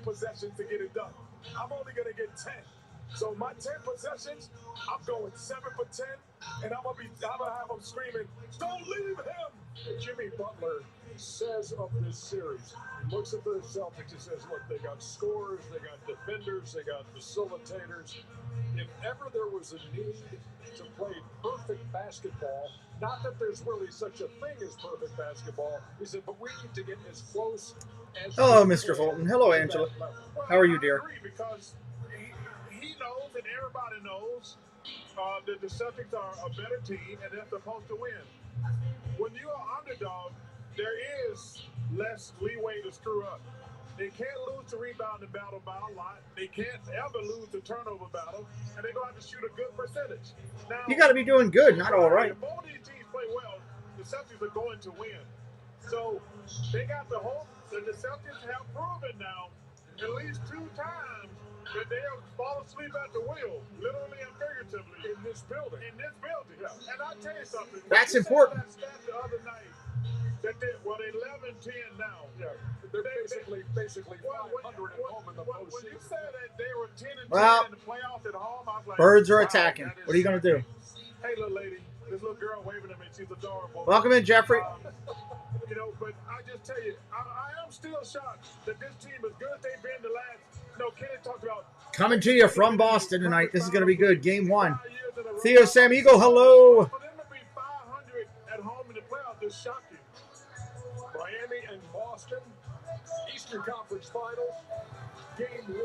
possessions to get it done. I'm only going to get 10. So my 10 possessions, I'm going 7 for 10, and I'm gonna have them screaming, "Don't leave him!" Jimmy Butler says of this series, he looks at the Celtics and says, "Look, they got scorers, they got defenders, they got facilitators. If ever there was a need to play perfect basketball, not that there's really such a thing as perfect basketball," he said, "but we need to get as close as." Hello, Mr. Fulton. Hello, Angela. How are you, dear? I agree, because he knows and everybody knows that the Celtics are a better team and they're supposed to win. When you're an underdog, there is less leeway to screw up. They can't lose the rebounding battle by a lot. They can't ever lose the turnover battle, and they're going to have to shoot a good percentage. Now, You got to be doing good, not all right. If both of these teams play well, the Celtics are going to win. So they got the hope that the Celtics have proven now at least 2 times that they'll fall asleep at the wheel, literally and figuratively, in this building. Yeah. And I'll tell you something. That's important. That stat the other night, that they're 11-10 now. Yeah. They're basically 500 at home in the postseason. When you said that they were 10-10 in the playoffs at home, I was like, birds are attacking. What are you going to do? Hey, little lady. This little girl waving at me. She's adorable. Welcome in, Jeffrey. But I just tell you, I am still shocked that this team, as good as they've been the last, Kenny talked about. Coming to you from Boston tonight. This is going to be good. Game 1. Theo Sam Eagle, hello. For them to be 500 at home in the playoffs is shocking. Miami and Boston, Eastern Conference Finals, Game 1,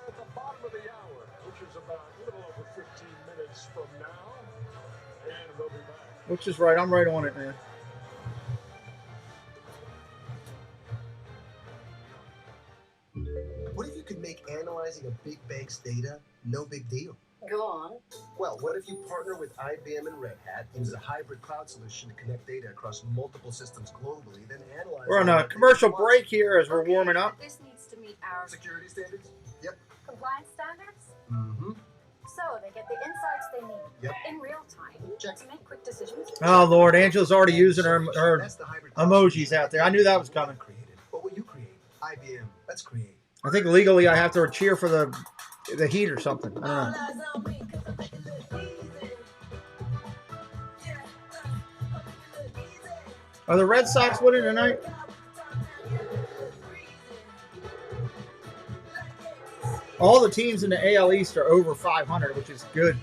at the bottom of the hour, which is about a little over 15 minutes from now, and they'll be back. Which is right. I'm right on it, man. What if you could make analyzing a big bank's data no big deal? Go on. Well, what if you partner with IBM and Red Hat into a hybrid cloud solution to connect data across multiple systems globally, then analyze... We're on a commercial break here as we're warming up. This needs to meet our Security standards? Yep. compliance standards. Mm-hmm. So they get the insights they need Yep. in real time to make quick decisions. Oh, Lord. Angela's already using her That's the hybrid cloud emojis solution. out there. I knew that was coming. Created. What will you create? IBM. Let's create. I think legally I have to cheer for the Heat or something. I don't know. Are the Red Sox winning tonight? All the teams in the AL East are over 500, which is good.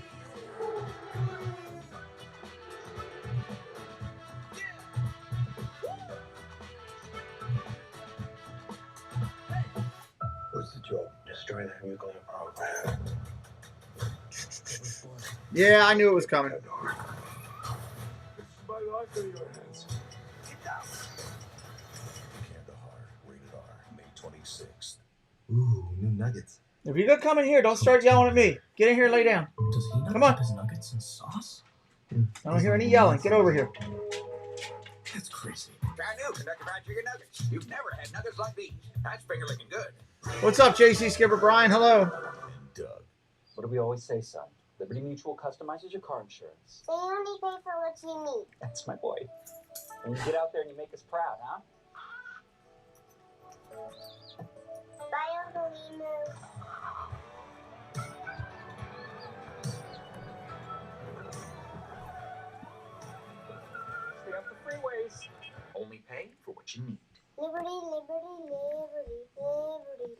What's the job? Destroy that nuclear program. Yeah, I knew it was coming. It's my life in your hands. Kandahar, rated R, May 26th. Ooh, new nuggets. If you're gonna come in here, don't start yelling at me. Get in here and lay down. Does he not Come on. dip his nuggets in sauce? I don't hear any yelling. Get over here. That's crazy. Try new Kentucky Fried Chicken Nuggets. You've never had nuggets like these. That's finger licking good. What's up, JC Skipper Brian? Hello. And Doug. What do we always say, son? Liberty Mutual customizes your car insurance. So you only pay for what you need. That's my boy. And you get out there and you make us proud, huh? Bye, Uncle Emu. Stay off the freeways. Only pay for what you need. Liberty, liberty, liberty, liberty.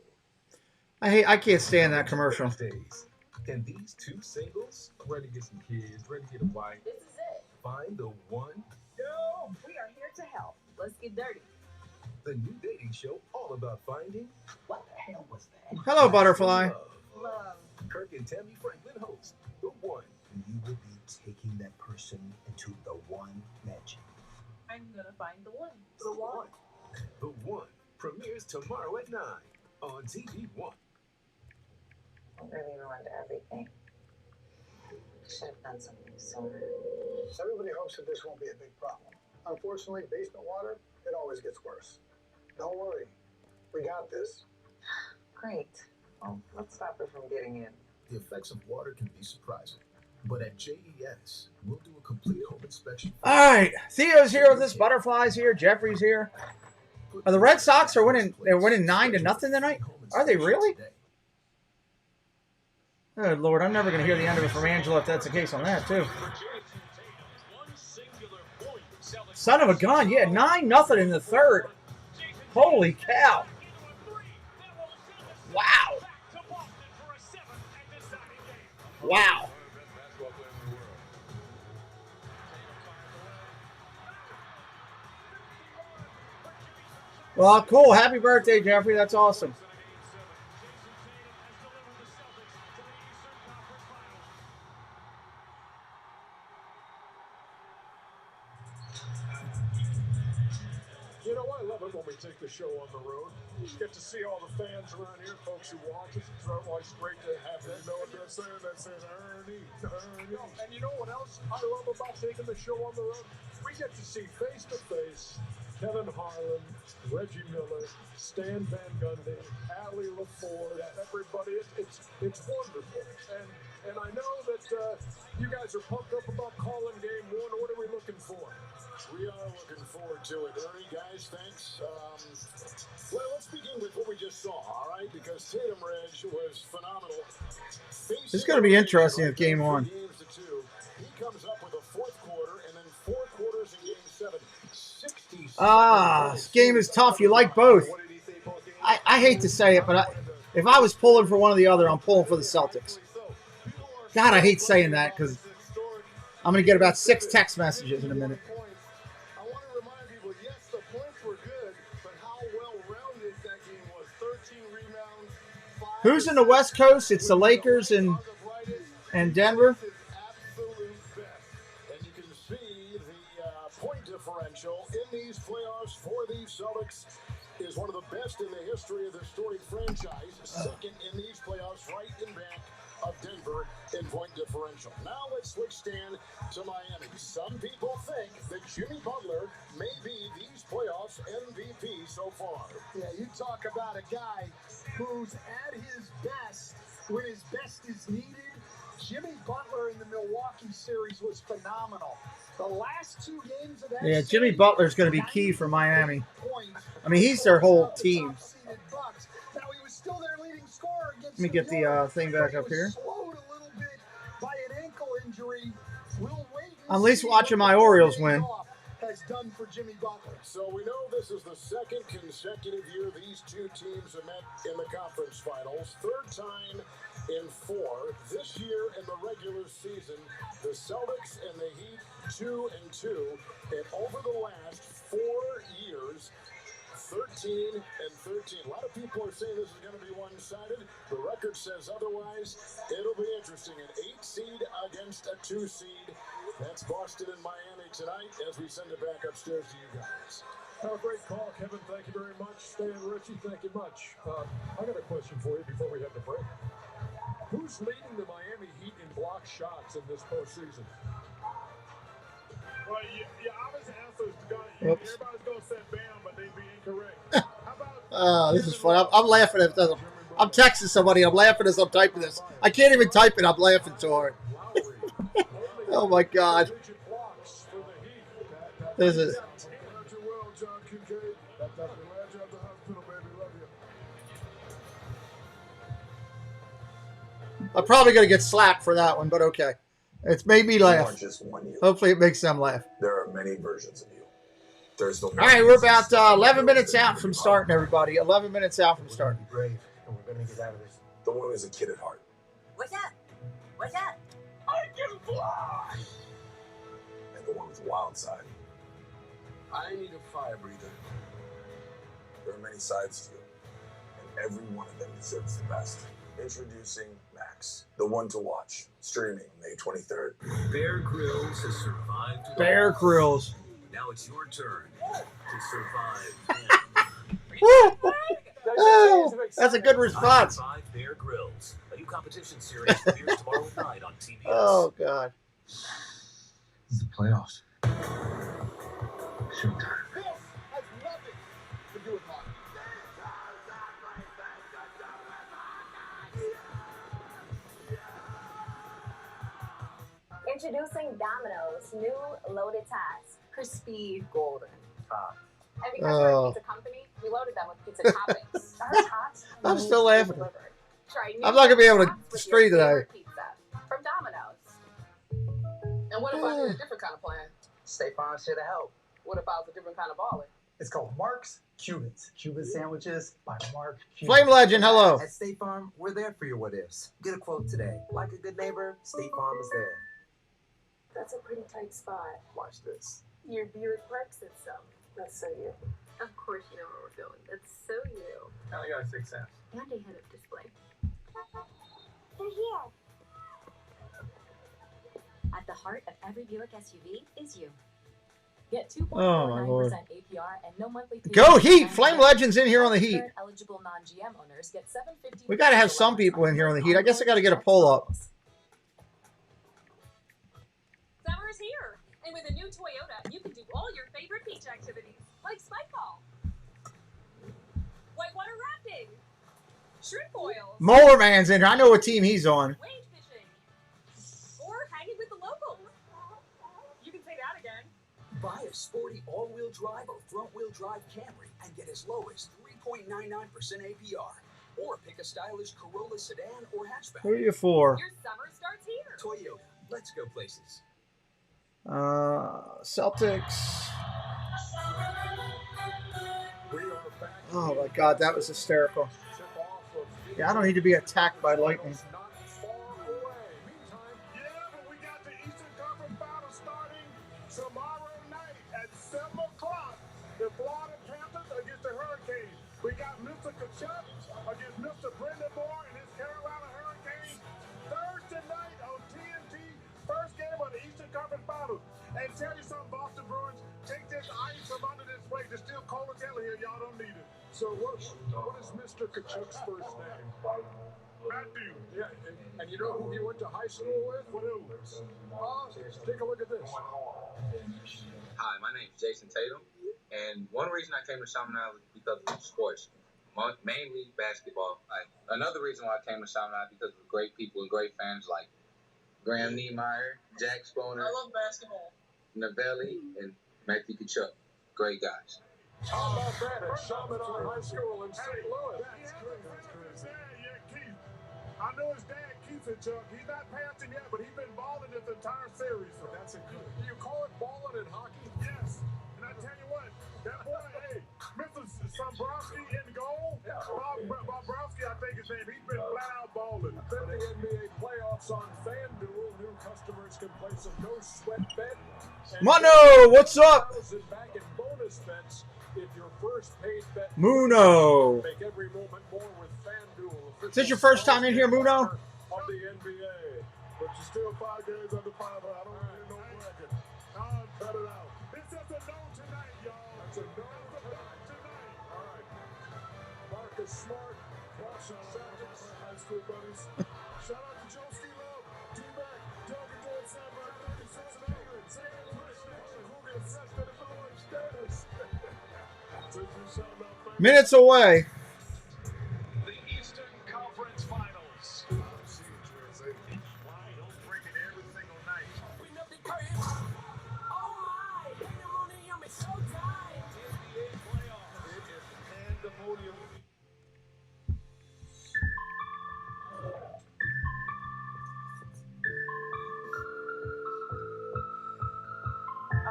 I can't stand that commercial. Days. Can these two singles, ready to get some kids, ready to get a wife, This is it. find the one? Yo, we are here to help. Let's get dirty. The new dating show all about finding What the hell was that? Hello, Butterfly. love. Love. Kirk and Tammy Franklin host The One. And you will be taking that person into the one magic. I'm gonna find the one. The one. The One premieres tomorrow at 9 on TV One. Really ruined everything. Should have done something sooner. Everybody hopes that this won't be a big problem. Unfortunately, basement water, it always gets worse. Don't worry. We got this. Great. Well, let's stop her from getting in. The effects of water can be surprising, but at JES, we'll do a complete home inspection. All right. Theo's here with us. Butterfly's here. Jeffrey's here. Are the Red Sox are winning? They're winning 9-0 tonight. Are they really? Oh Lord, I'm never going to hear the end of it from Angela if that's the case on that too. Son of a gun, yeah, 9-0 in the third. Holy cow! Wow! Wow! Well, cool. Happy birthday, Jeffrey. That's awesome. You know, I love it when we take the show on the road. You get to see all the fans around here, folks who watch us. It's always great to have them. You know what they're saying? They're saying, Ernie. And you know what else I love about taking the show on the road? We get to see face-to-face Kevin Harlan, Reggie Miller, Stan Van Gundy, Allie LaFord, everybody. It's wonderful. And I know that you guys are pumped up about calling game one. What are we looking for? We are looking forward to it. Ernie, guys, thanks. Well, let's begin with what we just saw, all right? Because Tatum Reg was phenomenal. This is going to be interesting with game one. He comes up with a fourth quarter and then 4 quarters in game 7. This game is tough. You like both. I hate to say it, but if I was pulling for one or the other, I'm pulling for the Celtics. God, I hate saying that because I'm going to get about 6 text messages in a minute. I want to remind people, yes, the points were good, but how well-rounded that game was. 13 rebounds. Who's in the West Coast? It's the Lakers and Denver. Absolute best. And you can see the point differential in these playoffs for the Celtics is one of the best in the history of the storied franchise. Second in these playoffs, right in back of Denver in point differential. Now let's switch stand to Miami. Some people think that Jimmy Butler may be these playoffs MVP so far. Yeah, you talk about a guy who's at his best when his best is needed. Jimmy Butler in the Milwaukee series was phenomenal. The last 2 games of that Yeah, Jimmy Butler's going to be key for Miami. I mean, he's their whole team. Let me get the thing back up here. I'm at least watching my Orioles win. Has done for Jimmy Butler. So we know this is the second consecutive year these two teams have met in the conference finals. Third time in 4. This year in the regular season, the Celtics and the Heat 2-2. And over the last 4 years, 13-13. A lot of people are saying this is going to be one-sided. The record says otherwise. It'll be interesting. An 8 seed against a 2 seed. That's Boston and Miami tonight as we send it back upstairs to you guys. Have a great call, Kevin. Thank you very much. Stan, Richie, thank you much. I got a question for you before we have the break. Who's leading the Miami Heat in block shots in this postseason? Well, your obvious answer is Oops. everybody's going to say Bam, but they'd be incorrect. This is fun. I'm laughing at this. I'm texting somebody. I'm laughing as I'm typing this. I can't even type it. I'm laughing so hard. Oh, my God. This is... I'm probably going to get slapped for that one, but okay. It's made me laugh. Just one you. Hopefully it makes them laugh. There are many versions of you. There's the All right, we're about 11 minutes out from starting, everybody. 11 minutes out from starting. Brave, and we're going to get out of this. The one who's a kid at heart. What's that? What's that? I can fly! And the one with the wild side. I need a fire breather. There are many sides to you. And every one of them deserves the best. Introducing Max, the one to watch. Streaming May 23rd. Bear Grylls has survived. Bear Grylls. Now it's your turn to survive. Oh, that's a good response. Survive Bear Grylls, a new competition series premieres tomorrow night on TBS. Oh, God. It's the playoffs. Showtime. This has nothing to do with hockey. Introducing Domino's new loaded tots. Crispy golden. And because we're a pizza company, we loaded them with pizza toppings. Our tots I'm made still to laughing. deliver. Try new I'm not gonna be able to tots with stray your today. favorite pizza from Domino's. And what if I did a different kind of plan? State Farm's here to help. What if I was a different kind of baller? It's called Mark's Cubans. Cuban sandwiches by Mark Cuban. Flame Legend, hello. At State Farm, we're there for your what ifs. Get a quote today. Like a good neighbor, State Farm is there. That's a pretty tight spot. Watch this. Your Buick Rex and some. That's so you. Of course you know where we're going. That's so you. Now I got 6 cents. And a head-up display. They're here. At the heart of every Buick SUV is you. Get Oh, my Lord. 2.49% APR and no monthly payment. Go Heat! Flame Legends in here on the Heat. Current eligible non-GM owners get $750. We got to have some people in here on the Heat. I guess I got to get a poll up. Summer is here, and with a new Toyota, you can do all your favorite beach activities, like spikeball, whitewater rafting, shrimp boils, Mower Man's in here. I know what team he's on. wade fishing, or hanging with the locals. You can say that again. Buy a sporty all-wheel drive or front-wheel drive Camry and get as low as 3.99% APR. Or pick a stylish Corolla sedan or hatchback. Who are you for? Your summer starts here. Toyota, let's go places. Celtics. We are back. Oh my God, that was hysterical. Tip off of Yeah, I don't need to be attacked by lightning. not far away. Meantime, yeah, but we got the Eastern Conference Battle starting tomorrow night at 7 o'clock. The Florida Panthers against the Hurricanes. We got Mr. Kachuk against Mr. Brendan Moore and his Carolina Hurricanes. Thursday night on TNT, first game of the Eastern Conference Finals. And tell you something, Boston Bruins, take this ice from under this plate. It's still cold as hell here. Y'all don't need it. So what is Mr. Kachuk's first name? Matthew. Yeah, and you know who he went to high school with? Who? Take a look at this. Hi, my name is Jason Tatum, and one reason I came to Chaminade was because of sports, mainly basketball. Another reason why I came to Chaminade because of great people and great fans like Graham Niemeyer, Jack Sponer, I love basketball. Novelli, and Matthew Kachuk. Great guys. How about that at Chaminade High School in St. Louis? Keith. I know his dad keeps it, Chuck. He's not passed him yet, but he's been balling this entire series. So that's a good. Do you call it balling in hockey? Yes. And I tell you what, that boy, hey, Mr. Sombrowski in goal. Yeah. Bobrovsky, I think his name. He's been flat out balling. Then the NBA playoffs on FanDuel. New customers can place a no-sweat bet. Mono, what's up? Back in bonus bets if your first paid bet. Muno. Make every moment more with FanDuel. Is this your first time in here, Muno? Of the NBA, but you're still 5 games under 500. I don't really know record. Cut it out. It's just a no tonight, y'all. That's a no tonight. All right. Marcus Smart, Washington Celtics, high school buddies. Shout out to Joe Love, D-Mac, Doug and Dave Sandberg, 36 and 800. Sam Christian, Cougar, fresh to the Illinois status. Minutes away. The Eastern Conference Finals. Why don't break it every single night? We know the curtain. Oh my! Pandemonium is so tight. NBA playoffs. It is pandemonium.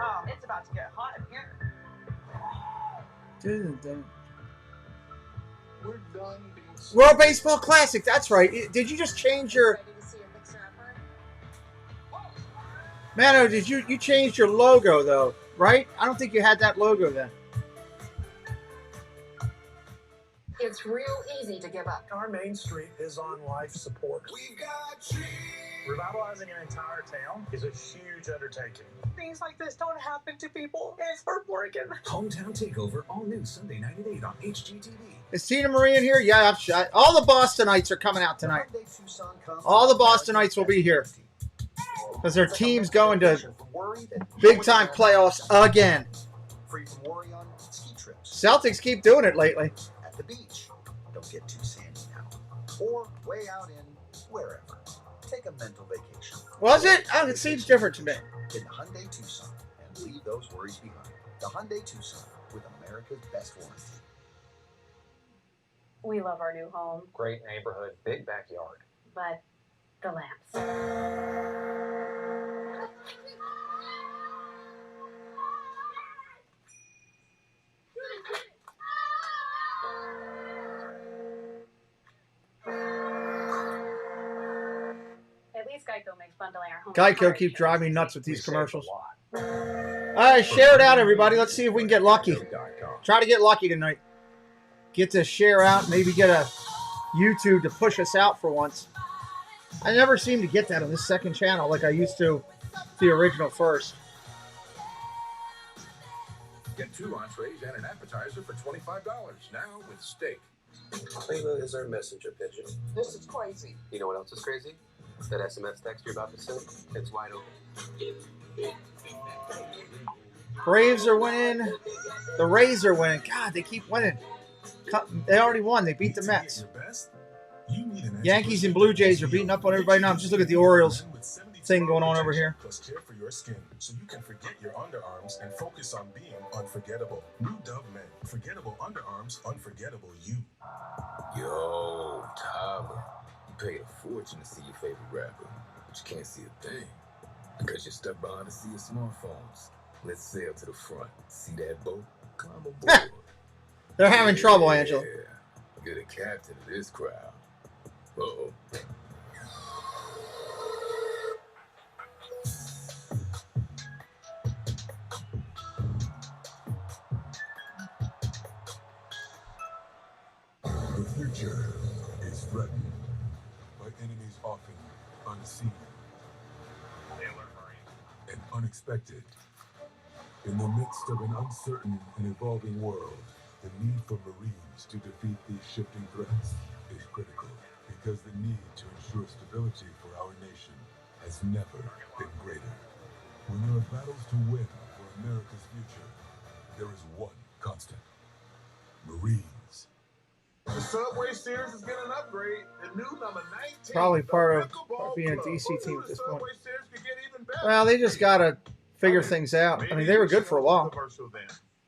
Oh, it's about to get hot in here. We're done being World Baseball Classic. That's right. Did you just change your? Ready to see your mixer upper? Mano, did you changed your logo though? Right? I don't think you had that logo then. It's real easy to give up. Our main street is on life support. We've got cheese. Revitalizing an entire town is a huge undertaking. Things like this don't happen to people. It's heartbreaking. Hometown Takeover, all new Sunday night at 8 on HGTV. Is Tina Marie in here? Yeah, all the Bostonites are coming out tonight. All the Bostonites will be here because their team's going to big-time playoffs again. Free from worry on ski trips. Celtics keep doing it lately. At the beach. Don't get too sandy now. Or way out in wherever. Take a mental vacation. Was it? Oh, it seems different to me. In the Hyundai Tucson and leave those worries behind. The Hyundai Tucson, with America's best warranty. We love our new home, Great neighborhood, big backyard. but the lamps. At least Geico makes bundling our home. Geico keep driving me nuts with these commercials. All right, share it out, everybody. Let's see if we can get lucky. Try to get lucky tonight. Get to share out, maybe get a YouTube to push us out for once. I never seem to get that on this second channel like I used to the original first. Get 2 entrees and an appetizer for $25 now with steak. Cleva is our messenger pigeon. This is crazy. You know what else is crazy? That SMS text you're about to send, it's wide open. Braves are winning. The Rays are winning. God, they keep winning. They already won. They beat the Mets. Yankees and Blue Jays are beating up on everybody now. Just look at the Orioles thing going on over here. Plus care for your skin so you can forget your underarms and focus on being unforgettable. New Dove Men. Forgettable underarms, unforgettable you. Yo, Tyler. You paid a fortune to see your favorite rapper, but you can't see a thing because you're stuck behind the sea of smartphones. Let's sail to the front. See that boat? Climb aboard. They're having trouble, Angela. You're the captain of this crowd. Uh-oh. The future is threatened by enemies often unseen and unexpected. In the midst of an uncertain and evolving world, the need for Marines to defeat these shifting threats is critical because the need to ensure stability for our nation has never been greater. When there are battles to win for America's future, there is one constant: Marines. The Subway Series is getting an upgrade. The new number 19. Probably part of being a DC team at this point. Well, they just got to figure things out. I mean, they were good for a while.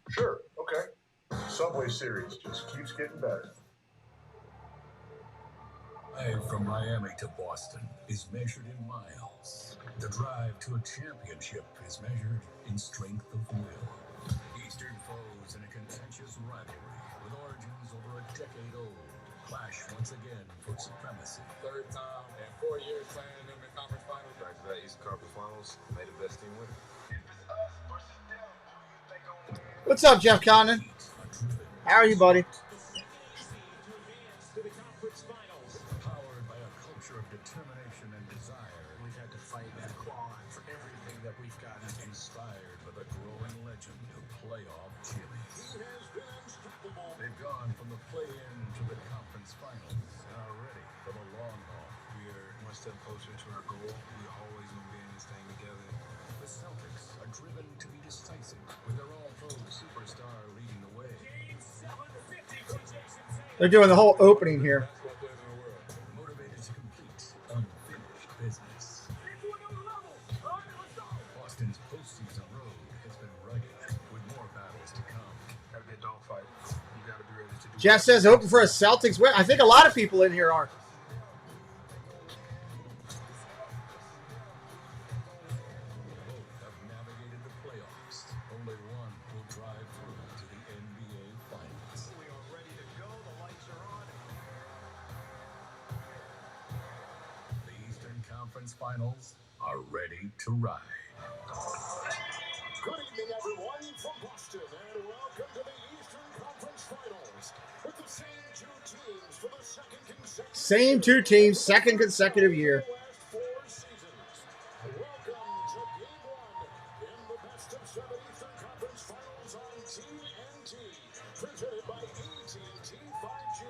Sure, okay. Subway Series just keeps getting better. Life from Miami to Boston is measured in miles. The drive to a championship is measured in strength of will. Eastern foes in a contentious rivalry with origins over a decade old clash once again for supremacy. Third time in 4 years playing them in conference finals. Back to that Eastern Conference Finals, made the best team win. What's up, Jeff Condon? How are you, buddy? Powered by a culture of determination and desire. We've had to fight and claw for everything that we've got. Inspired by the growing legend of playoff Jimmy. He has been unstoppable. They've gone from the play-in to the conference finals and are ready for the long haul. We are one step closer to our goal. We always going to be in this thing together. The Celtics are driven to be decisive with their all-pro superstar leading the way. They're doing the whole opening here. Motivated to complete unfinished business. Boston's postseason road has been rugged with more battles to come. Gotta be a dogfight. You gotta be ready to do. Jeff says hoping for a Celtics win. I think a lot of people in here are. Only one will drive through to the NBA Finals. We are ready to go. The lights are on. The Eastern Conference Finals are ready to ride. Good evening, everyone, from Boston, and welcome to the Eastern Conference Finals. With the same two teams for the second consecutive Same two teams, second consecutive year. Presented by AT&T 5G.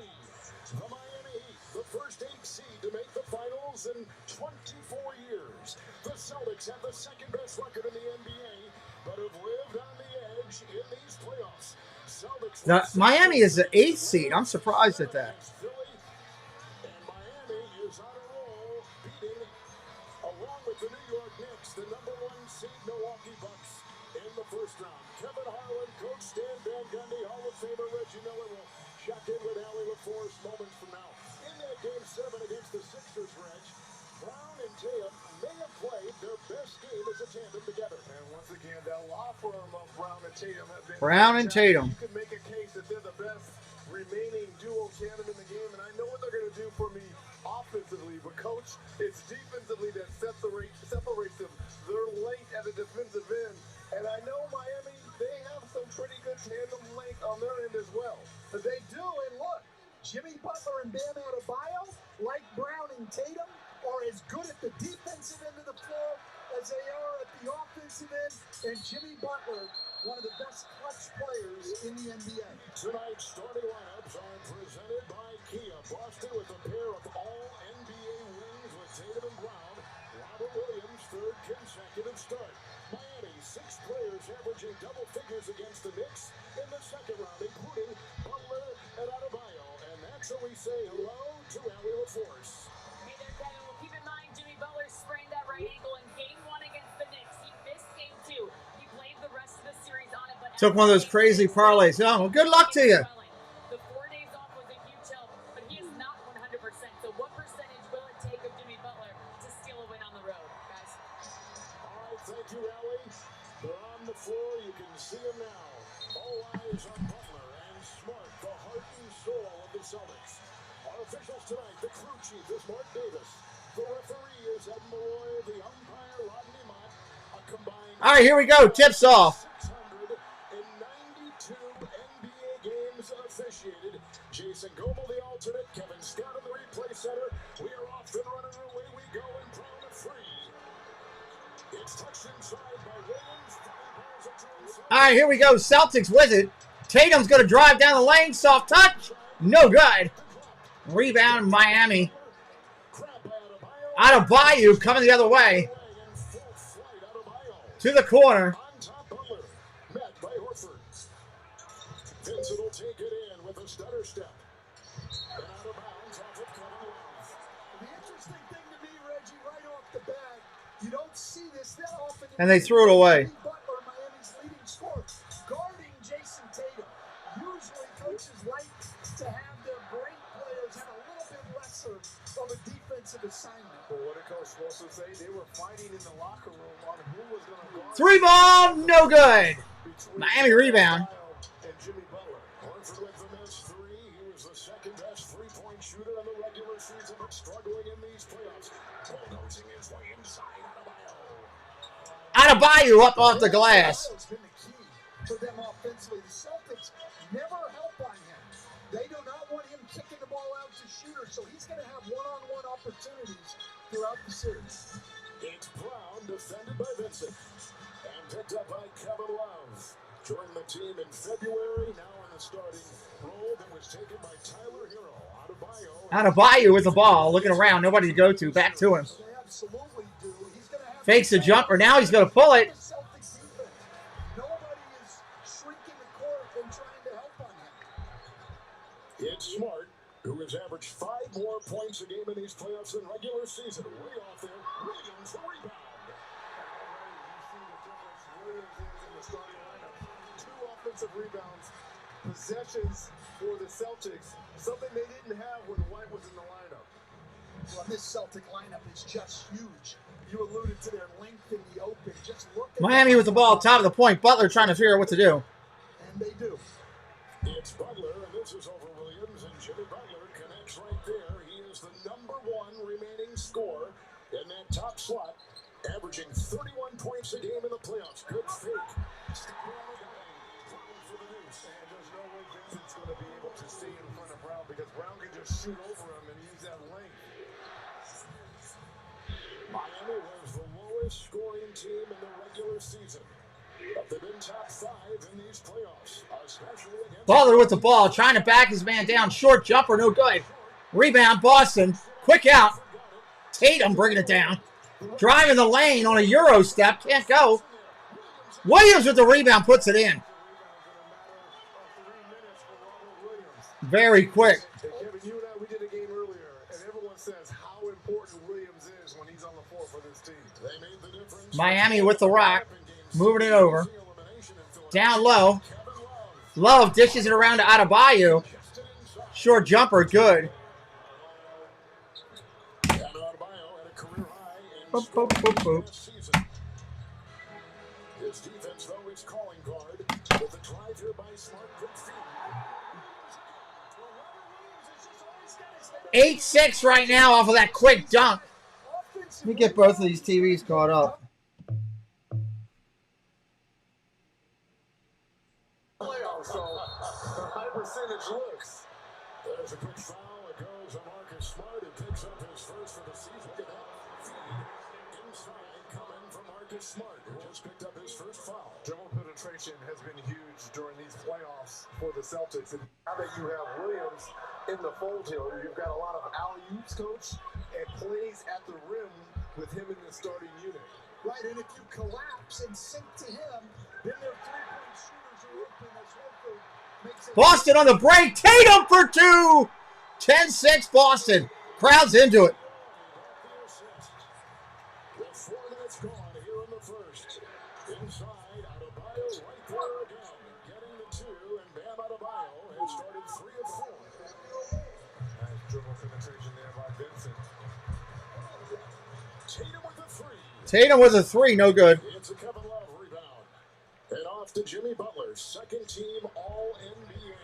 The Miami Heat, the first 8 seed to make the finals in 24 years. The Celtics have the second best record in the NBA, but have lived on the edge in these playoffs. Celtics Now, Miami is the 8th seed. I'm surprised at that. and Miami is on a roll, beating, along with the New York Knicks, the #1 seed Milwaukee Bucks in the first round. Kevin Harlan, Coach Stan Van best game as a tandem together. And once again, that law firm of Brown and Tatum have been Brown and Tatum. You can make a case that they're the best remaining duo tandem in the game, and I know what they're going to do for me offensively, but coach, it's defensively that separates them. They're late at the defensive end, and I know Miami, they have some pretty good tandem length on their end as well. But they do, and look, Jimmy Butler and Bam Adebayo, like Brown and Tatum, are as good at the defensive end of the floor as they are at the offensive end, and Jimmy Butler, one of the best clutch players in the NBA. Tonight's starting lineups are presented by Kia. Boston with a pair of all-NBA wings with Tatum and Brown. Robert Williams, third consecutive start. Miami, 6 players averaging double figures against the Knicks in the second round, including Butler and Adebayo. And that's how we say hello to Allie LaForce. Hey there, Kevin. Well, keep in mind, Jimmy Butler sprained that right ankle in Game 1 against the Knicks. He missed Game 2. He played the rest of the series on it, but Took one of those crazy parlays. Oh, well, good luck to you. the 4 days off was a huge help, but he is not 100%. So what percentage will it take of Jimmy Butler to steal a win on the road, guys? All right, thank you, Allie. They're on the floor. You can see them now. All eyes on Butler and Smart, the heart and soul of the Celtics. Our officials tonight, the crew chief is Mark Davis. The referee is Ed Malloy. The umpire, Rodney Mott. A combined All right, here we go. Tips off. 692 NBA games officiated. Jason Goebel, the alternate. Kevin Scott in the replay center. We are off and running. Away we go. And Brown at 3. It's touched inside by Williams. All right, here we go. Celtics with it. Tatum's going to drive down the lane. Soft touch. No good. Rebound, Miami. Adebayo coming the other way. To the corner. Met by Horford. Vincent will take it in with a stutter step. And out of bounds off of Kevin Love. The interesting thing to me, Reggie, right off the bat, you don't see this that often. And they threw it away. Jimmy Butler, Miami's leading scorer, guarding Jason Tatum. Usually coaches like to have their great players have a little bit lesser of a defensive assignment. But what did Coach Wilson say? They were fighting in the locker room on who was going to guard. 3 ball, no good. Miami rebound. And Jimmy Butler. Horford with the miss 3. He was the second best three-point shooter in the regular season, but struggling in these playoffs. Bulldozing his way inside Adebayo up off the glass. That's been the key for them offensively. The Celtics never help on him. They do not want him kicking the ball out to shooters, so he's going to have one-on-one opportunities throughout the series. It's Brown, defended by Vincent, and picked up by Kevin Love. Joined the team in February, now in the starting role that was taken by Tyler Hero. Adebayo with the ball, looking around, nobody to go to. Back to him. They absolutely do. He's going to have Fakes the jumper. Now he's going to pull it. Nobody is shrinking the court and trying to help on him. It's Smart, who has averaged 5 more points a game in these playoffs than regular season. Way off there. Williams, the rebound. Williams is in the starting lineup. 2 offensive rebounds, possessions for the Celtics, something they didn't have when White was in the lineup. Well, this Celtic lineup is just huge. You alluded to their length in the open. Just look at Miami with the ball, top of the point. Butler trying to figure out what to do. And they do. It's Butler, and this is over Williams, and Jimmy Butler connects right there. He is the #1 remaining scorer in that top slot, averaging 31 points a game in the playoffs. Good fake. Step around the line. Brown for the deuce. And there's no way Vincent's going to be able to stay in front of Brown because Brown can just shoot over him and use that length. Miami was the lowest scoring team in the regular season, but they've been top 5 in these playoffs, especially against Butler with the ball, trying to back his man down. Short jumper, no good. Rebound, Boston. Quick out. Tatum bringing it down. Driving the lane on a Euro step. Can't go. Williams with the rebound puts it in. Very quick. Hey, Kevin, you and I, we did a game earlier, and everyone says how important Williams is when he's on the floor for this team. They made the difference. Miami with the rock. Moving it over. Down low. Love dishes it around to Adebayo. Short jumper, good. And Adebayo had a career high in Boop, boop, boop, boop. this season. Nuggets defense, though, is calling guard. With the drive here by Smart, good feed. 8-6 right now off of that quick dunk. Let me get both of these TVs caught up. Playoff, so high percentage looks. There's a quick foul. It goes on Marcus Smart, who picks up his first for the season. Look at that feed inside coming from Marcus Smart, who just picked up his first foul. Dribble penetration has been huge during these playoffs for the Celtics. And now that you have Williams in the fold here, you've got a lot of alley-oops, coach, and plays at the rim with him in the starting unit. Right, and if you collapse and sink to him, then their three-point shooters are open as Horford makes it. Boston on the break. Tatum for 2. 10-6 Boston. Crowd's into it. With 4 minutes gone here in the first. Inside, Adebayo right there again. Getting the 2, and Bam Adebayo has started 3 of 4. Nice dribble penetration there by Vincent. Tatum with a 3. Tatum with a 3, no good. It's a Kevin Love rebound. And off to Jimmy Butler, second team All-NBA.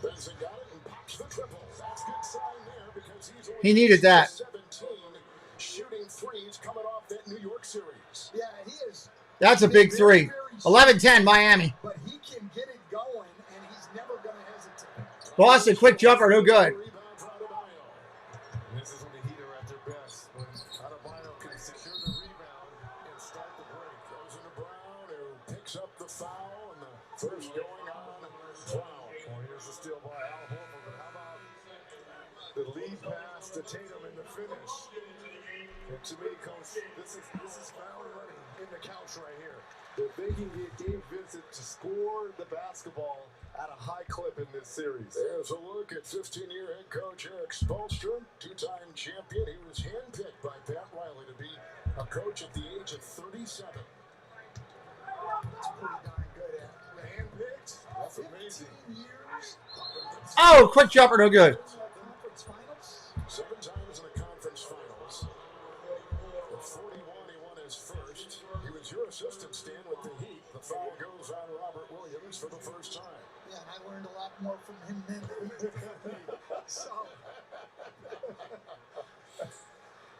Vincent got it and pops the triple. That's good sign there because he's only He needed that. 17 shooting threes coming off that New York series. Yeah, he is. That's a big 3. 11-10 Miami. But he can get it going, and he's never going to hesitate. Boston, quick jumper, no good. This is when the Heat are at their best, when Adebayo can secure the rebound and start the break. Goes into Brown, who picks up the foul, and the first going on Brown. Well, here's the steal by Al Horford, but how about the lead pass to Tatum in the finish? And to me, Coach, this is foul money in the couch right here. If they can get Gabe Vincent to score the basketball at a high clip in this series. There's a look at 15-year head coach Eric Spoelstra, 2-time champion. He was handpicked by Pat Riley to be a coach at the age of 37. That's pretty darn good at Handpicked? That's amazing. 15 years. Oh, quick jumper, no good. Conference finals. 7 times in the conference finals. At 41, he won his first. He was your assistant, Stan, with the Heat. The foul goes on Robert Williams for the first time. Yeah, and I learned a lot more from him than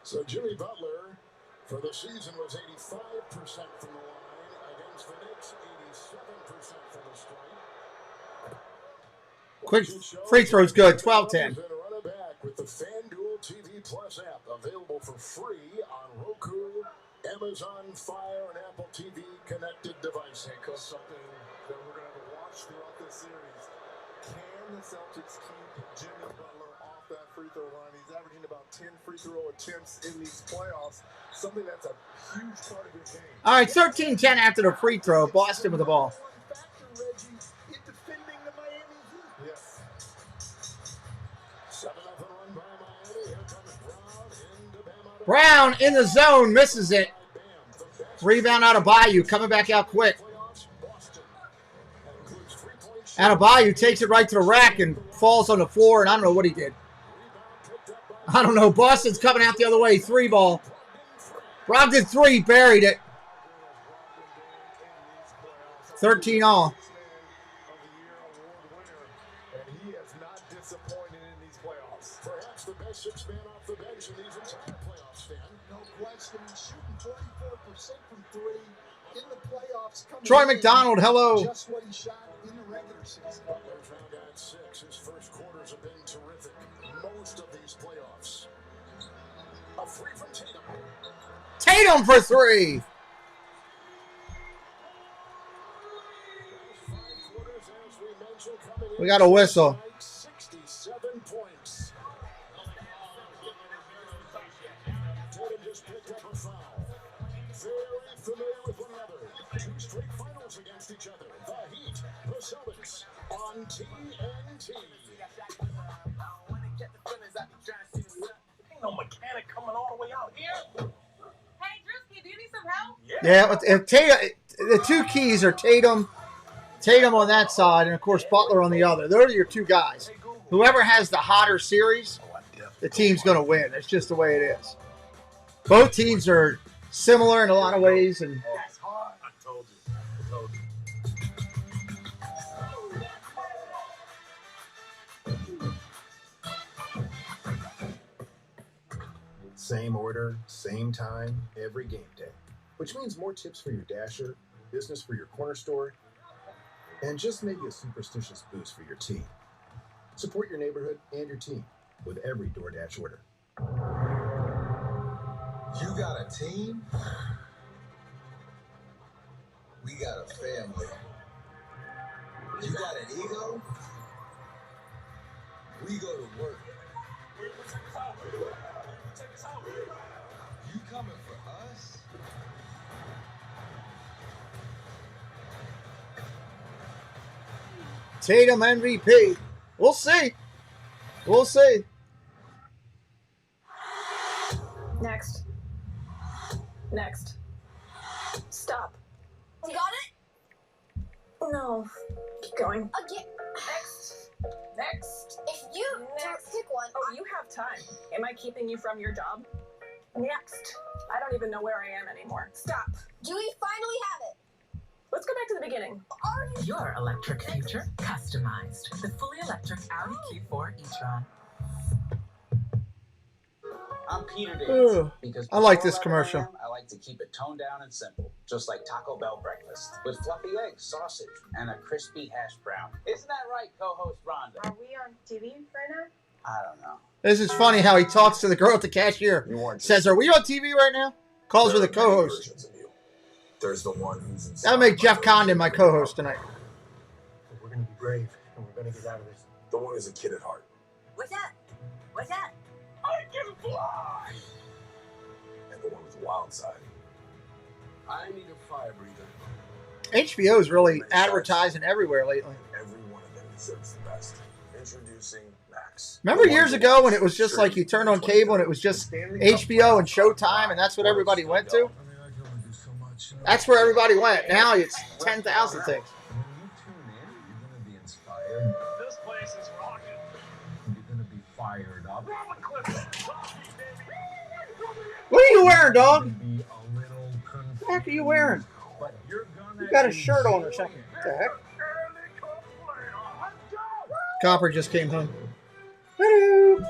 So Jimmy Butler for the season was 85% from the line against the Knicks, 87% from the stripe. Quick free throw's good. 12-10. And run it back with the FanDuel TV Plus app, available for free on Roku, Amazon Fire, and Apple TV connected devices. Hey, Coach, something that we're going to watch throughout this series. Can the Celtics keep Jimmy Butler off that free throw line? He's averaging about 10 free throw attempts in these playoffs, something that's a huge part of his game. All right, 13-10 after the free throw. Boston with the ball. Yes. 7-0 run by Miami. Here comes Brown into Bam. Brown in the zone, misses it. Rebound out of Bayou, coming back out quick. Adebayo takes it right to the rack and falls on the floor, and I don't know what he did. I don't know. Boston's coming out the other way. 3 ball. Brogdon 3, buried it. 13 all. And he has not disappointed in these playoffs. Perhaps the best 6-man off the bench in these entire playoffs, Stan. no question. He's shooting 44% from 3 in the playoffs. Troy McDonald, hello. Just what he shot in the regular season. Butler's round at 6. His first quarters have been terrific. Most of these playoffs. A 3 from Tatum. Tatum for 3. We got a whistle. 67 points. Tatum just picked up a foul. Very familiar with one another. 2 straight finals against each other. The Heat, the Celtics, on TNT. Ain't no mechanic coming all the way out here. Hey, Drewski, do you need some help? Yeah, if Tatum, the 2 keys are Tatum on that side, and of course Butler on the other. Those are your 2 guys. Whoever has the hotter series, the team's going to win. That's just the way it is. Both teams are similar in a lot of ways. And I told you. I told you. Same order, same time, every game day. Which means more tips for your dasher, business for your corner store, and just maybe a superstitious boost for your team. Support your neighborhood and your team with every DoorDash order. You got a team? We got a family. You got an ego? We go to work. You coming for us? Tatum MVP. We'll see. We'll see. Next. Next. Stop. You got it? No. Keep going. Again. Next. Next. If you pick one. Oh, you have time. Am I keeping you from your job? Next. I don't even know where I am anymore. Stop. Do we finally have it? Let's go back to the beginning. Your electric future customized. The fully electric Audi Q4 e-tron. I'm Peter Ugh. Davidson. Because I like this before commercial. 11 a.m., I like to keep it toned down and simple, just like Taco Bell breakfast, with fluffy eggs, sausage, and a crispy hash brown. Isn't that right, co-host Rhonda? Are we on TV right now? I don't know. This is funny how he talks to the girl at the cashier. Says, "Are we on TV right now?" Calls her the co-host. There's the one who's inside. That'll make Jeff Condon my co-host tonight. We're going to be brave, and we're going to get out of this. The one who's a kid at heart. What's that? What's that? I can fly! And the one with the wild side. I need a fire breather. HBO is really advertising everywhere lately. Every one of them deserves the best. Introducing Max. Remember years ago when it was just like you turned on cable and it was just HBO and Showtime and that's what everybody went to? That's where everybody went. Now it's 10,000 things. This place is rocking. You're going to be fired up. What are you wearing, dog? Be a little confused, What the heck are you wearing? but you're gonna You got a shirt on or something. What the heck? Copper just came home. Hello.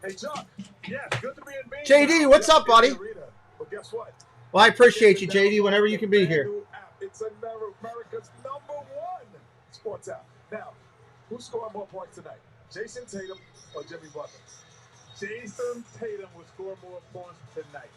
Hey, Chuck. Yeah, good to be in Maine. JD, what's up, buddy? Well, guess what? Well, I appreciate you, JD, whenever you can be here. It's America's #1 sports app. Now, who's scoring more points tonight? Jason Tatum or Jimmy Butler? Jason Tatum will score more points tonight.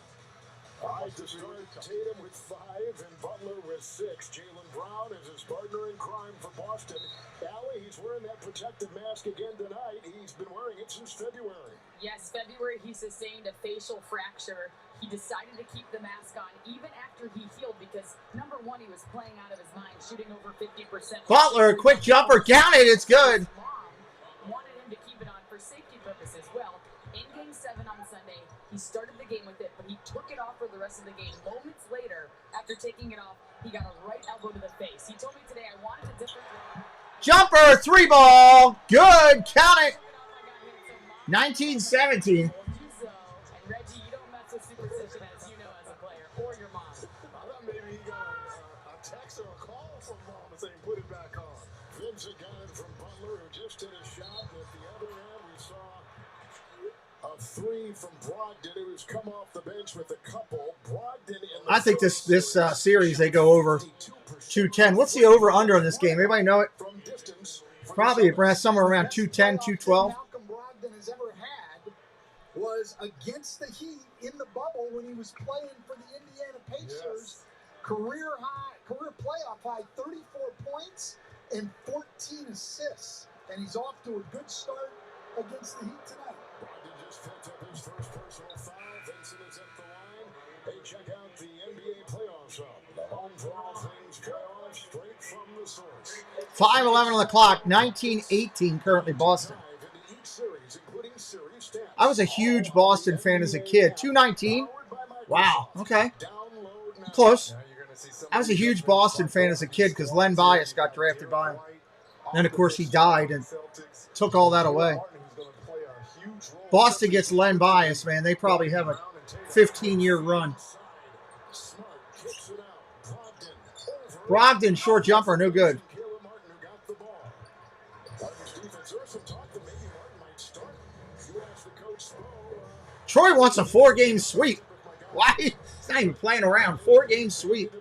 All right, to start, Tatum with 5 and Butler with 6. Jaylen Brown is his partner in crime for Boston. Allie, he's wearing that protective mask again tonight. He's been wearing it since February. Yes, February he sustained a facial fracture. He decided to keep the mask on even after he healed because, number one, he was playing out of his mind, shooting over 50%. Butler, quick jumper, count it, it's good. Mom wanted him to keep it on for safety purposes. Well, in Game 7 on Sunday, he started the game with it, but he took it off for the rest of the game. Moments later, after taking it off, he got a right elbow to the face. He told me today, I wanted a different... Jumper, 3 ball. Good, count it. 19-17. And Reggie, you don't mess with superstition, as you know, as a player, or your mom. I thought maybe he got a text or a call from mom saying put it back on. Vince again from Butler, who just hit a shot. At the other end, we saw a 3 from Brogdon, who's come off the bench with a couple. Brogdon in the I think this series, they go over 210. What's the over-under on this game? Anybody know it? from distance. Probably somewhere around 210, 212. Malcolm Brogdon has ever had was against the Heat in the bubble when he was playing for the Indiana Pacers. Career playoff high, 34 points and 14 assists. And he's off to a good start against the Heat tonight. Brogdon just picked up his first personal foul. Vincent is at the line. Hey, check out the NBA playoffs up. The home for all things playoffs, straight from the source. 5:11 on the clock. 19-18 currently Boston. I was a huge Boston fan as a kid. 219. Wow. Okay. Close. I was a huge Boston fan as a kid because Len Bias got drafted by him. Then, of course, he died and took all that away. Who's going to play a huge role Boston gets Len Bias, man. They probably have a 15-year run. Brogdon, short jumper, no good. Troy wants a 4-game sweep. Why? He's not even playing around. 4-game sweep.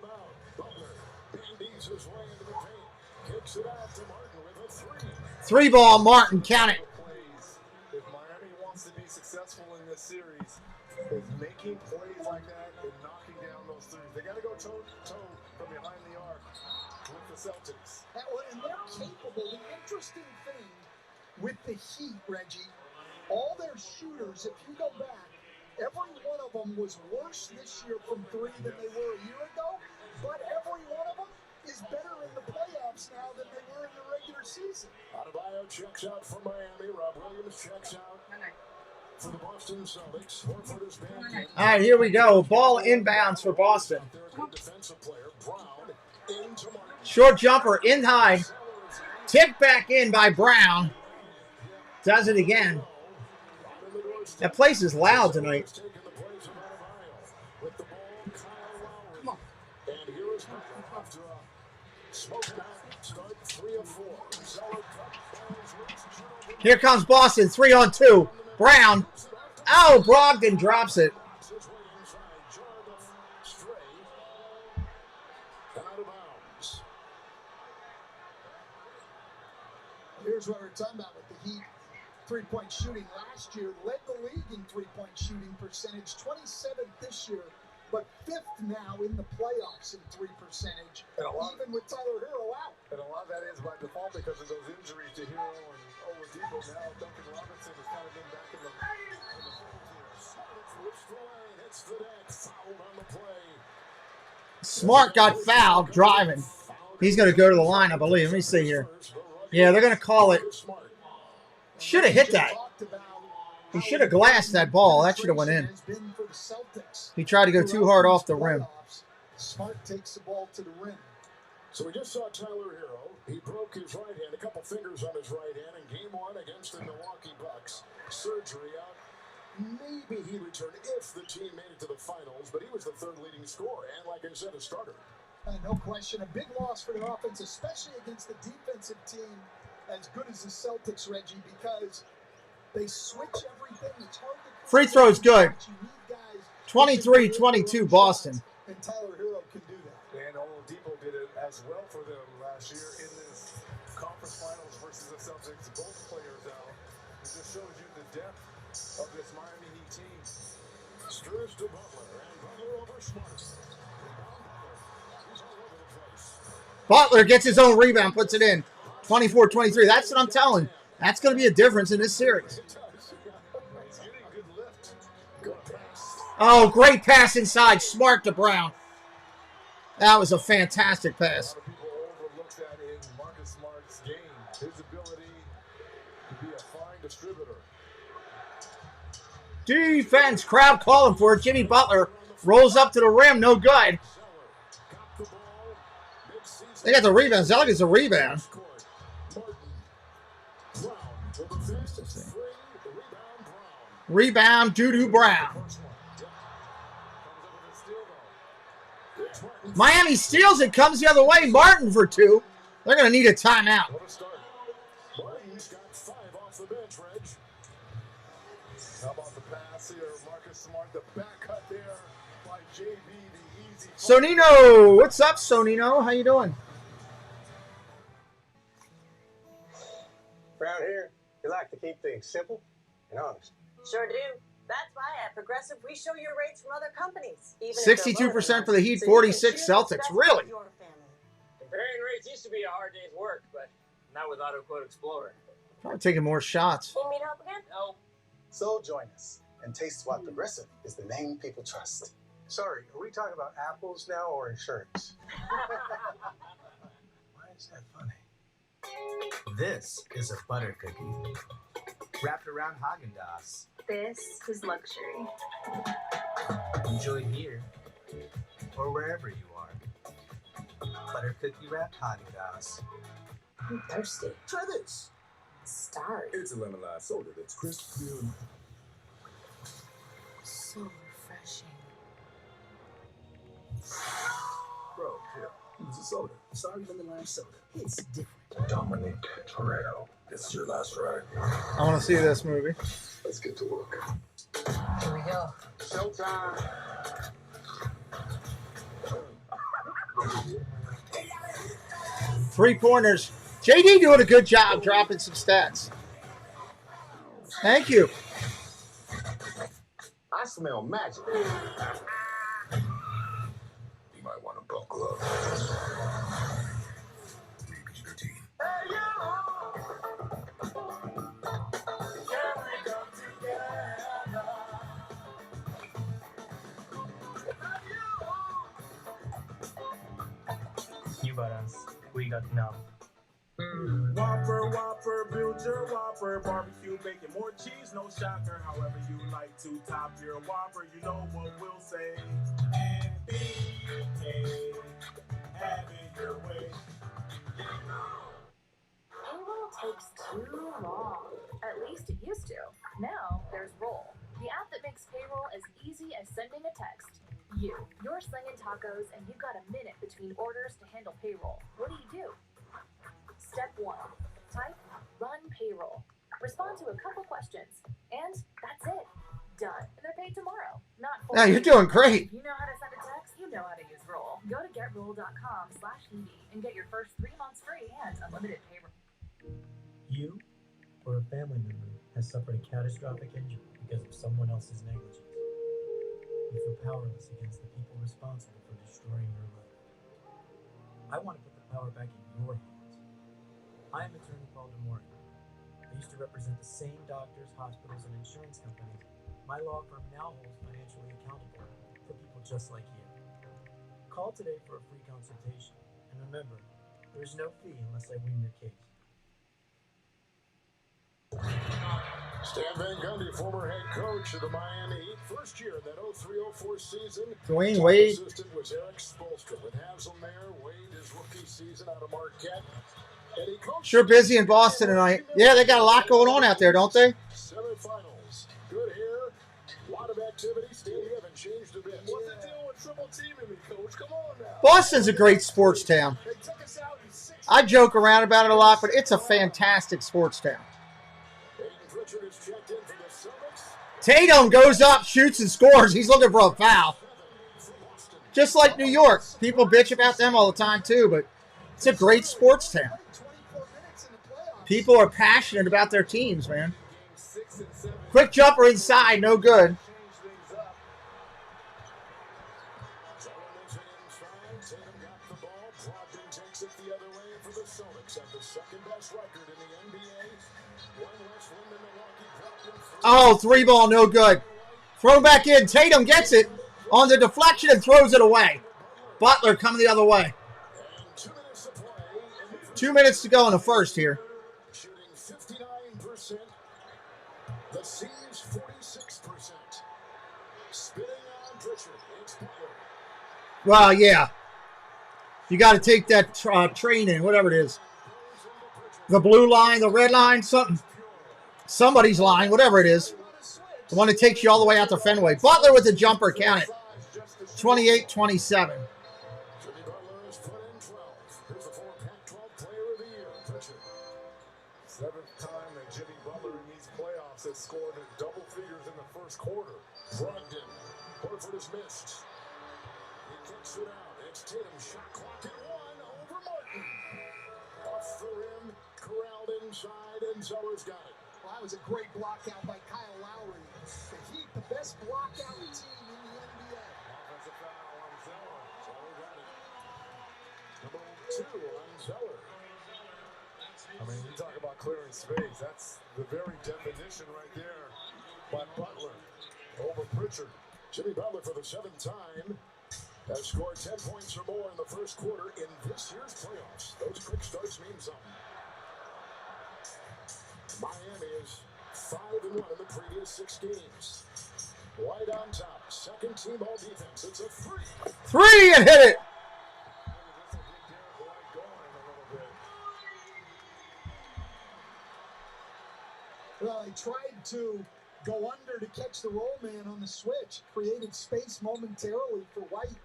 3-ball, Martin, count it. If Miami wants to be successful in this series, is making plays like that and knocking down those threes. They got to go toe to toe from behind the arc with the Celtics. And they're capable. The interesting thing with the Heat, Reggie, all their shooters, if you go back, every one of them was worse this year from 3 than they were a year ago, but every one of them is better in the playoffs now than they were in the regular season. Adebayo checks out for Miami. Rob Williams checks out for the Boston Celtics. Horford back in. All right, here we go. Ball inbounds for Boston. Defensive player Brown into Martin. Short jumper in high. Tipped back in by Brown. Does it again. That place is loud tonight. Here comes Boston, 3-on-2. Brown. Oh, Brogdon drops it. Here's what we're talking about with the Heat. 3-point shooting last year, led the league in 3-point shooting percentage, 27th this year, but 5th now in the playoffs in 3 percentage, even with Tyler Hero out. And a lot of that is by default because of those injuries to Hero and Oladipo. Now Duncan Robinson has kind of been back in the fold here. Smart lifts the lane, hits the deck, fouled on the play. Smart got fouled driving. He's going to go to the line, I believe. Let me see here. Yeah, they're going to call it. Should have hit that. He should have glassed that ball. That should have went in. He tried to go too hard off the rim. Smart takes the ball to the rim. So we just saw Tyler Hero. He broke his right hand, a couple fingers on his right hand in game 1 against the Milwaukee Bucks. Surgery out. Maybe he returned if the team made it to the finals, but he was the 3rd leading scorer and, like I said, a starter. No question. A big loss for the offense, especially against the defensive team as good as the Celtics, Reggie, because they switch everything. It's hard to Free throw's good. 23-22 Boston. And Tyler Hero can do that. And Oladipo did it as well for them last year in this conference finals versus the Celtics. Both players out. It just shows you the depth of this Miami Heat team. Stirs to Butler, and Butler over Smart. He's all over the place. Butler gets his own rebound, puts it in. 24-23. That's what I'm telling. That's going to be a difference in this series. Oh, great pass inside. Smart to Brown. That was a fantastic pass. A lot of people overlook that in Marcus Smart's game. His ability to be a fine distributor. Defense. Crowd calling for it. Jimmy Butler rolls up to the rim. No good. They got the rebound. Zelda gets a rebound. Rebound, Doo-Doo Brown. Miami steals it, comes the other way. Martin for 2. They're going to need a timeout. Martin's got 5 off the bench, Reg. How about the pass here? Marcus Smart, the back cut there by JB, the easy. Sonino, what's up, Sonino? How you doing? Around here, we like to keep things simple and honest. Sure do. That's why at Progressive we show your rates from other companies. 62% for the Heat, 46 Celtics. Really? Comparing rates used to be a hard day's work, but not with AutoQuote Explorer. Probably taking more shots. Need me to help again? No. So join us and taste why Progressive is the name people trust. Sorry, are we talking about apples now or insurance? Why is that funny? This is a butter cookie wrapped around Haagen-Dazs. This is luxury. Enjoy here or wherever you are. Butter cookie wrapped Haagen-Dazs. I'm thirsty. Try this. Stars. It's a lemon lime soda that's crisp, clear, So refreshing. Bro, here. It's a soda. Sorry, lemon lime soda. It's different. Dominic Toretto, this is your last ride. I want to see this movie. Let's get to work. Here we go. Showtime. 3 pointers. JD doing a good job dropping some stats. Thank you. I smell magic. You might want to buckle up. You got us. We got now. Whopper, Whopper, build your Whopper. Barbecue, bacon, more cheese, no shocker. However you like to top your Whopper, you know what we'll say. NBK, have it your way. Payroll takes too long. At least it used to. Now there's Roll, the app that makes payroll as easy as sending a text. You're slinging tacos and you've got a minute between orders to handle payroll. What do? Step 1. Type run payroll. Respond to a couple questions. And that's it. Done. And they're paid tomorrow. Not for Yeah, you're doing great. If you know how to send a text, you know how to use Roll. Go to getroll.com/Evie and get your first 3 months free and unlimited payroll. You or a family member has suffered a catastrophic injury because of someone else's negligence. You feel powerless against the people responsible for destroying your life. I want to put the power back in your hands. I am attorney Paul DeMori. I used to represent the same doctors, hospitals, and insurance companies. My law firm now holds financially accountable for people just like you. Call today for a free consultation. And remember, there is no fee unless I win your case. Stan Van Gundy, former head coach of the Miami Heat, first year in that 03-04 season. Dwayne Wade. Assistant was Eric Spoelstra with Hazelmere. Wade, his rookie season out of Marquette. And he coached Sure busy in Boston tonight. Yeah, they got a lot going on out there, don't they? semifinals. Good hair, a lot of activity. Stan, you haven't changed a bit. What's the deal with triple teaming me, coach? Come on now. Boston's a great sports town. They took us out in 6. I joke around about it a lot, but it's a fantastic sports town. Tatum goes up, shoots, and scores. He's looking for a foul. Just like New York. People bitch about them all the time, too, but it's a great sports town. People are passionate about their teams, man. Quick jumper inside, no good. Oh, 3-ball, no good. Throw back in. Tatum gets it on the deflection and throws it away. Butler coming the other way. 2 minutes to go in the first here. Shooting 59%. The C's 46%. Spinning on Pritchard. It's Butler. Well, yeah. You got to take that train in, whatever it is. The blue line, the red line, something. Somebody's line, whatever it is. The one that takes you all the way out to Fenway. Butler with the jumper, count it. 28-27. Seventh time that Jimmy Butler in these playoffs has scored in double figures in the first quarter. Brogdon. Horford has missed. He kicks it out. It's Tatum. Shot clock at 1 over Martin. Off the rim. Corralled inside, and Zeller's got it. Well, that was a great block out by Kyle Lowry. The Heat, the best block out team in the NBA. Offensive foul on Zeller. Zeller got it. Number 2 on Zeller. I mean, you talk about clearing space. That's the very definition right there by Butler over Pritchard. Jimmy Butler, for the 7th time, has scored 10 points or more in the first quarter in this year's playoffs. Those quick starts mean something. Miami is 5-1 in the previous 6 games. White on top, second team all defense. It's a 3. 3 and hit it. Well, they tried to go under to catch the roll man on the switch. Created space momentarily for White,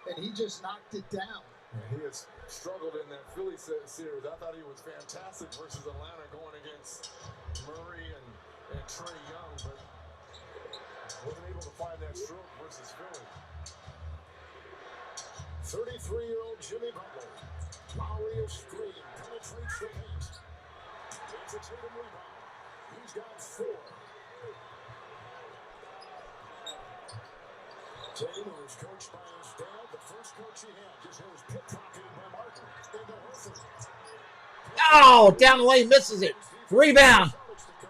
and he just knocked it down. Yeah, he has struggled in that Philly series. I thought he was fantastic versus Atlanta going against Murray and Trae Young, but wasn't able to find that stroke versus Philly. 33-year-old Jimmy Butler. Lowry is screen, penetrates the paint. It's a Tatum rebound. He's got 4. Tatum, who's coached by his dad, the first coach he had, just was pickpocketed by Martin. Into Horford. Oh, down the lane, misses it. Rebound.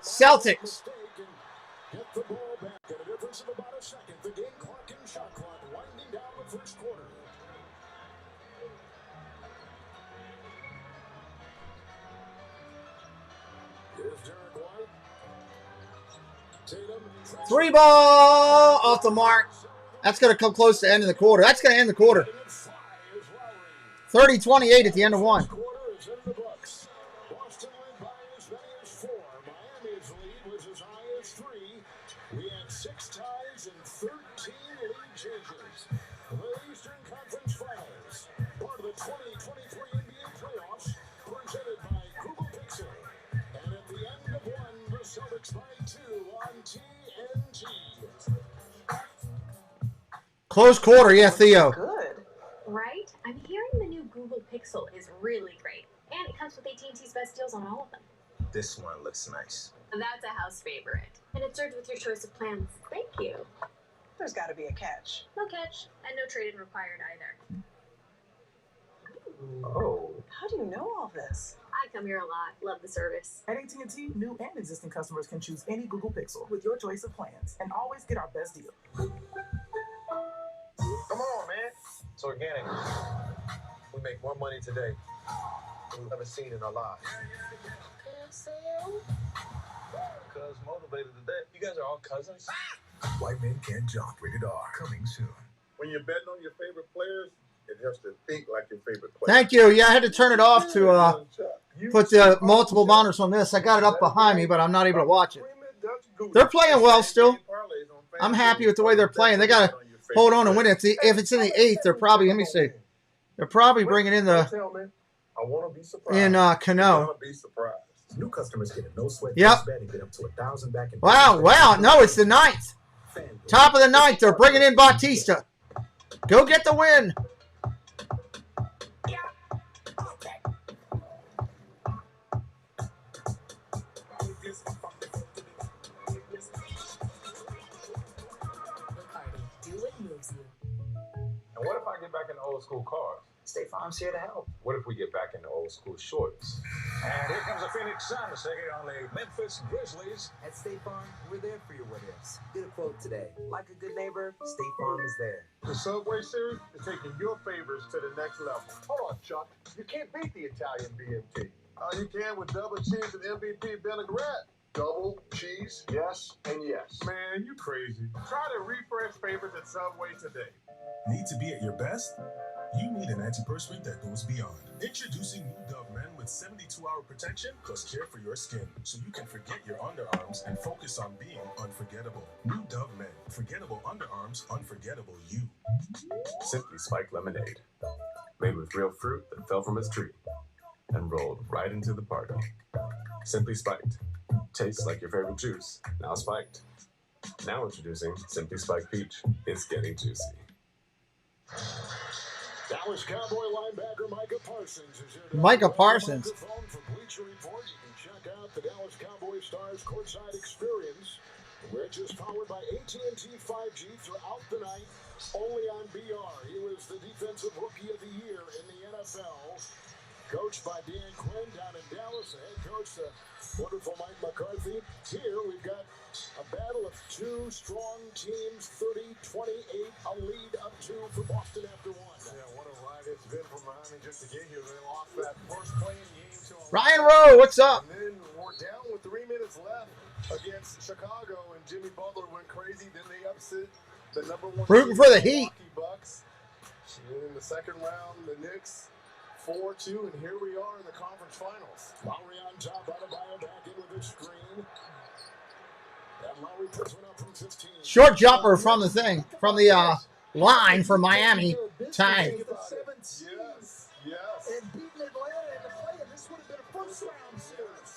Celtics. Get the ball back at a difference of about a second. The game clock and shot clock winding down the first quarter. Here's Derek White. Tatum. 3 ball off the mark. That's going to come close to end of the quarter. That's going to end the quarter. 30-28 at the end of one. Boston led by as many as 4. Miami's lead was as high as 3. We had 6 ties and 13 lead changes. The Eastern Conference Finals, part of the 2023 NBA playoffs, presented by Google Pixel. And at the end of one, the Celtics by 2 on TNT. Close quarter, yeah, Theo. Good. Right? I'm hearing the new Google Pixel is really great. And it comes with AT&T's best deals on all of them. This one looks nice. That's a house favorite. And it's served with your choice of plans. Thank you. There's got to be a catch. No catch. And no trade-in required either. Oh. How do you know all this? I come here a lot. Love the service. At AT&T, new and existing customers can choose any Google Pixel with your choice of plans and always get our best deal. Come on, man. It's organic. We make more money today than we've ever seen in our lives. Cuz motivated today. You guys are all cousins? White Men Can't Jump, rated R, coming soon. When you're betting on your favorite players, it helps to think like your favorite player. Thank you. Yeah, I had to turn it off to put the multiple monitors on this. I got it up behind me, but I'm not able to watch it. They're playing well still. I'm happy with the way they're playing. They got to hold on and win it. If it's in the 8th, they're probably, let me see. They're probably bringing in the I want to be surprised. in Cano. Be surprised. New customers get a no sweat Yep. bet and get up to $1,000 back in Wow. No, it's the 9th. Top of the 9th. They're bringing in Bautista. Go get the win. Do what moves you. And what if I get back into old school cars? State Farm's here to help. What if we get back into old school shorts? And here comes the Phoenix Suns taking on the Memphis Grizzlies. At State Farm, we're there for your what ifs. Get a quote today. Like a good neighbor, State Farm is there. The Subway Series is taking your favors to the next level. Hold on, Chuck. You can't beat the Italian BMT. You can with double cheese and MVP vinaigrette. Double cheese, yes and yes. Man, you crazy. Try the refresh favorites at Subway today. Need to be at your best? You need an antiperspirant that goes beyond. Introducing New Dove Men with 72-hour protection plus care for your skin, so you can forget your underarms and focus on being unforgettable. New Dove Men. Forgettable underarms, unforgettable you. Simply Spiked Lemonade. Made with real fruit that fell from its tree and rolled right into the party. Simply Spiked. Tastes like your favorite juice, now spiked. Now introducing Simply Spiked Peach. It's getting juicy. Dallas Cowboy linebacker Micah Parsons is here to Micah Parsons. microphone for Bleacher Report. You can check out the Dallas Cowboy Stars courtside experience, which is powered by AT&T 5G throughout the night, only on BR. He was the Defensive Rookie of the Year in the NFL. Coached by Dan Quinn down in Dallas, the head coach, the wonderful Mike McCarthy. Here we've got a battle of two strong teams, 30-28, a lead up 2 for Boston after 1. Yeah, what a ride it's been from Miami just to get here. They lost that first play in game to Ryan Rowe, what's up? And then we're down with 3 minutes left against Chicago, and Jimmy Butler went crazy. Then they upset the #1 Rooting for the Heat. Milwaukee Bucks. In the second round, the Knicks 4-2, and here we are in the conference finals. Lowry on top, Adebayo back in with his screen. Short jumper from the thing, from the line for Miami. Tag. Yes, yes. And beating Atlanta in the play, and this would have been a first-round series.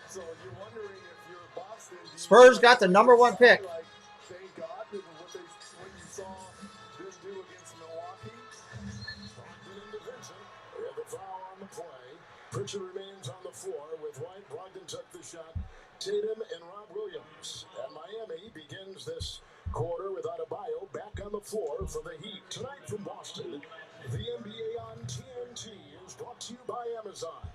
So you're wondering if you're Boston. Spurs got the #1 pick. Like, thank God that what you saw them do against Milwaukee. Brogdon into Vincent. They have the foul on the play. Pritchard remains on the floor with White. Brogdon took the shot. Tatum and Rob Williams. And Miami begins this quarter with Adebayo back on the floor for the Heat. Tonight from Boston, the NBA on TNT is brought to you by Amazon.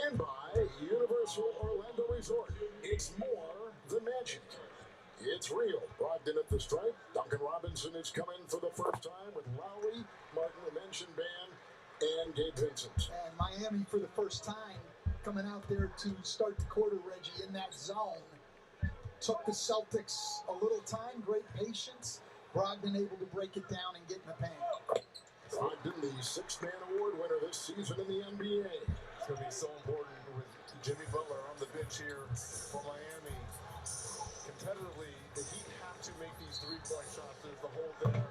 And by Universal Orlando Resort. It's more than magic. It's real. Brogdon at the stripe. Duncan Robinson is coming for the first time with Lowry, Martin, the mentioned band, and Gabe Vincent. And Miami, for the first time, coming out there to start the quarter, Reggie, in that zone. Took the Celtics a little time, great patience. Brogdon able to break it down and get in the paint. Brogdon, the sixth-man award winner this season in the NBA. It's going to be so important with Jimmy Butler on the bench here for Miami. Competitively, the Heat have to make these three-point shots. There's the hole there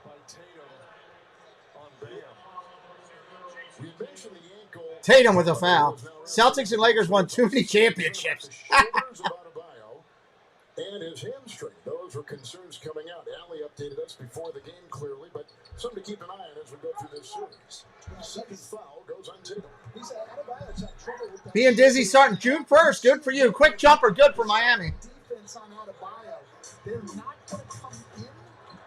by Tatum on Bam. We mentioned the ankle. Tatum with a foul. Celtics and Lakers won too many championships. Shoulders of Adebayo and his hamstring. Those were concerns coming out. Allie updated us before the game clearly, but something to keep an eye on as we go through this series. Second foul goes on Tatum. Being dizzy starting June 1st. Good for you. Quick jumper. Good for Miami. Defense on Adebayo. They're not going to come in.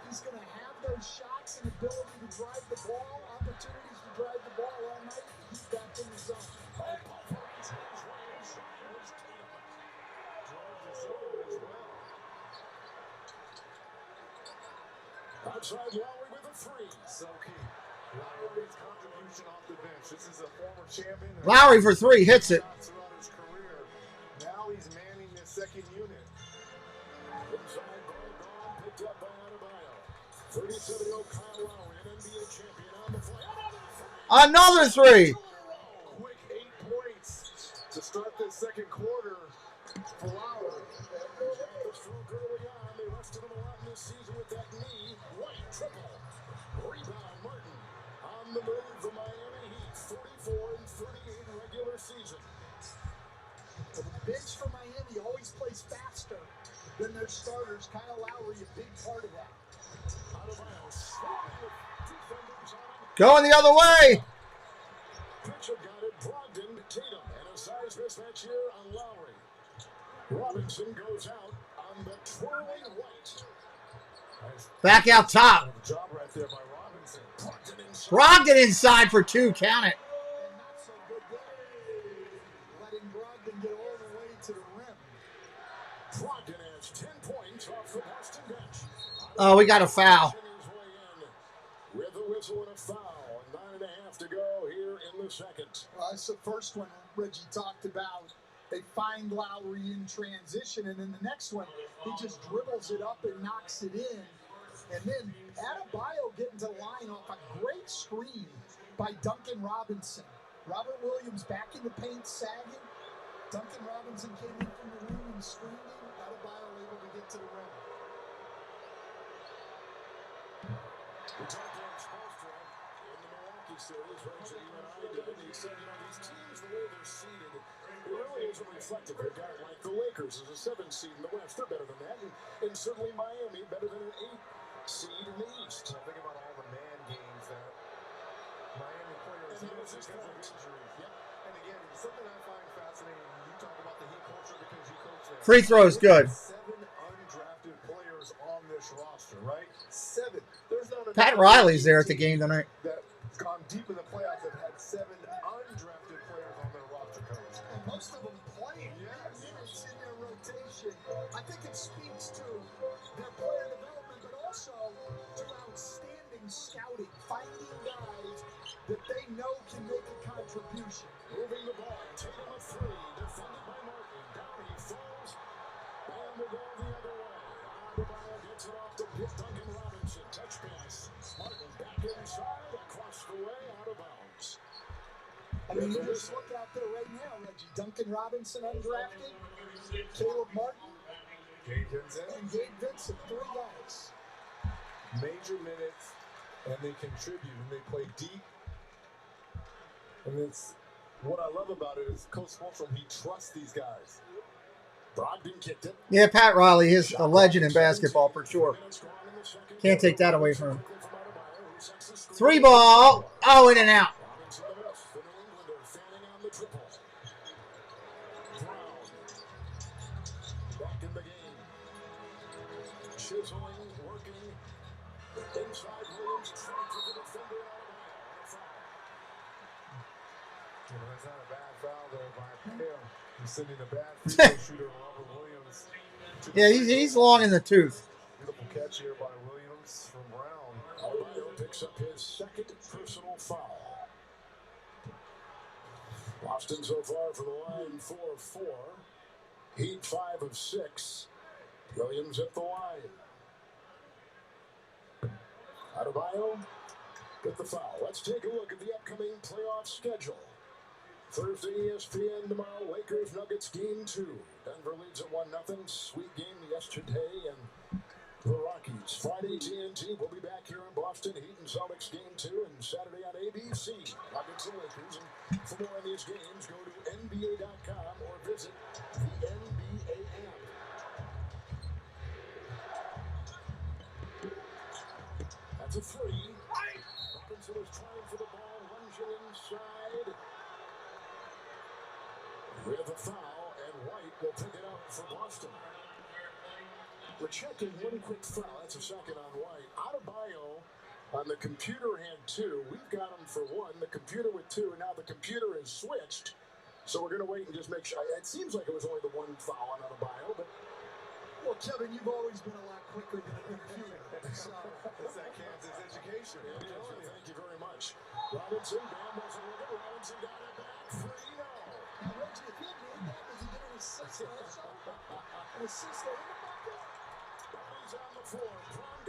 He's going to have those shots and ability to drive the ball, opportunities to drive the ball all night. He's back in the zone. Outside Lowry with a three. So key. Lowry's contribution off the bench. This is a former champion. Lowry for 3. Hits it. Throughout his career. Now he's manning the second unit. Inside ball gone, picked up by Adebayo. 37-year-old Kyle Lowry, an NBA champion on the fly. Another 3. Quick 8 points to start this second quarter for Lowry. The stroke early on. They rested him a lot in this season with that knee. White triple. Rebound Martin on the move. The Miami Heat 44 and 38 regular season. The bench for Miami always plays faster than their starters. Kyle Lowry, a big part of that. Going the other way. Pritchard got it. Brogdon, Tatum, and a size mismatch here on Lowry. Robinson goes out on the twirling White. Back out top. Job right there by Robinson. Brogdon inside for 2. Count it. And not so good there. Letting Brogdon get all the way to the rim. Brogdon has 10 points off the Boston bench. Oh, we got a foul. With a whistle and a foul. 9.5 to go here in the second. Well, that's the first one Reggie talked about. They find Lowry in transition, and then the next one, he just dribbles it up and knocks it in. And then Adebayo getting to the line off a great screen by Duncan Robinson. Robert Williams back in the paint, sagging. Duncan Robinson came in from the room and screened him. Adebayo able to get to the rim. We talked about Spoelstra in the Milwaukee series, Reggie, you and I did, and he said, these teams, the way they're seeded, it really isn't reflective. They've got, like, the Lakers as a 7th seed in the West. They're better than that, and certainly Miami better than an 8th seed in the East. Now think about all the man games that Miami players miss because of injuries. Yep. And again, something I find fascinating, you talk about the Heat culture because you coach there. Free throws good. 7 undrafted players on this roster, right? 7. There's not Pat Riley's there at the game tonight. That's gone deep in the playoffs that had 7 undrafted players on their roster, coach. And most of them playing minutes in their rotation. I think it speaks to their player development, but also to outstanding scouting, finding guys that they know can make a contribution. Moving the ball, Tatum a 3, defended by Martin. Down he falls, and will go the other way. Adebayo gets it off to Duncan Robinson. Touch pass. Martin back inside, across the way, out of bounds. I mean, you just look out there right now, Reggie. Duncan Robinson undrafted, Caleb Martin and Gabe Vincent, 3 guys. Major minutes, and they contribute and they play deep. And it's what I love about it is Coach Spolstrom, he trusts these guys. Brogdon kicked it. Yeah, Pat Riley is a legend in basketball for sure. Can't take that away from him. 3 ball. Oh, in and out. Back in the game. Chiseling, working. Inside Williams, trying to the defender. That's not a bad foul there by him. He's sending a bad free throw shooter, Robert Williams. Yeah, he's long in the tooth. Beautiful catch here by Williams from Brown. Adebayo picks up his 2nd personal foul. Boston so far from the line 4-4. Heat 5 of 6. Williams at the line. Adebayo get the foul. Let's take a look at the upcoming playoff schedule. Thursday, ESPN tomorrow. Lakers Nuggets game 2. Denver leads at 1-0. Sweet game yesterday, and the Rockies. Friday, TNT. We'll be back here in Boston. Heat and Celtics game 2, and Saturday on ABC. Nuggets and Lakers. And for more on these games, go to NBA.com or visit the NBA app. That's a 3. Robinson is trying for the ball, lunging inside. With a foul, and White will pick it up for Boston. We're checking one quick foul. That's a 2nd on White. Adebayo on the computer had 2. We've got him for 1. The computer with 2. Now the computer is switched. So we're going to wait and just make sure. It seems like it was only the 1 foul on Adebayo, but. Well, Kevin, you've always been a lot quicker than a computer. So. It's that Kansas education. Thank you very much. Robinson, Bam wasn't with it. Robinson got it back. 3-0. Now, Reggie, if he had made that, was he get an assist also? An assist in the bucket? Bodies on the floor.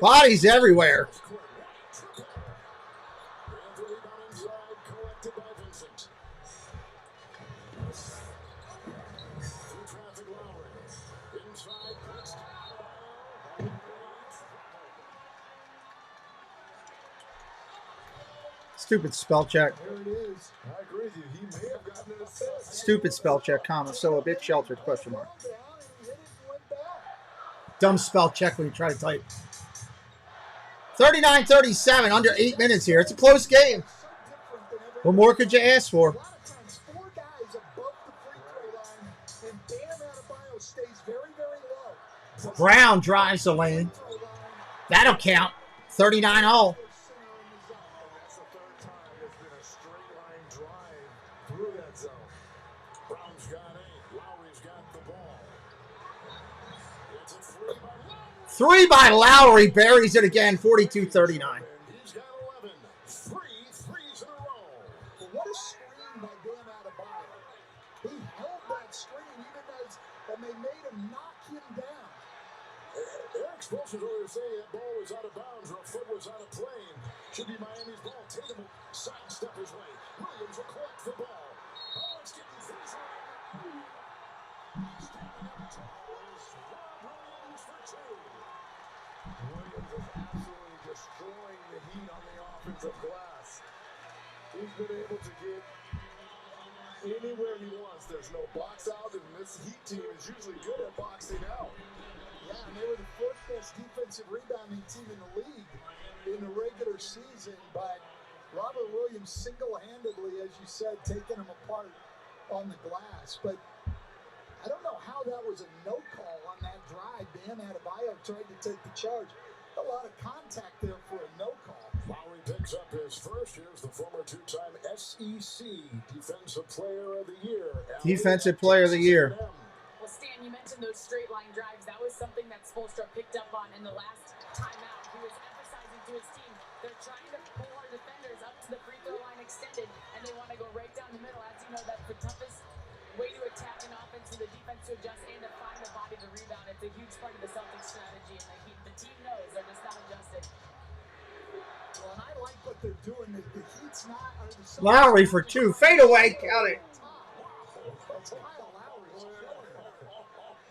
Bodies everywhere. Anthony down inside, collected by Vincent. Through traffic, Lowry. Inside, pressed. Stupid spell check. There it is. I agree with you. He may have gotten an assist. Stupid spell check, comma, so a bit sheltered, question mark. Dumb spell check when you try to type. 39-37, under 8 minutes here. It's a close game. What more could you ask for? 4 guys above the free throw line, and Bam Adebayo stays very, very low. Brown drives the lane. That'll count. 39-all. That's the 3rd time there's been a straight line drive through that zone. Brown's got 8. Lowry's got the ball. It's a 3 by Lowry. 3 by Lowry. Buries it again. 42-39. He's got 11. 3 threes in a row. Well, what a screen by Bam Adebayo. He held that screen even as and they made him knock him down. Eric Spoelstra's earlier saying that ball was out of bounds or a foot was out of play. Should be Miami's ball. Tatum will sidestep his way. Williams will collect the ball. Oh, it's getting physical. Standing up tall is Rob Williams for 2. Williams is absolutely destroying the Heat on the offensive glass. He's been able to get anywhere he wants. There's no box out, and this Heat team is usually good at boxing out. Yeah, and they were the 4th best defensive rebounding team in the league in the regular season, but Robert Williams single-handedly, as you said, taking them apart on the glass. But I don't know how that was a no call on that drive. Bam Adebayo tried to take the charge. A lot of contact there for a no call. Lowry picks up his first. Here's the former 2-time SEC Defensive Player of the Year. Defensive Player of the Year. Well, Stan, you mentioned those straight line drives. That was something that Spoelstra picked up on in the last timeout. He was emphasizing to his team, they're trying to pull our defenders up to the free throw line extended, and they want to go right down the middle. As you know, that's the toughest way to attack an offense for the defense to adjust and to find the body to rebound. It's a huge part of the Celtics strategy, and the team knows they're just not adjusting. Well, and I like what they're doing. The Heat's not. Lowry for 2. Fade away. Count it.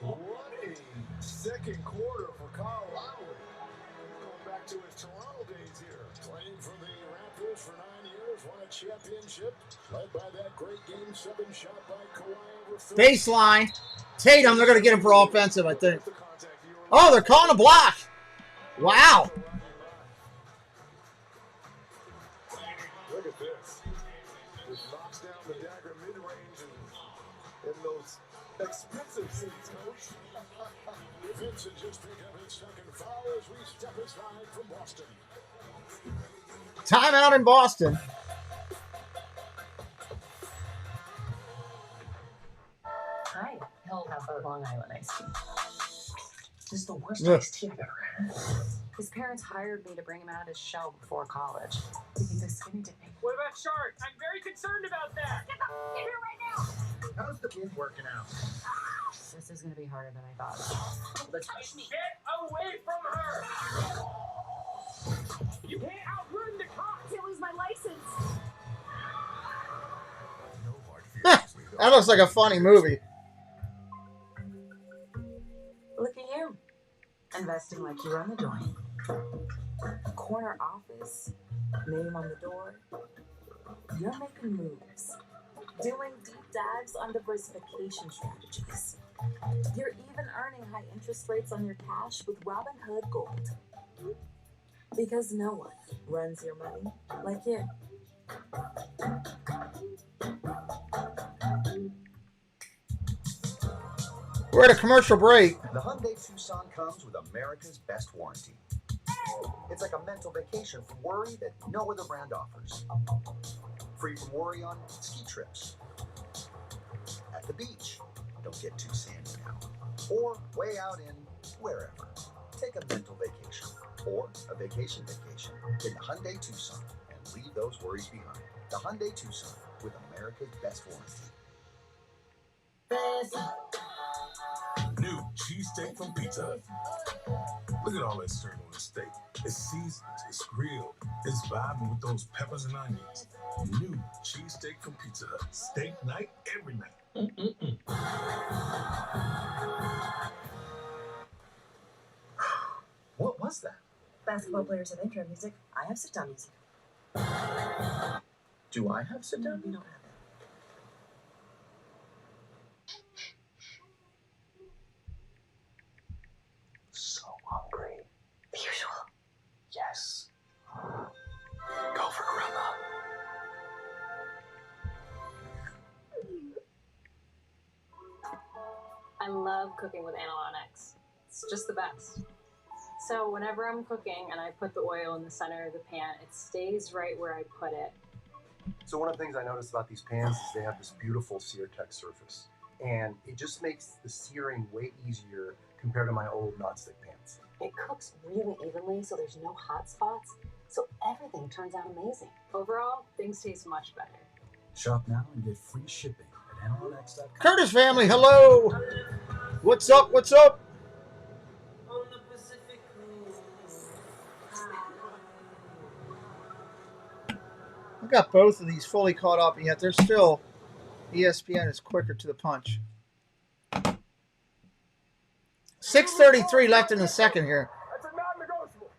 What a second championship, led by that great Game 7 shot by Kawhi. Baseline. Tatum, they're going to get him for offensive, I think. Oh, they're calling a block. Wow. Look at this. Just knocks down the dagger mid-range and in those expensive seats, coach. Vincent just picked up his second foul as we step aside from Boston. Timeout in Boston. Hi, he'll have a Long Island iced tea. This is the worst Ugh. iced tea I've ever had. His parents hired me to bring him out of his shell before college. You think the skinny dipping? What about Shark? I'm very concerned about that. Get here right now. How's the kid working out? This is going to be harder than I thought. Let's Touch me. Get away from her. You can't outrun the cops. I can't lose my license. That looks like a funny movie. Look at you. Investing like you run the joint. Corner office, name on the door. You're making moves. Doing deep dives on diversification strategies. You're even earning high interest rates on your cash with Robinhood Gold. Because no one runs your money like you. We're at a commercial break. The Hyundai Tucson comes with America's best warranty. It's like a mental vacation from worry that no other brand offers. Free from worry on ski trips, at the beach, don't get too sandy now, or way out in wherever. Take a mental vacation or a vacation in the Hyundai Tucson and leave those worries behind. The Hyundai Tucson with America's best warranty. New cheesesteak from Pizza Hut. Look at all that stirring on the steak. It's seasoned, it's grilled, it's vibing with those peppers and onions. New cheesesteak from Pizza Hut. Steak night every night. What was that? Basketball players have intro music. I have sit-down music. Do I have sit-down? You don't have it. So hungry. The usual. Yes. Go for grandma. I love cooking with Analytics. It's just the best. So whenever I'm cooking and I put the oil in the center of the pan, it stays right where I put it. So one of the things I noticed about these pans is they have this beautiful sear tech surface. And it just makes the searing way easier compared to my old nonstick pans. It cooks really evenly, so there's no hot spots. So everything turns out amazing. Overall, things taste much better. Shop now and get free shipping at NLX.com. Curtis family, hello. What's up? What's up? I got both of these fully caught up, and yet they're still, ESPN is quicker to the punch. 6:33 left in the second here. That's a non-negotiable.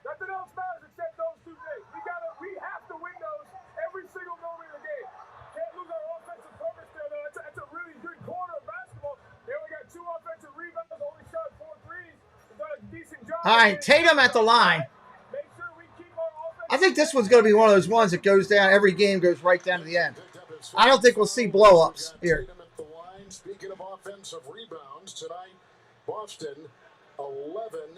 Nothing else matters except those two things. We have to win those every single moment of the game. Can't lose our offensive focus there, though. That's a really good quarter of basketball. They only got 2 offensive rebounds, only shot 4 threes. They've done a decent job. All right, Tatum at the line. I think this one's going to be one of those ones that goes down. Every game goes right down to the end. I don't think we'll see blow-ups here. Speaking of offensive rebounds, tonight, Boston 11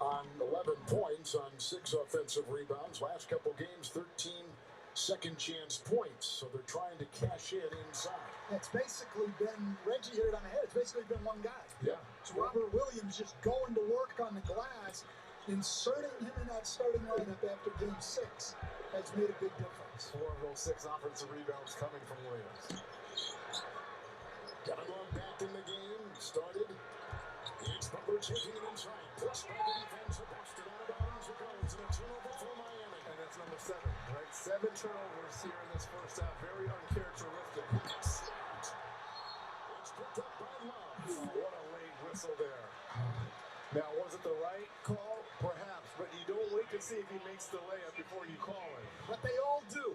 on 11 points on 6 offensive rebounds. Last couple games, 13 second chance points. So they're trying to cash in inside. It's basically been, Reggie hit it on the head, it's basically been one guy. Yeah. It's Robert Williams just going to work on the glass. Inserting him in that starting lineup after game 6 has made a big difference. 4 of those 6 offensive rebounds coming from Williams. Kevin Love back in the game. Started. It's Butler taking it inside. Pushed by the defense of Boston. Out of bounds it goes. And a turnover for Miami. And that's number 7, right? 7 turnovers here in this first half. Very uncharacteristic. It's picked up by Love. Oh, what a late whistle there. Now, was it the right call? Perhaps, but you don't wait to see if he makes the layup before you call it. But they all do.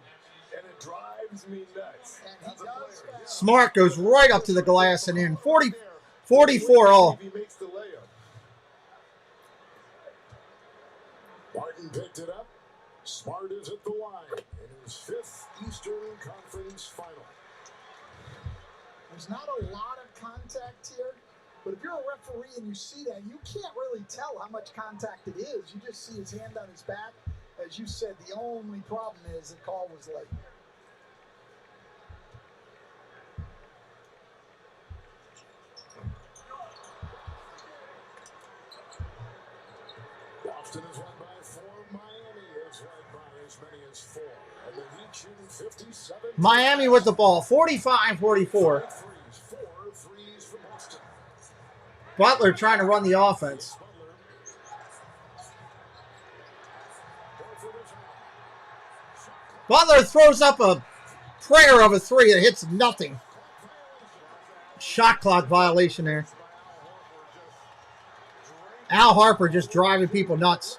And it drives me nuts. And he does that. Smart goes right up to the glass and in. 44 all. He makes the layup. Martin picked it up. Smart is at the line in his 5th Eastern Conference final. There's not a lot of contact here, but if you're a referee and you see that, you can't really tell how much contact it is. You just see his hand on his back. As you said, the only problem is the call was late. Boston is led by 4. Miami is led by as many as 4. And the Heat shooting 57. Miami with the ball, 45-44. 4 threes for Boston. Butler trying to run the offense. Butler throws up a prayer of a 3 that hits nothing. Shot clock violation there. Al Harper just driving people nuts.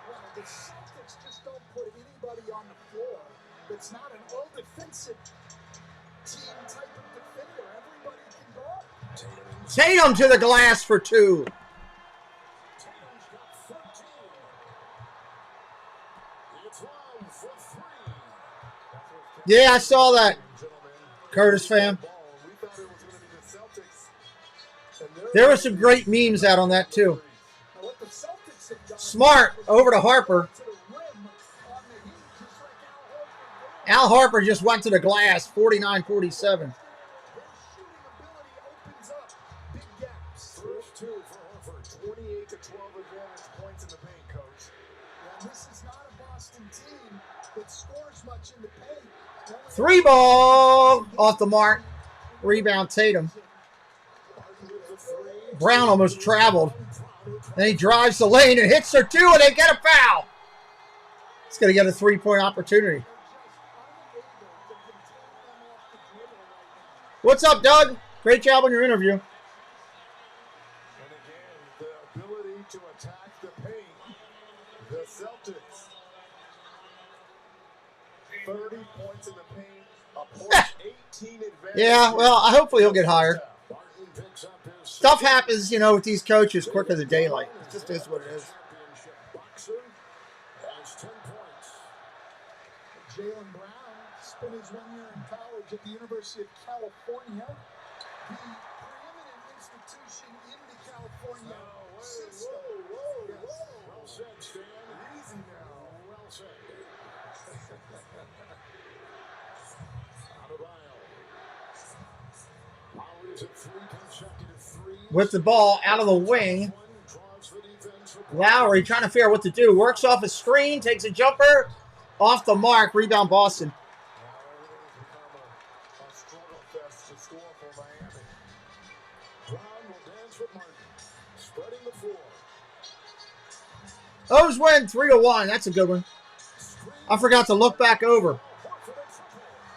Well, the Celtics just don't put anybody on the floor that's not an all-defensive team type of defender. Everybody can guard. Tatum to the glass for 2. Yeah, I saw that. Curtis fan. There were some great memes out on that too. Smart over to Harper. Al Harper just went to the glass, 49-47. First 2 for Horford, 28-12 advantage points in the paint, coach. And this is not a Boston team that scores much in the paint. 3 ball off the mark. Rebound Tatum. Brown almost traveled. Then he drives the lane and hits her 2, and they get a foul. He's going to get a 3-point opportunity. What's up, Doug? Great job on your interview. And again, the ability to attack the paint. The Celtics. 30 points in the paint. A point 18 advantage. Yeah, well, hopefully he'll get hired. Stuff happens, you know, with these coaches quicker than daylight. It just is what it is. Jaylen Brown spent his 1 year in college at the University of California, the preeminent institution in the California system. Well said, Stan. Easy now. Well said. With the ball out of the wing. Lowry trying to figure out what to do. Works off a screen, takes a jumper. Off the mark, rebound Boston. O's win 3-1. That's a good one. I forgot to look back over.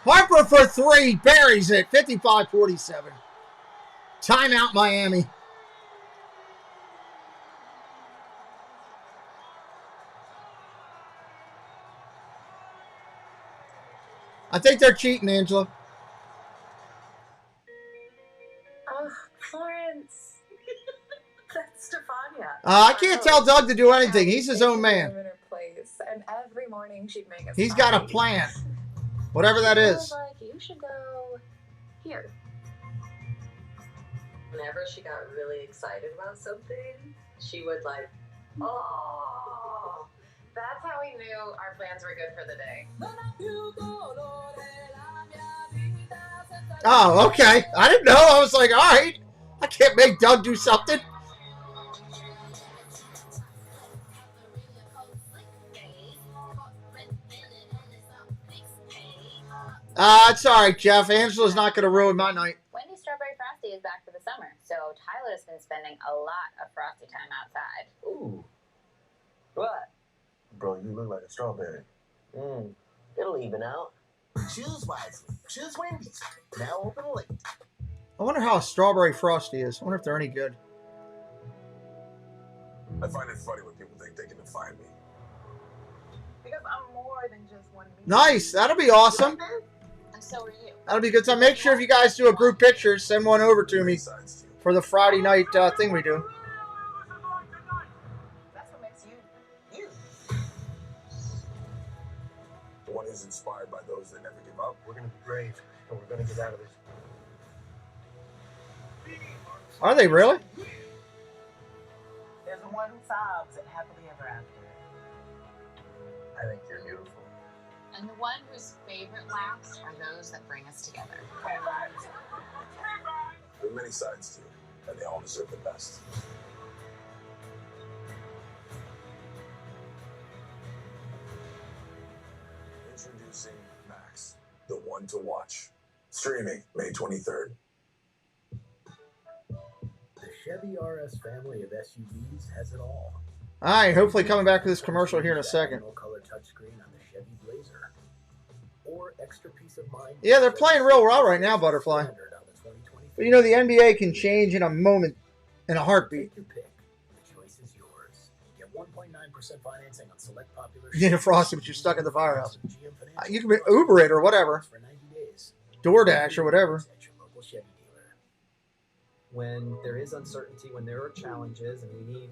Harper for 3. Buries it. 55-47. Timeout Miami. I think they're cheating, Angela. Oh, Florence. That's Stefania. I can't tell Doug to do anything. He's his own man. In her place, and every morning she'd make us. He's got a plan. Whatever that I is. was like, you should go here. Whenever she got really excited about something, she would like, oh. That's how we knew our plans were good for the day. Oh, okay. I didn't know. I was like, all right. I can't make Doug do something. It's all right, Jeff. Angela's not going to ruin my night. Wendy's Strawberry Frosty is back for the summer, so Tyler's been spending a lot of Frosty time outside. Ooh. What? Bro, you look like a strawberry. It'll even out. Choose wisely. Choose Wendy's. Now open late. I wonder how a strawberry frosty is. I wonder if they're any good. I find it funny when people think they can define me. Because I'm more than just one me. Nice. That'll be awesome. And so are you. That'll be a good time. Make sure if you guys do a group picture, send one over to me for the Friday night thing we do. That's what makes you, you. One is inspired by those that never give up. We're going to be brave, and we're going to get out of this. Are they really? There's one who sobs at happily ever after. I think you're beautiful. And the one whose favorite laughs are those that bring us together. There are many sides to it, and they all deserve the best. Introducing Max, the one to watch. Streaming May 23rd. The Chevy RS family of SUVs has it all. All right, hopefully coming back to this commercial here in a second. Color touchscreen on the Chevy Blazer. Or extra peace of mind. Yeah, they're playing real well right now, Butterfly. But you know, the NBA can change in a moment, in a heartbeat. Take your pick. The choice is yours. Get 1.9% financing on select popular. You get a Frosty, but you're stuck in the firehouse. You can Uber it or whatever. DoorDash or whatever. When there is uncertainty, when there are challenges, and we need,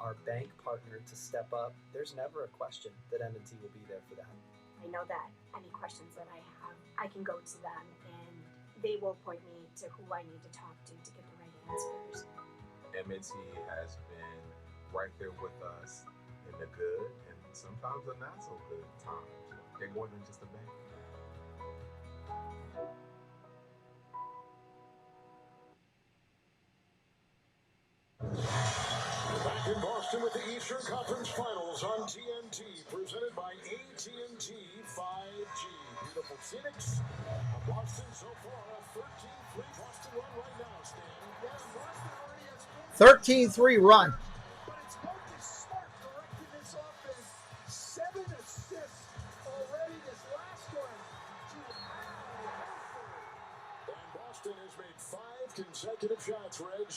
our bank partner to step up, there's never a question that M&T will be there for that. I know that any questions that I have, I can go to them and they will point me to who I need to talk to get the right answers. M&T has been right there with us in the good and sometimes the not so good times. They're more than just a bank. Back in Boston with the Eastern Conference Finals on TNT, presented by AT&T 5G. Beautiful Phoenix. Boston so far a 13-3 Boston run right now, Stan. Yes, Boston already has 13-3 run. But it's Marcus Smart directing this offense. 7 assists already this last one. And Boston has made 5 consecutive shots, Reg.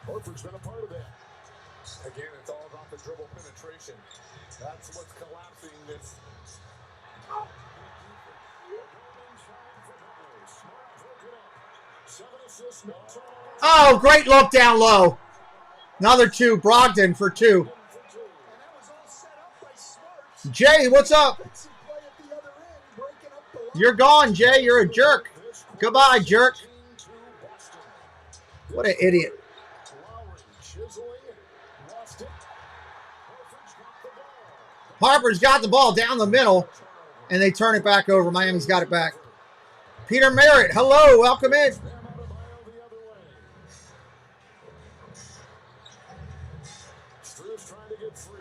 Horford's been a part of that. Again, it's all about the dribble penetration. That's what's collapsing this. Oh, great look down low. Another 2. Brogdon for 2. Jay, what's up? You're gone, Jay. You're a jerk. Goodbye, jerk. What an idiot. Harper's got the ball down the middle, and they turn it back over. Miami's got it back. Peter Merritt, hello, welcome in. Struce trying to get free.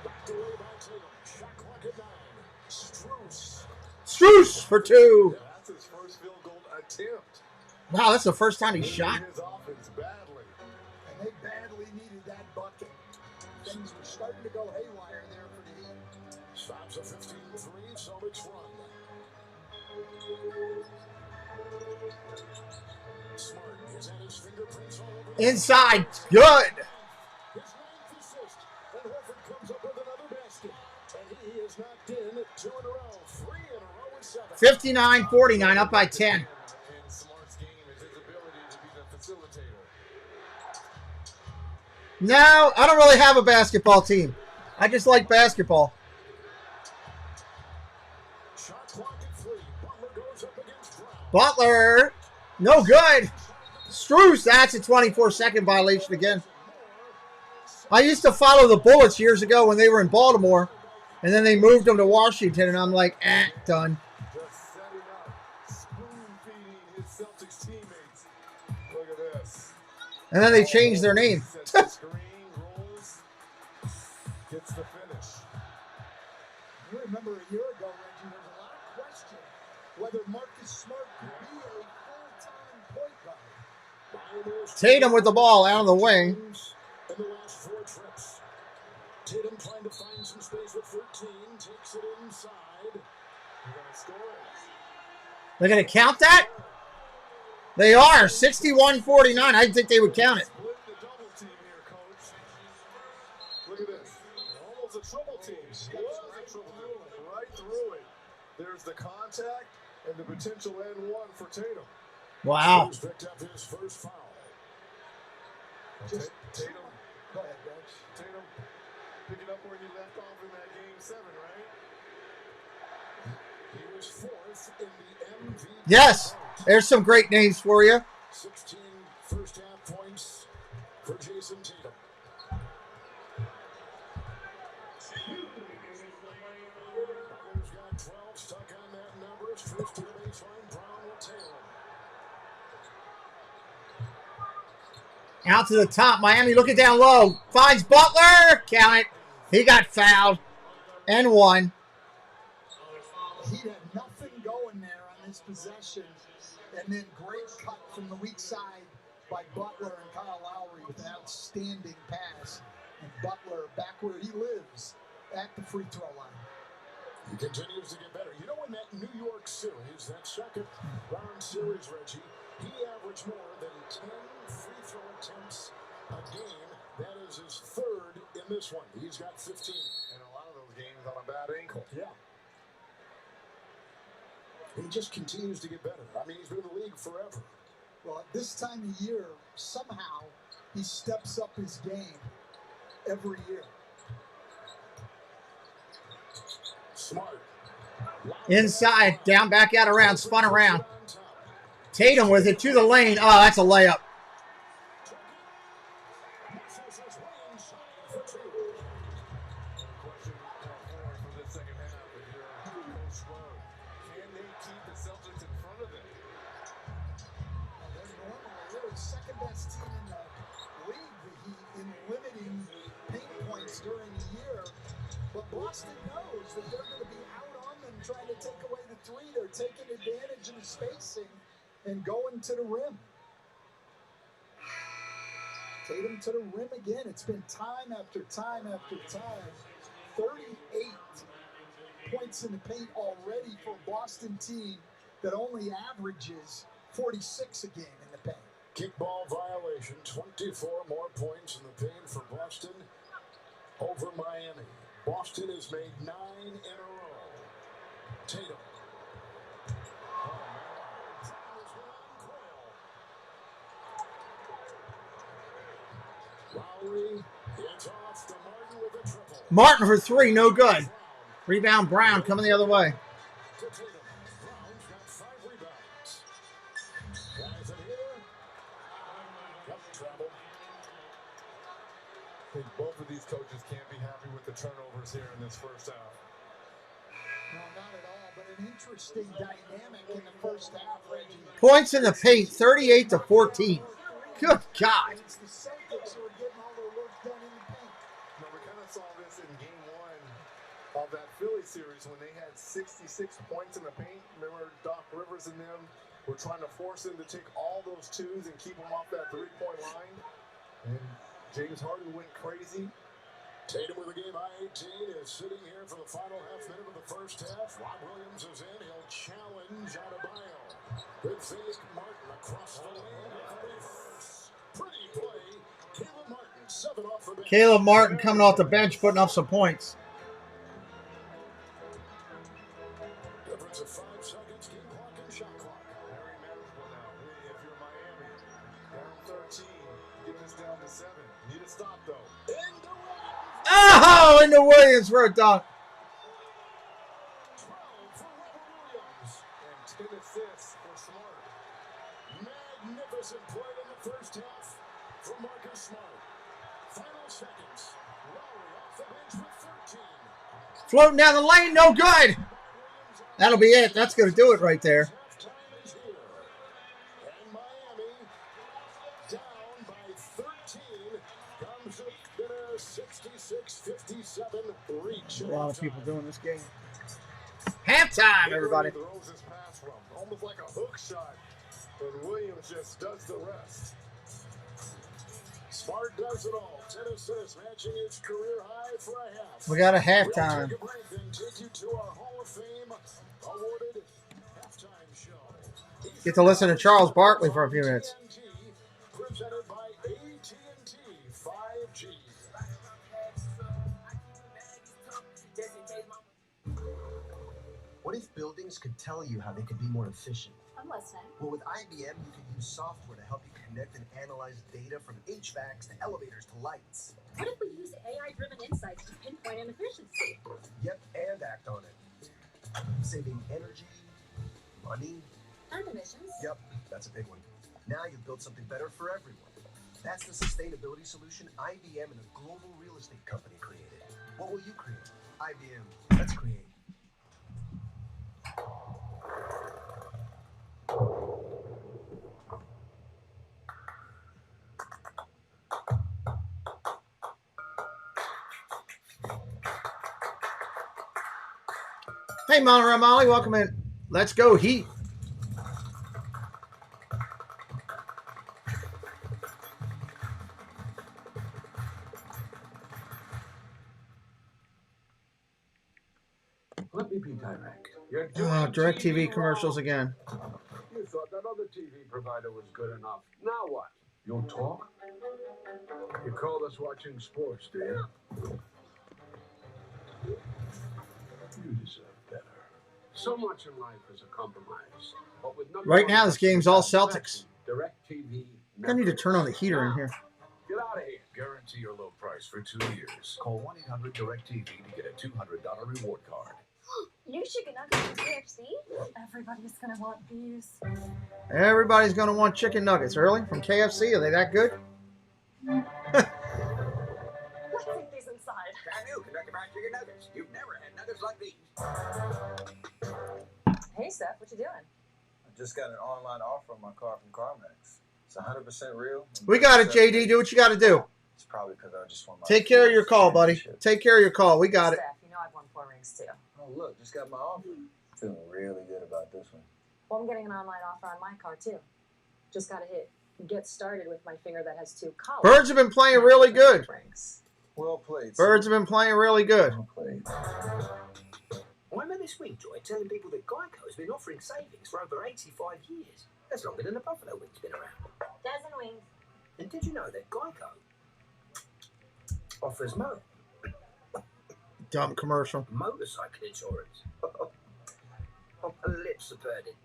Backed away by Tatum. Shot clock at 9. Struce for 2. Yeah, that's his first field goal attempt. Wow, that's the first time he shot. His offense badly. And they badly needed that bucket. Things were starting to go haywire there for the Heat. Stops a 15-3, Celtics run. Smart has had his fingerprints all over the Inside, good. His 9th assist. And Horford comes up with another basket. And he is knocked in 2 in a row. 3 in a row with 7. 59-49, up by 10. And Smart's game is his ability to be the facilitator. No, I don't really have a basketball team. I just like basketball. Shot clock at 3. Butler goes up against Brown. Butler, no good. Struce, that's a 24-second violation again. I used to follow the Bullets years ago when they were in Baltimore, and then they moved them to Washington, and I'm like, done. Just setting up, spoon-feeding his Celtics teammates. Look at this. And then they changed their name. Sets the screen, rolls, gets the finish. You remember a year ago, Reggie, there was a lot of question whether Marcus Smart could be a full-time point guard. Tatum with the ball out of the wing. In the last 4 trips. Tatum trying to find some space with 13. Takes it inside. They're going to score it. They're going to count that? They are. 61-49. I didn't think they would count it. Split the double team here, coach. Look at this. Almost a triple Right through it. There's the contact and the potential N1 for Tatum. Wow. He's picked up his first foul. Tatum. Go ahead, Rex. Tatum picking up where he left off in that game 7, right? He was 4th in the MVP. Yes. There's some great names for you. 16 first half points for Jason Tatum. Butler's got 12 stuck on that number. First to the baseline, Brown with Tatum. Out to the top. Miami looking down low. Finds Butler. Count it. He got fouled. And one. He had nothing going there on this possession. And then great cut from the weak side by Butler and Kyle Lowry with an outstanding pass. And Butler back where he lives at the free throw line. He continues to get better. You know, in that New York series, that second round series, Reggie, he averaged more than 10 free throw attempts a game. That is his 3rd in this one. He's got 15. And a lot of those games on a bad ankle. Yeah. He just continues to get better. I mean, he's been in the league forever. Well, at this time of year, somehow he steps up his game every year. Smart. Inside. Down, back out, around. Spun around. Tatum with it to the lane. Oh, that's a layup. Can they keep the Celtics in front of them? They're normally the second best team in the league in limiting paint points during the year. But Boston knows that they're going to be out on them trying to take away the three. They're taking advantage of the spacing and going to the rim. Tatum to the rim again. It's been time after time after time. 38 points in the paint already for a Boston team that only averages 46 a game in the paint. Kickball violation. 24 more points in the paint for Boston over Miami. Boston has made 9 in a row. Tatum. Lowry, it's off to Martin with a triple. Martin for 3. No good. Rebound Brown coming the other way. To Tatum. Brown's got 5 rebounds. Guys in here. Yep, travel. I think both of these coaches can't be happy with the turnovers here in this first half. No, not at all, but an interesting dynamic in the first half, Reggie. Points in the paint, 38 to 14. Good God. It's the Celtics who are getting all their work done in the paint. Now, we kind of saw this in game 1 of that Philly series when they had 66 points in the paint. Remember Doc Rivers and them were trying to force them to take all those twos and keep them off that three-point line. And James Harden went crazy. Tatum with the game high 18 is sitting here for the final half minute of the first half. Rob Williams is in. He'll challenge Adebayo. Good fake. Martin across the lane. Pretty play. Caleb Martin, 7 off the bench. Caleb Martin coming off the bench, putting up some points. Difference of 5 seconds. Game clock and shot clock. Very manageable now. If you're Miami, down 13, get this down to 7. Need a stop, though. Oh, into Williams for a dunk. 12 for Robert Williams. And 10 assists for Smart. Magnificent play in the first half for Marcus Smart. Final seconds. Lowry off the bench with 13. Floating down the lane, no good. That'll be it. That's going to do it right there. Halftime is here. And Miami down by 13. Comes up in a 66-57 reach. A lot of people doing this game. Halftime, everybody. Throws his pass from almost like a hook shot. And Williams just does the rest. Smart does it all. 10 assists, matching his career high for a half. We got a halftime. We'll take a break, then take you to our Hall of Fame awarded halftime show. Get to listen to Charles Barkley for a few minutes. Presented by AT&T 5G. What if buildings could tell you how they could be more efficient? I'm listening. Well, with IBM, you could use software to help you connect and analyze data from HVACs to elevators to lights. What if we use AI-driven insights to pinpoint inefficiency? Yep, and act on it. Saving energy, money. And emissions. Yep, that's a big one. Now you've built something better for everyone. That's the sustainability solution IBM and a global real estate company created. What will you create? IBM, let's create. Hey, Monterey Molly, welcome in. Let's go Heat. Let me be direct. Direct TV commercials again. You thought that other TV provider was good enough. Now what? You'll talk? You called us watching sports, do you? You deserve better. So much in life is a compromise. But with Right now, this game's all Celtics. Direct TV. I need to turn on the heater in here. Get out of here. Guarantee your low price for 2 years. Call 1-800-DIRECTV to get a $200 reward card. New chicken nuggets from KFC? Everybody's gonna want these. Everybody's going to want chicken nuggets. Early from KFC. Are they that good? Let's take these inside. Brand new Kentucky Fried Chicken Nuggets. You've never had nuggets like these. Hey, Steph, what you doing? I just got an online offer on my car from CarMax. It's 100% real. We got it, JD. Do what you got to do. It's probably because I just won my Take care of your call, buddy. Take care of your call. We got it. Steph, you know I've won 4 rings too. Oh, look, just got my offer. Feeling really good about this one. Well, I'm getting an online offer on my car too. Just gotta hit get started with my finger that has 2 collars. Birds have been playing really good. Well played. Birds have been playing really good. Well played. I'm in this week, Joy, telling people that Geico has been offering savings for over 85 years. That's longer than the Buffalo Wing's been around. Dozen wings. And did you know that Geico offers Dumb commercial. motorcycle insurance? Oh, my lips are burning.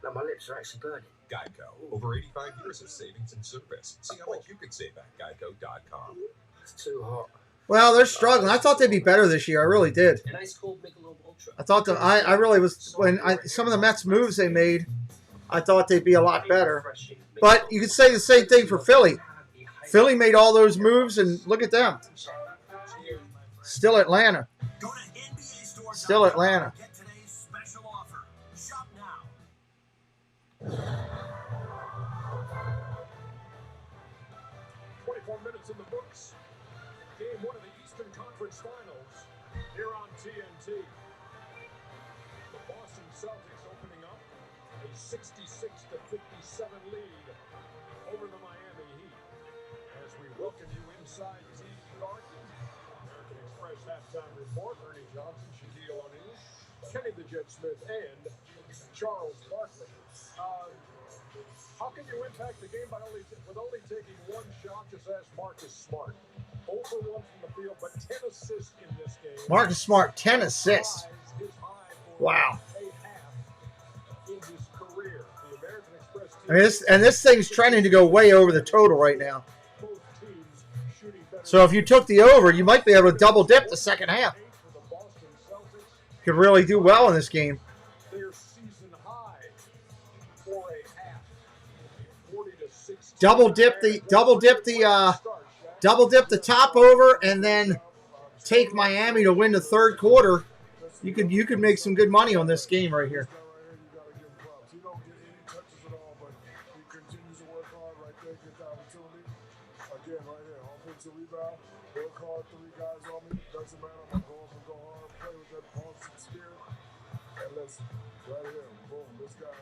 No, my lips are actually burning. Geico. Over 85 years of savings and service. See how much you could save at geico.com. It's too hot. Well, they're struggling. I thought they'd be better this year. I really did. An ice cold Michelob Ultra. I thought I really was some of the Mets moves they made. I thought they'd be a lot better. But you could say the same thing for Philly. Philly made all those moves, and look at them. Still Atlanta. Still Atlanta. 24 minutes in the books. Game 1 of the Eastern Conference Finals here on TNT. The Boston Celtics opening up a 66-57 lead over the Miami Heat. As we welcome you inside TD Garden, American Express halftime report. Ernie Johnson, Shaquille O'Neal, Kenny the Jet Smith, and Charles Barkley. How can you impact the game by only taking 1 shot? Just ask Marcus Smart. 0 for 1 from the field, but 10 assists in this game. Marcus Smart, 10 assists. Wow. In his career, the American Express I mean, this thing's trending to go way over the total right now. So if you took the over, you might be able to double dip the second half. Could really do well in this game. Their season high for a half. 40-16. Double dip the top over, and then take Miami to win the third quarter. You could make some good money on this game right here. You don't get any touches at all, but he continues to work hard right there, get the opportunity. Again, right here, offensive rebound, work hard, 3 guys on me. Doesn't matter, I'm going to go hard, play with that Boston spirit. And listen, right here, boom, this guy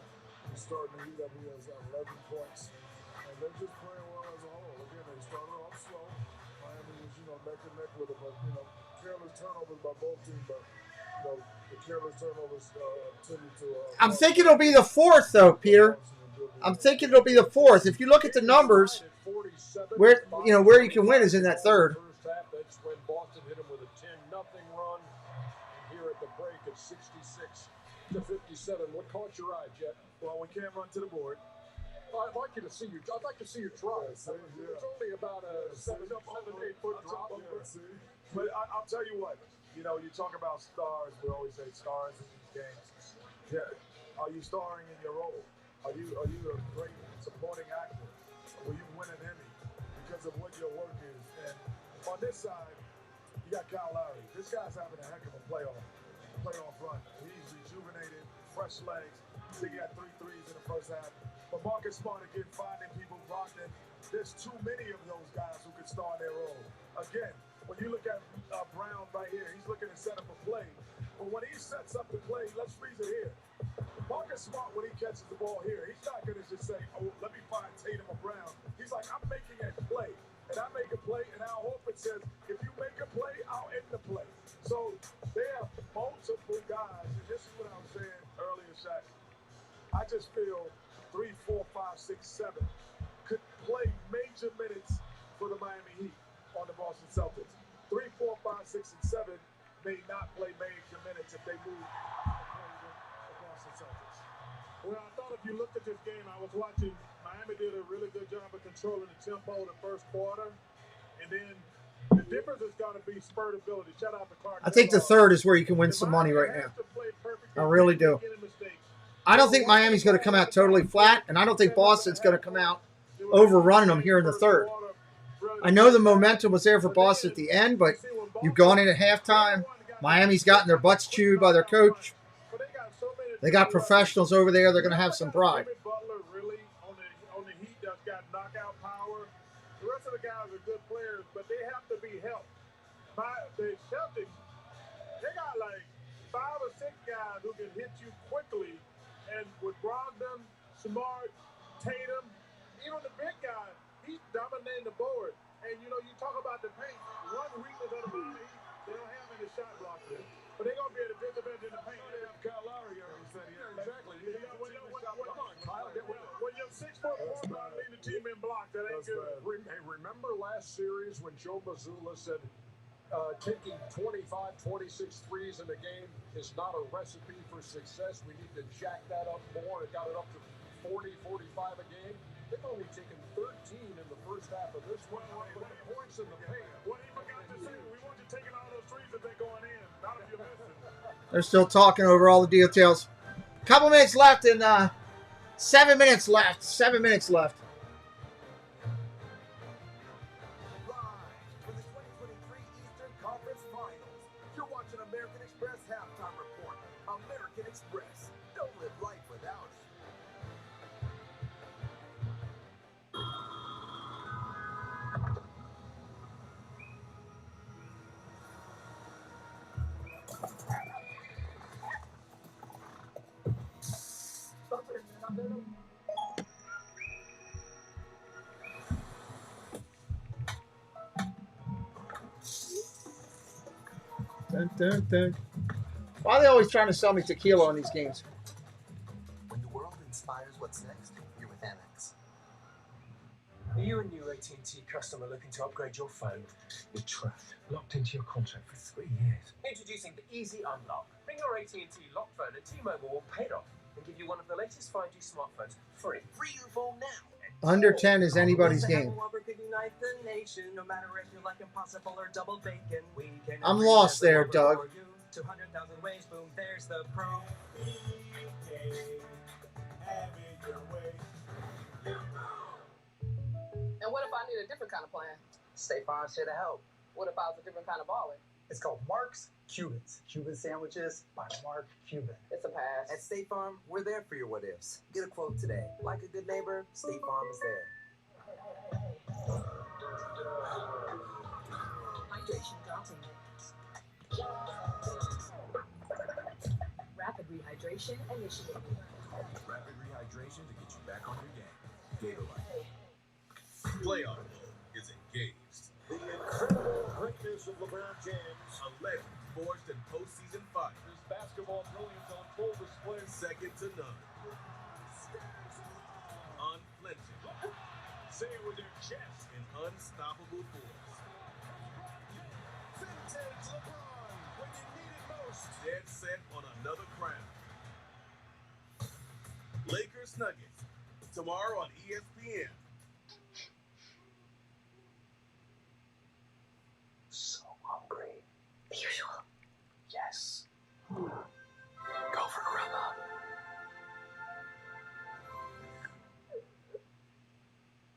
is starting to heat up. He has 11 points. And they're just playing well as a whole. Again, they started off slow. Miami was, neck and neck with it, but, careless turnovers by both teams, but, the careless turnovers tended to... I'm thinking it'll be the 4th, though, Peter. I'm thinking it'll be the 4th. If you look at the numbers, where you can win is in that third. First half, that's when Boston hit him with break at 66-57. What caught your eye, Jet? Well, we can't run to the board. I'd like to see you try. It's only about a 7, 8 foot drop. But I'll tell you what. You know, you talk about stars. We always say stars in these games. Yeah. Are you starring in your role? Are you a great supporting actor? Will you win an Emmy because of what your work is? And on this side, you got Kyle Lowry. This guy's having a heck of a playoff run. He's rejuvenated, fresh legs. I think he had 3 threes in the first half. But Marcus Smart, again, finding people. Brogdon, there's too many of those guys who can star their role. Again, when you look at Brown right here, he's looking to set up a play. But when he sets up the play, let's freeze it here. Marcus Smart, when he catches the ball here, he's not going to just say, oh, let me find Tatum or Brown. He's like, I'm making a play. And I make a play, and Al Horford says, if you make a play, I'll end the play. So they have multiple guys, and this is what I was saying earlier, Shaq. I just feel 3, 4, 5, 6, 7 could play major minutes for the Miami Heat on the Boston Celtics. 3, 4, 5, 6, and 7 may not play major minutes if they move the Boston Celtics. Well, I thought if you looked at this game, I was watching. Miami did a really good job of controlling the tempo the first quarter, and then the difference is going to be spurt ability. Shout out to Clark. I think the third is where you can win some money right now. I really do. I don't think Miami's going to come out totally flat, and I don't think Boston's going to come out overrunning them here in the third. I know the momentum was there for Boston at the end, but you've gone in at halftime. Miami's gotten their butts chewed by their coach. They got professionals over there. They're going to have some pride. Jimmy Butler really on the Heat that's got knockout power. The rest of the guys are good players, but they have to be helped. The Celtics, they got like 5 or 6 guys who can hit you quickly. And with Brogdon, Smart, Tatum, even the big guy, he's dominating the board. And, you know, you talk about the paint. One weakness of the Miami Heat, they don't have any shot blockers. But they're going to be at a disadvantage in the paint. They have Kyle Lowry here. He said, yeah, exactly. When you're 6 foot 4, lead the team in blocks, that ain't good. Hey, remember last series when Joe Mazzulla said taking 25, 26 threes in a game is not a recipe for success? We need to jack that up more. It got it up to 40, 45 a game. They've only taken 13 in the first half of this one. Points in the paint. What he forgot to say, we want you taking all those threes if they're going in. Not if you're missing. They're still talking over all the details. Couple minutes left and 7 minutes left. 7 minutes left. For the 2023 Eastern Conference Finals, you're watching American Express Halftime Report. American Express. Don't live life without it. Dun, dun, dun. Why are they always trying to sell me tequila on these games? When the world inspires what's next, you're with Amex. Are you a new AT&T customer looking to upgrade your phone with trust? Locked into your contract for 3 years. Introducing the Easy Unlock. Bring your AT&T lock phone and T-Mobile will pay it off and give you one of the latest 5G smartphones free. Free your phone now. Under 10 is anybody's game. I'm lost there, Doug. 200,000 ways, boom, there's the pro. And what if I need a different kind of plan? State Farm's here to help. What if I was a different kind of baller? It's called Mark's Cubans. Cuban sandwiches by Mark Cuban. It's a pass. At State Farm, we're there for your what ifs. Get a quote today. Like a good neighbor, State Farm is there. Hydration dropping. Rapid rehydration initiated. Rapid rehydration to get you back on your game. Gatorade. Playoff is engaged. The incredible greatness of LeBron James. A legend forged in postseason fight. His basketball brilliance on full display. Second to none. Unflinching. Say it with their chest. An unstoppable force. Vintage LeBron. When you need it most. dead set on another crown. Lakers Nuggets, tomorrow on ESPN. So hungry. The usual. Yes. Go for a run up.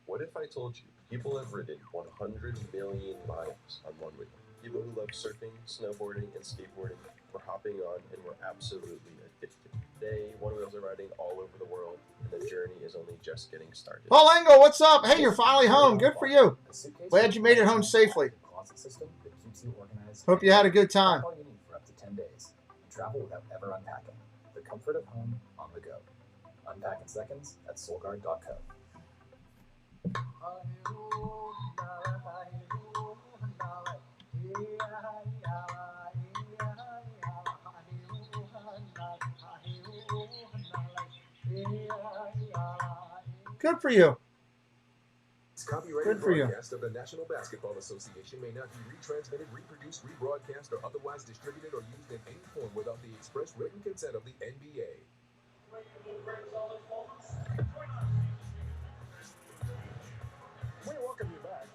What if I told you people have ridden 100 million miles on one wheel? People who love surfing, snowboarding, and skateboarding were hopping on and were absolutely addicted. Today, one wheels are riding all over the world, and the journey is only just getting started. Paul Engel, what's up? Hey, you're finally home. Good for you. Glad you made it home safely. System that keeps you organized. Hope you had a good time. All you need for up to 10 days. And travel without ever unpacking. The comfort of home on the go. Unpack in seconds at soulguard.co. Good for you. Copyrighted Good for you. broadcast of the National Basketball Association may not be retransmitted, reproduced, rebroadcast, or otherwise distributed or used in any form without the express written consent of the NBA. We welcome you back.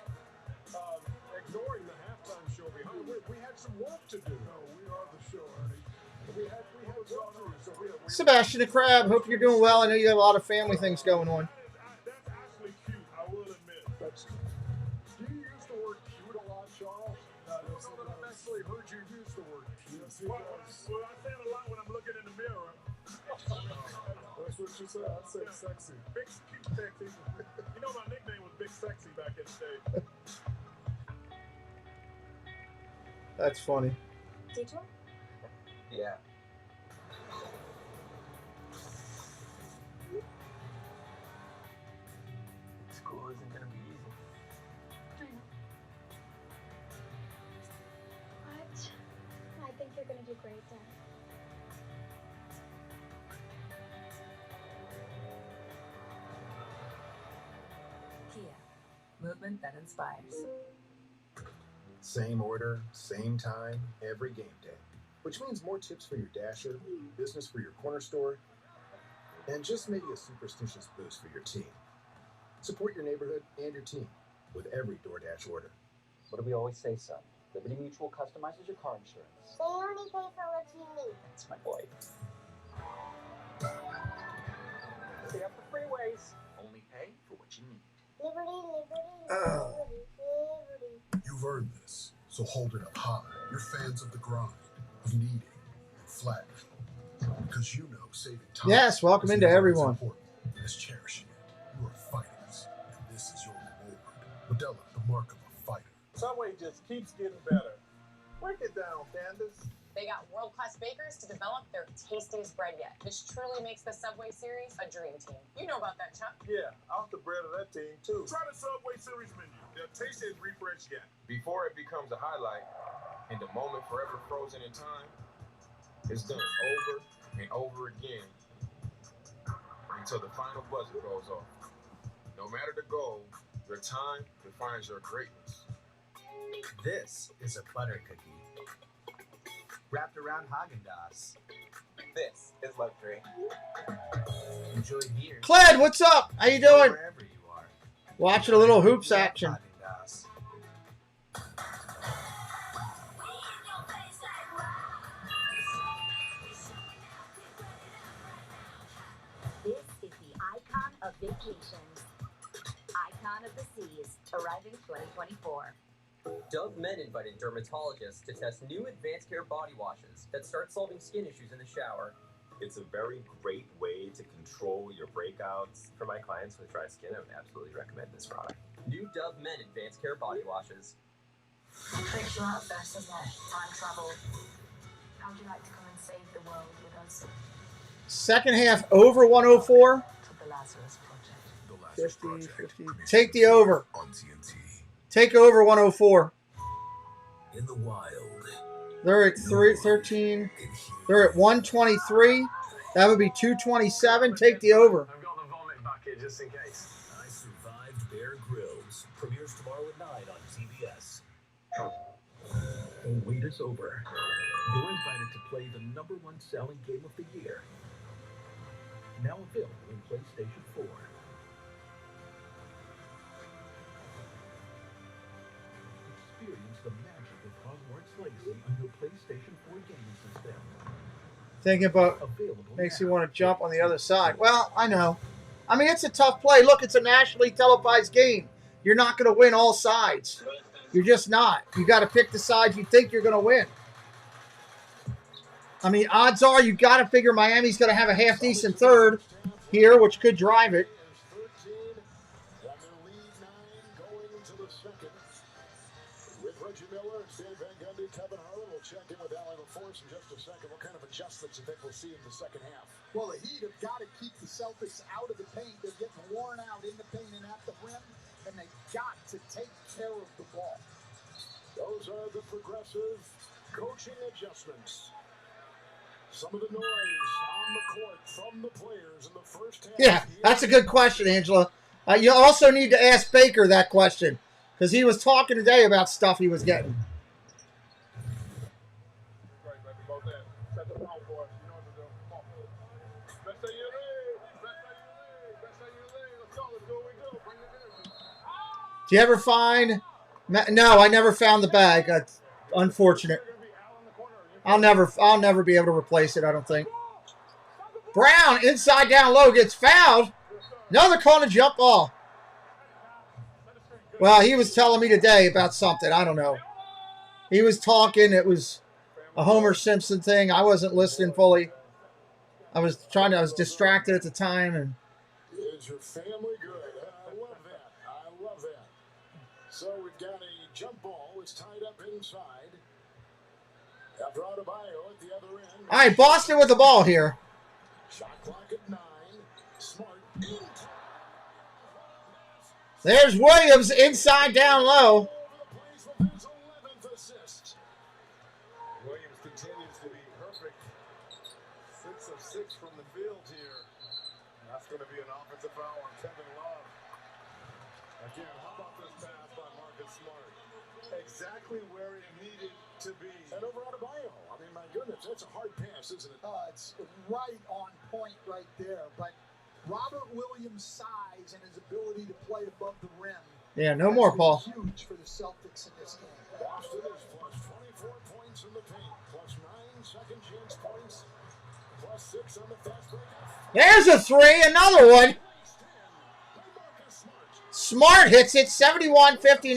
Ignoring the halftime show behind, we had some work to do. No, we are the show, Ernie. We had work to do, so we Sebastian the Crab, hope you're doing well. I know you have a lot of family things going on. That's actually cute, I will admit. Do you use the word cute a lot, Charles? I don't know that I've actually heard you use the word cute. Yes, well, I say it a lot when I'm looking in the mirror. That's what you said. I said sexy. Big, cute, sexy. You know my nickname was Big Sexy back in the day. That's funny. Teacher? Yeah. School isn't gonna be easy. What? I think you're gonna do great, Dad. Kia, movement that inspires. Same order, same time, every game day. Which means more tips for your dasher, business for your corner store, and just maybe a superstitious boost for your team. Support your neighborhood and your team with every DoorDash order. What do we always say, son? Liberty Mutual customizes your car insurance. They only pay for what you need. That's my boy. Stay up the freeways. Only pay for what you need. Liberty, liberty, liberty. You've earned this, so hold it up high. You're fans of the grind, of needing, and flattening. Because you know saving time. Yes, welcome into everyone. As cherishing it. You are fighters, and this is your reward. Modelo, the mark of a fighter. Subway just keeps getting better. Break it down, Candace. They got world-class bakers to develop their tastiest bread yet. This truly makes the Subway Series a dream team. You know about that, Chuck. Yeah, off the bread of that team, too. Try the Subway Series menu. Their taste is refresh yet. Before it becomes a highlight and the moment forever frozen in time, it's done over and over again until the final buzzer goes off. No matter the goal, your time defines your greatness. This is a butter cookie wrapped around Haagen-Dazs. This is luxury. Enjoy here. Cled, what's up? How you doing? Wherever you are. Watching a little hoops action. Haagen-Dazs. This is the icon of vacations. Icon of the Seas, arriving 2024. Dove Men invited dermatologists to test new advanced care body washes that start solving skin issues in the shower. It's a very great way to control your breakouts. For my clients with dry skin, I would absolutely recommend this product. New Dove Men advanced care body washes. Freaks you out first, doesn't it? Time travel. How'd you like to come and save the world with us? Second half over 104. The Lazarus Project. 50, 50. Take the over. Take over 104. In the wild. They're at 13. They're at 123. That would be 227. Take the over. I've got the vomit bucket just in case. I Survived Bear Grylls premieres tomorrow at 9 on CBS. The wait is over. You're invited to play the #1 selling game of the year. Now available in PlayStation 4. Experience the magic of Hogwarts Legacy on your PlayStation 4 gaming system. Thinking about makes you want to jump on the other side. Well, I know. I mean, it's a tough play. Look, it's a nationally televised game. You're not going to win all sides. You're just not. You got to pick the side you think you're going to win. I mean, odds are you got to figure Miami's going to have a half-decent third here, which could drive it. Kevin Harlan will check in with Allen LaForce in just a second. What kind of adjustments you think we'll see in the second half? Well, the Heat have got to keep the Celtics out of the paint. They're getting worn out in the paint and at the rim, and they've got to take care of the ball. Those are the progressive coaching adjustments. Some of the noise on the court from the players in the first half. Yeah, that's a good question, Angela. You also need to ask Baker that question because he was talking today about stuff he was getting. Do you ever find? No, I never found the bag. That's unfortunate. I'll never be able to replace it, I don't think. Brown, inside down low, gets fouled. No, they're calling a jump ball. Well, he was telling me today about something. I don't know. He was talking. It was a Homer Simpson thing. I wasn't listening fully. I was distracted at the time. And Is your family good? I love that. I love that. So we've got a jump ball. It's tied up inside. After Adebayo at the other end. all right, Boston with the ball here. Shot clock at 9. Smart. There's Williams inside down low. Williams continues to be perfect. 6 of 6 from the field here. That's going to be an offensive foul on Kevin Love. Again, how about this pass by Marcus Smart? Exactly where it needed to be. And over Adebayo. I mean, my goodness, that's a hard pass, isn't it? It's right on point right there. But Robert Williams' size and his ability to play above the rim. Yeah, no more, Paul. Huge for the Celtics in this game. Boston is plus 24 points in the paint, plus 9 second chance points, plus 6 on the fast break. There's a three, another one. Smart hits it, 71-59. He's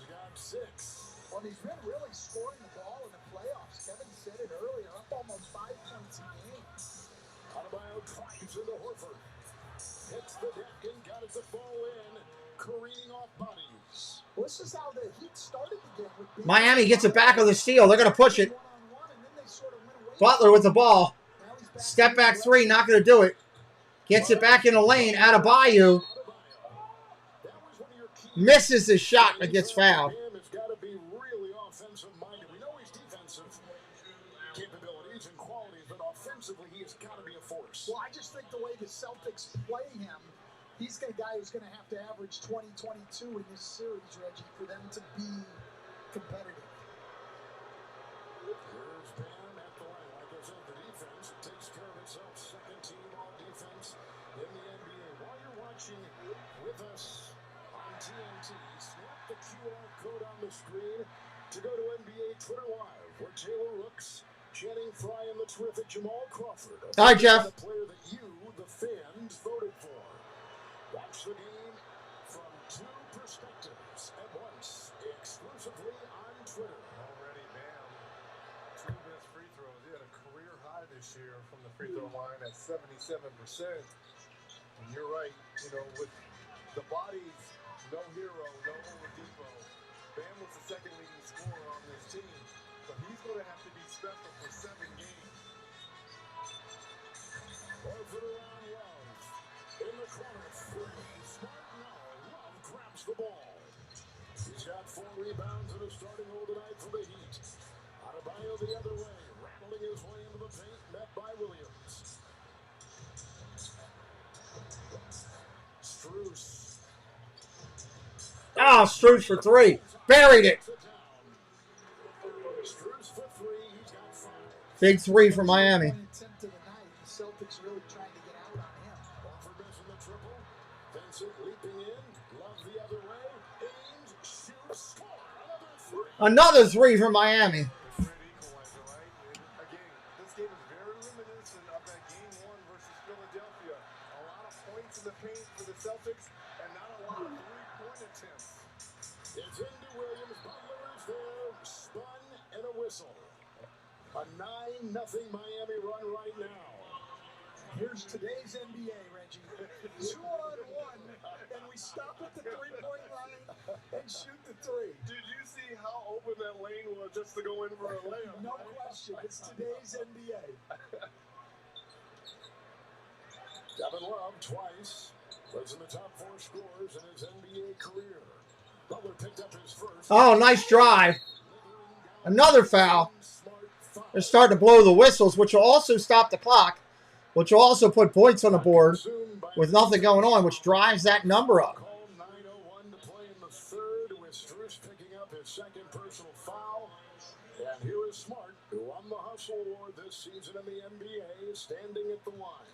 got 6. Well, he's been really scoring the ball in the playoffs. Kevin said it earlier, up almost 5 points a game. Adebayo drives into Horford. Hits the deck and got it to fall in. Careening off bodies. Well, this is how the Heat started the game. With Miami gets it back on the steal. They're going to push it. Butler with the ball. Step back three, not going to do it. Gets it back in the lane. Adebayo misses his shot and gets fouled. It's got to be really offensive-minded. We know his defensive capabilities and qualities, but offensively, he has got to be a force. Well, I just think the way the Celtics play him, he's a guy who's going to have to average 20, 22 in this series, Reggie, for them to be competitive. Here's Bam at the line. Like I said, the defense, it takes care of itself. Second team all defense in the NBA. While you're watching with us on TNT, snap the QR code on the screen to go to NBA Twitter Live, where Taylor Rooks, Channing Frye, and the terrific Jamal Crawford. Hi, Jeff. The player that you, the fans, voted for. Watch the game from 2 perspectives at once, exclusively on Twitter. Already, Bam. 2 missed free throws. He had a career high this year from the free throw line at 77%. And you're right, with the bodies, no Hero, no Oladipo. Bam was the second leading scorer on this team, but he's going to have to be special for 7 games. Horford around Love. In the corner, 3. Smart now. Love grabs the ball. He's got 4 rebounds and a starting hold tonight for the Heat. Adebayo the other way, rattling his way into the paint, met by Williams. Strus. Ah, Strus for 3. Buried it. Big three for Miami. The Celtics really trying to get out on him. Another three for Miami. This game is very reminiscent of that game 1 versus Philadelphia. A lot of points in the paint for the Celtics and not a lot of three-point attempts. It's into Williams. Butler is there. Spun and a whistle. A 9-0 Miami run right now. Here's today's NBA, Reggie. 2-on-1, and we stop at the three-point line and shoot the three. Did you see how open that lane was just to go in for a layup? No question. It's today's NBA. Kevin Love twice was in the top 4 scorers in his NBA career. Butler picked up his first. Oh, nice drive. Another foul. They're starting to blow the whistles, which will also stop the clock, which will also put points on the board with nothing going on, which drives that number up. 9:01 to play in the third, with Strus picking up his second personal foul. And here is Smart, who won the Hustle Award this season in the NBA, standing at the line.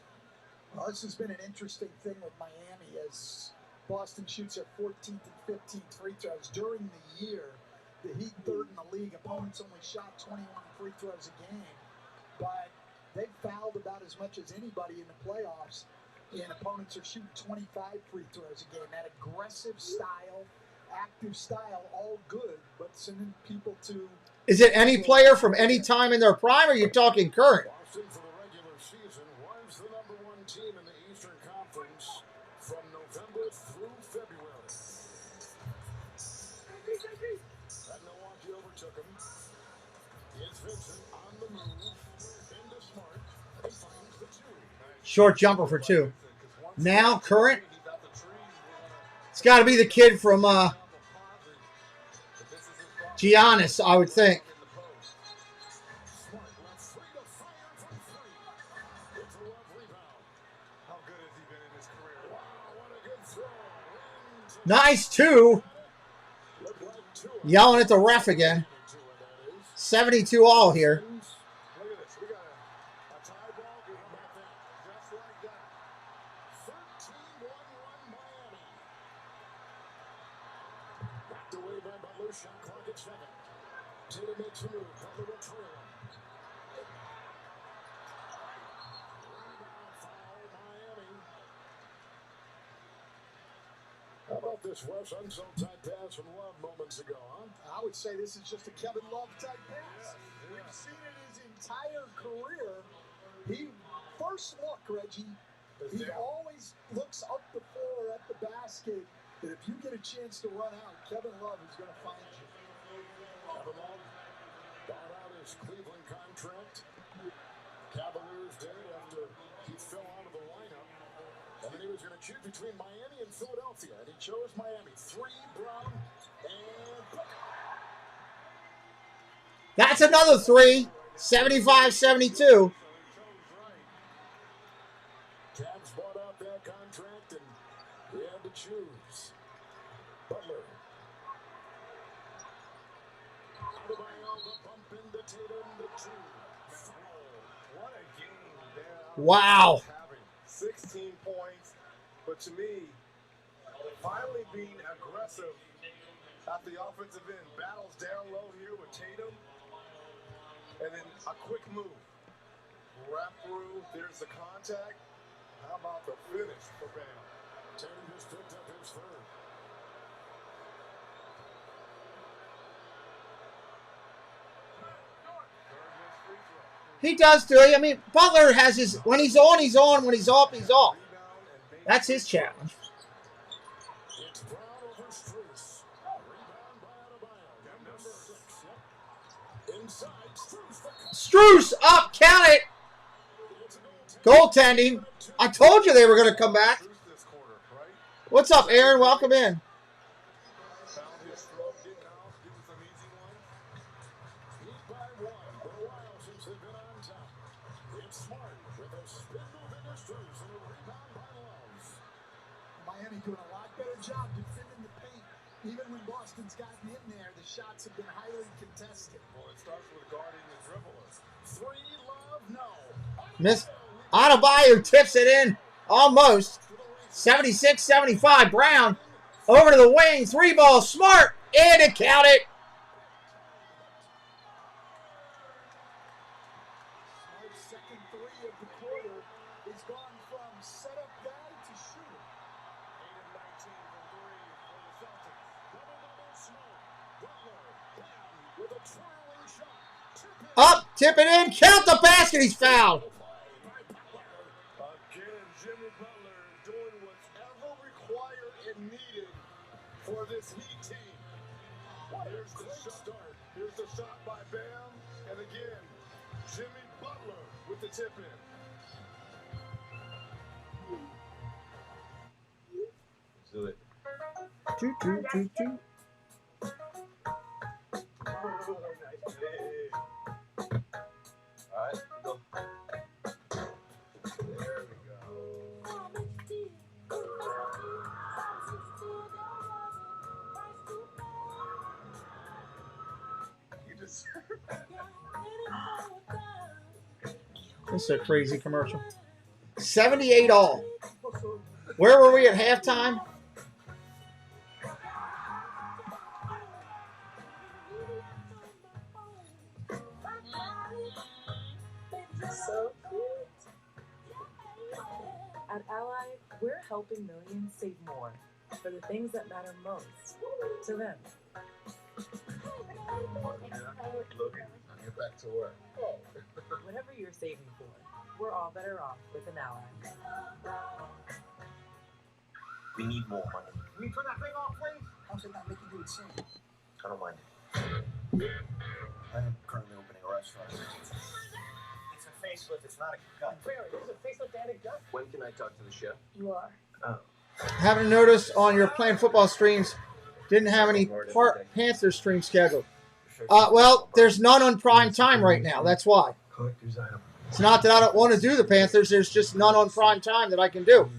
Well, this has been an interesting thing with Miami as Boston shoots at 14th and 15th free throws. During the year, the Heat third in the league. Opponents only shot 21 free throws a game. But they've fouled about as much as anybody in the playoffs. And opponents are shooting 25 free throws a game. That aggressive style, active style, all good. But sending people to... Is it any player from any time in their prime, or are you talking current? Boston for the regular season was the #1 team in the Eastern Conference from November through February. And Milwaukee overtook him. It's Vincent on the move. Into Smart. He finds the 2. Short jumper for 2. Now, current. It's got to be the kid from Giannis, I would think. Nice 2. Yelling at the ref again. 72 all here. Look at this. We got a tie ball game back there. Just like that. 13-1 Miami. Knocked away by Butler. Shot clock at 7. Tatum makes a move. Butler will trail him. Rebound foul, Miami. How about this Wes Unseld type pass from Love moments ago, huh? I would say this is just a Kevin Love type pass. We've seen it his entire career. He first look, Reggie, he always looks up the floor at the basket. And if you get a chance to run out, Kevin Love is going to find you. Kevin Love bought out his Cleveland contract. Cavaliers did after he fell out of the lineup. And then he was going to choose between Miami and Philadelphia. And he chose Miami. 3, Brown, and Booker. That's another 3. 75-72. Cavs bought out that contract, and he had to choose. Butler. Adebayo, the bump into Tatum, the 2. What a game there. Wow. 16 points, but to me, finally being aggressive at the offensive end. Battles down low here with Tatum, and then a quick move. Wrap through, there's the contact. How about the finish for Bam? Tatum just picked up his 3rd. He does do it. I mean, Butler has his, when he's on, he's on. When he's off, he's off. That's his challenge. It's Brown over Strus. Rebound by Adebayo. Number 6. Yep. Inside, Strus. Struce up, count it. Goaltending. I told you they were going to come back. What's up, Aaron? Welcome in. Found his throat, getting out, getting some easy ones. Lead by 1. Been a while since they've been on top. It's Smart with a spin move into Strus and a rebound by Love. Miami doing a lot better job defending the paint. Even when Boston's gotten in there, the shots have been highly contested. Well, it starts with guarding the dribbler. 3 love, no. Miss Adebayo tips it in. Almost. 76-75. Brown over to the wing. 3-ball. Smart. And it counted. Smart's second three of the quarter is gone from setup guy to shooter. 8 of 19 from 3 for the Celtics. Double-double Smart. Butler. Brown with a twirling shot. Up. Tip it in. Count the basket. He's fouled. Again, Jimmy Butler doing whatever required and needed for this Heat team. Here's the shot. Here's the shot by Bam. And again, Jimmy Butler with the tip in. Let's do it. Choo, choo, choo, choo. All right, go. There we go. You deserve that. This is a crazy commercial. 78 all. Where were we at halftime? So cute. At Ally, we're helping millions save more for the things that matter most to them. Logan, I'll get back to work. Whatever you're saving for, we're all better off with an Ally. We need more money. Can we turn that thing off, please? How's it not make you do it soon? I don't mind it. I am currently opening a restaurant. It's a facelift, it's not a cut. Barry, is a facelift and a gut? When can I talk to the chef? You are. Oh. Haven't noticed on your playing football streams, didn't have any Panther stream scheduled. Well, there's none on prime time right now. That's why. Collector's item. It's not that I don't want to do the Panthers. There's just none on prime time that I can do.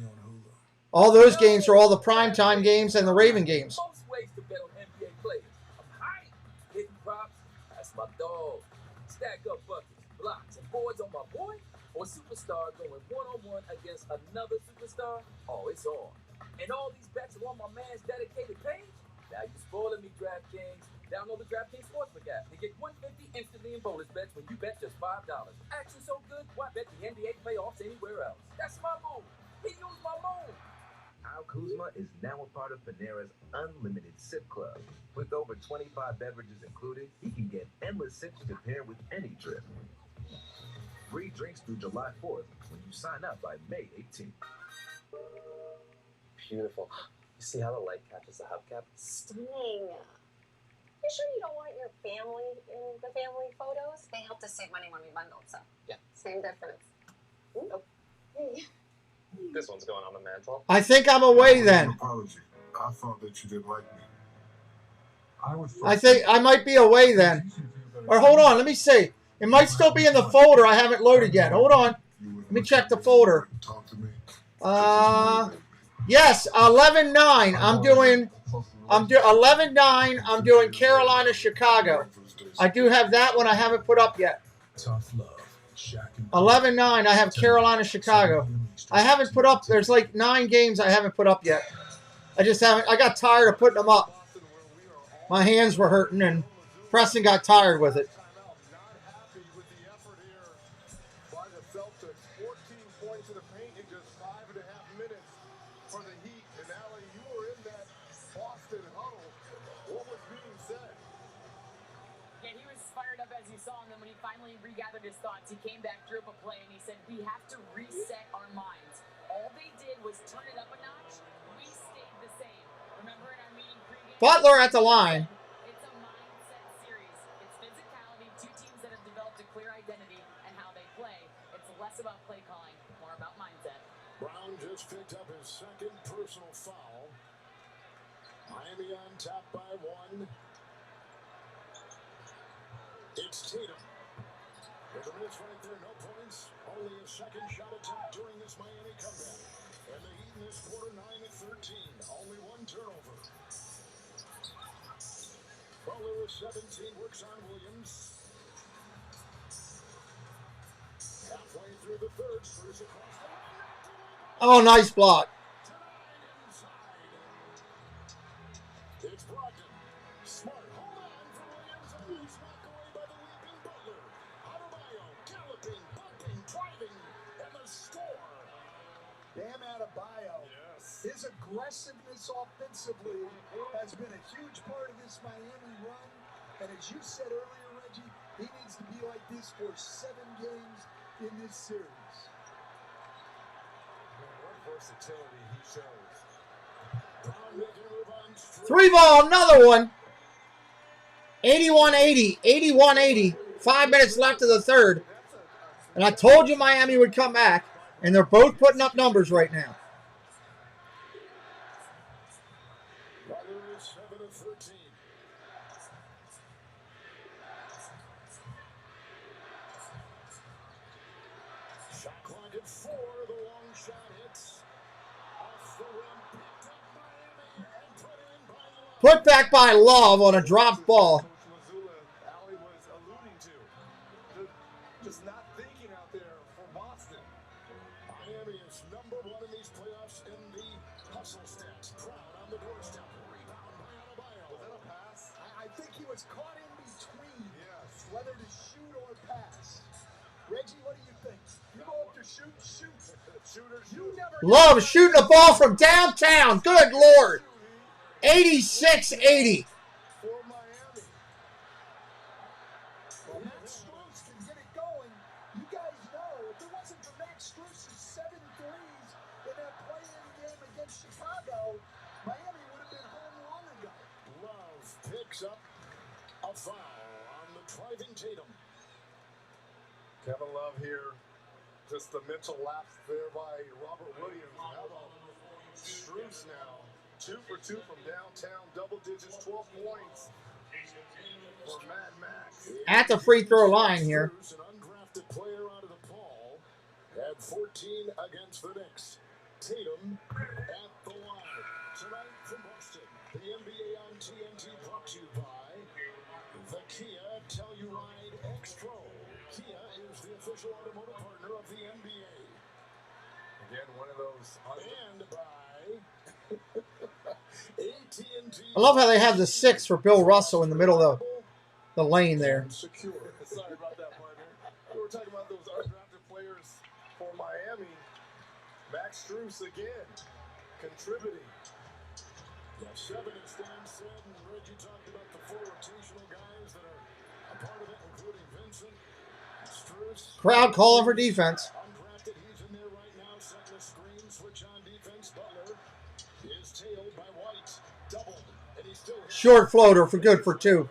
All those games are all the prime time games and the Raven games. Most ways to bet on NBA players. I'm hyped. Hitting props. That's my dog. Stack up buckets, blocks, and boards on my boy. Or superstar going one-on-one against another superstar. Oh, it's on. And all these bets are on my man's dedicated page. Now you spoiling me, DraftKings. Download the DraftKings Sportsbook app and get $150 instantly in bonus bets when you bet just $5. Action so good, why bet the NBA playoffs anywhere else? That's my move. He used my move. Al Kuzma is now a part of Panera's Unlimited Sip Club. With over 25 beverages included, he can get endless sips to pair with any drip. Free drinks through July 4th when you sign up by May 18th. Beautiful. You see how the light catches the hubcap? Stunning. You sure you don't want your family in the family photos? They helped us save money when we bundled, so Yeah. same difference. Ooh. Oh. Hey. This one's going on the mantle. I think I'm away then. Apology. I thought that you didn't like me. I think I might be away then. Or hold on, let me see. It might still be in the folder I haven't loaded yet. Hold on. Let me check the folder. Talk to me. Yes, 11-9. I'm doing 11-9. I'm doing Carolina, Chicago. I do have that one I haven't put up yet. Tough love. 11-9. I have Carolina, Chicago. I haven't put up. There's like 9 games I haven't put up yet. I just haven't. I got tired of putting them up. My hands were hurting, and Preston got tired with it. Not happy with the effort here by the Celtics. 14 points in the paint in just 5.5 minutes for the Heat. And Allie, you were in that Boston huddle. What was being said? Yeah, he was fired up as you saw, and then when he finally regathered his thoughts, he came back, drew up a play, and he said, we have to reset our minds. All they did was turn it up a notch. We stayed the same. Remember in our meeting pregame? Butler at the line. It's a mindset series. It's physicality, 2 teams that have developed a clear identity and how they play. It's less about play calling, more about mindset. Brown just picked up his second personal foul. Miami on top by 1. It's Tatum. With the minutes running through, no points. Only a second shot attempt during this Miami comeback. And the Heat in this quarter 9 of 13. Only 1 turnover. 17 works on Williams. Halfway through the third, Spurs across the line. Oh, nice block. It's Brogdon. Smart. Hold on for Williams. And it's knocked away by the leaping Butler. Adebayo galloping, bumping, driving, and the score. Bam Adebayo. Yes. His aggressiveness offensively has been a huge part of this Miami run. And as you said earlier, Reggie, he needs to be like this for 7 games in this series. Man, what versatility he shows. Brown making a move on Stru. 3-ball, another one. 81-80. 81-80. 5 minutes left of the third. And I told you Miami would come back. And they're both putting up numbers right now. Butler is 7 of 13. Shot clock at 4. The long shot hits. Off the rim. Picked up Miami and put in by Love. Put back by Love on a dropped ball. Allie was alluding to. Just not thinking out there for Boston. Miami is number 1 in these playoffs in the hustle stats. Proud on the doorstep. Rebound by Adebayo. Was that a pass? I think he was caught in between Yes. whether to shoot or pass. Reggie, what do you think? You go up to shoot, shoot. Shooters. You never Love shooting a ball from downtown. Good Lord. 86-80. for Miami. Well, Max Strus can get it going. You guys know, if it wasn't for Max Strus' 7 threes in that play-in game against Chicago, Miami would have been home long ago. Love picks up a foul on the driving Tatum. Kevin Love here. Just the mental lapse there by Robert Williams. How about Strus now? 2 for 2 from downtown, double digits, 12 points for Mad Max. At the free throw line here. Strus, an undrafted player out of DePaul, had 14 against the Knicks. Tatum at the line. Tonight from Boston, the NBA on TNT brought to you by the Kia Telluride X-Pro. Kia is the official automotive partner of the NBA. Again, one of those. And by AT&T. I love how they have the 6 for Bill Russell in the middle of the lane there. Secure. Sorry about that, partner. We were talking about those undrafted players for Miami. Max Strus again, contributing. Yeah, 7 as Stan said, and Reggie talked about the 4 rotational guys that are a part of it, including Vincent, Strus. Crowd calling for defense. Undrafted, he's in there right now, setting the screen, switch on defense. Butler is tailed by White, doubled, and he's still hit. Short floater for good for 2. Do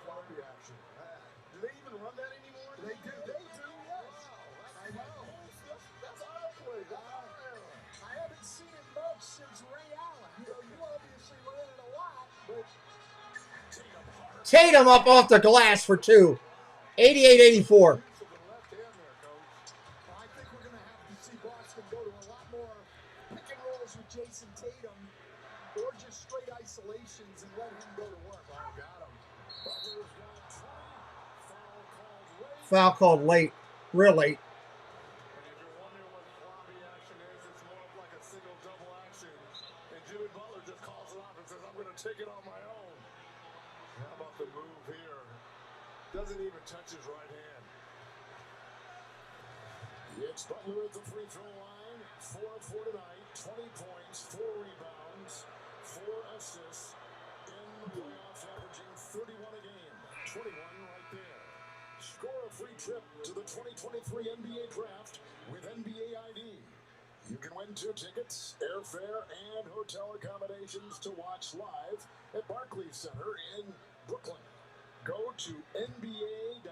they even run that anymore? They do, yes. I know. That's our play. I haven't seen it much since Ray Allen. You obviously ran it a lot, but Tatum up off the glass for 2. 88-84. I think we're going to have to see Boston go to a lot more pick and rolls with Jason Tatum or just straight isolations and let him go to work. Oh, got him. Butler's got 20. Foul called late. Real late. And if you're wondering what floppy action is, it's more of like a single double action. And Jimmy Butler just calls it off and says, I'm going to take it on my own. How about the move here? Doesn't even touch his right hand. It's Butler at the free throw line. 4 of 4 tonight. 20 points, 4 rebounds, 4 assists in the playoffs, averaging 31 a game. 21 right there. Score a free trip to the 2023 NBA Draft with NBA ID. You can win 2 tickets, airfare, and hotel accommodations to watch live at Barclays Center in Brooklyn. Go to NBA.com/ID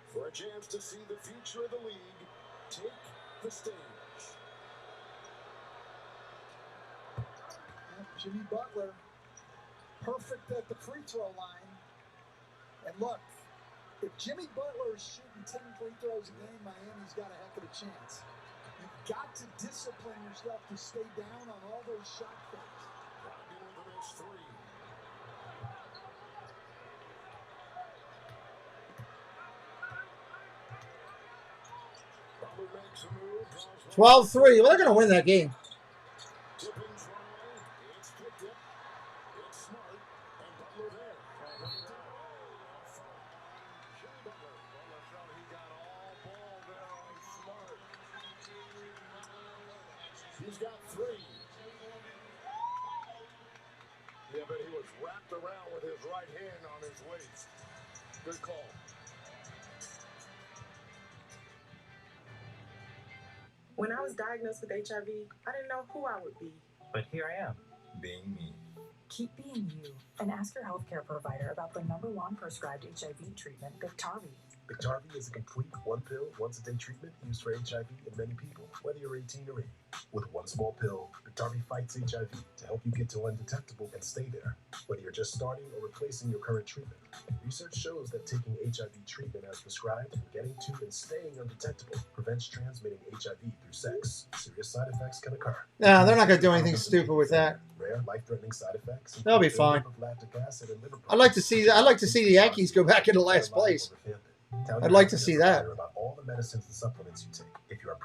for a chance to see the future of the league take the stage. Jimmy Butler, perfect at the free throw line. And look, if Jimmy Butler is shooting 10 free throws a game, Miami's got a heck of a chance. You've got to discipline yourself to stay down on all those shot fakes. Brogdon with a missed 3. 12-3. Well, they're going to win that game. He's got 3. Yeah, but he was wrapped around with his right hand on his waist. Good call. When I was diagnosed with HIV, I didn't know who I would be. But here I am, being me. Keep being you and ask your healthcare provider about the #1 prescribed HIV treatment, Biktarvy. Biktarvy is a complete one-pill, once-a-day treatment used for HIV in many people, whether you're 18 or 80. With one small pill, Biktarvy fights HIV to help you get to undetectable and stay there, whether you're just starting or replacing your current treatment. Research shows that taking HIV treatment as prescribed and getting to and staying undetectable prevents transmitting HIV through sex. Serious side effects can occur. No, they're not going to do anything stupid with that. Rare, life-threatening side effects. They'll be fine. I'd like to see the Yankees go back into last place. I'd like to see that.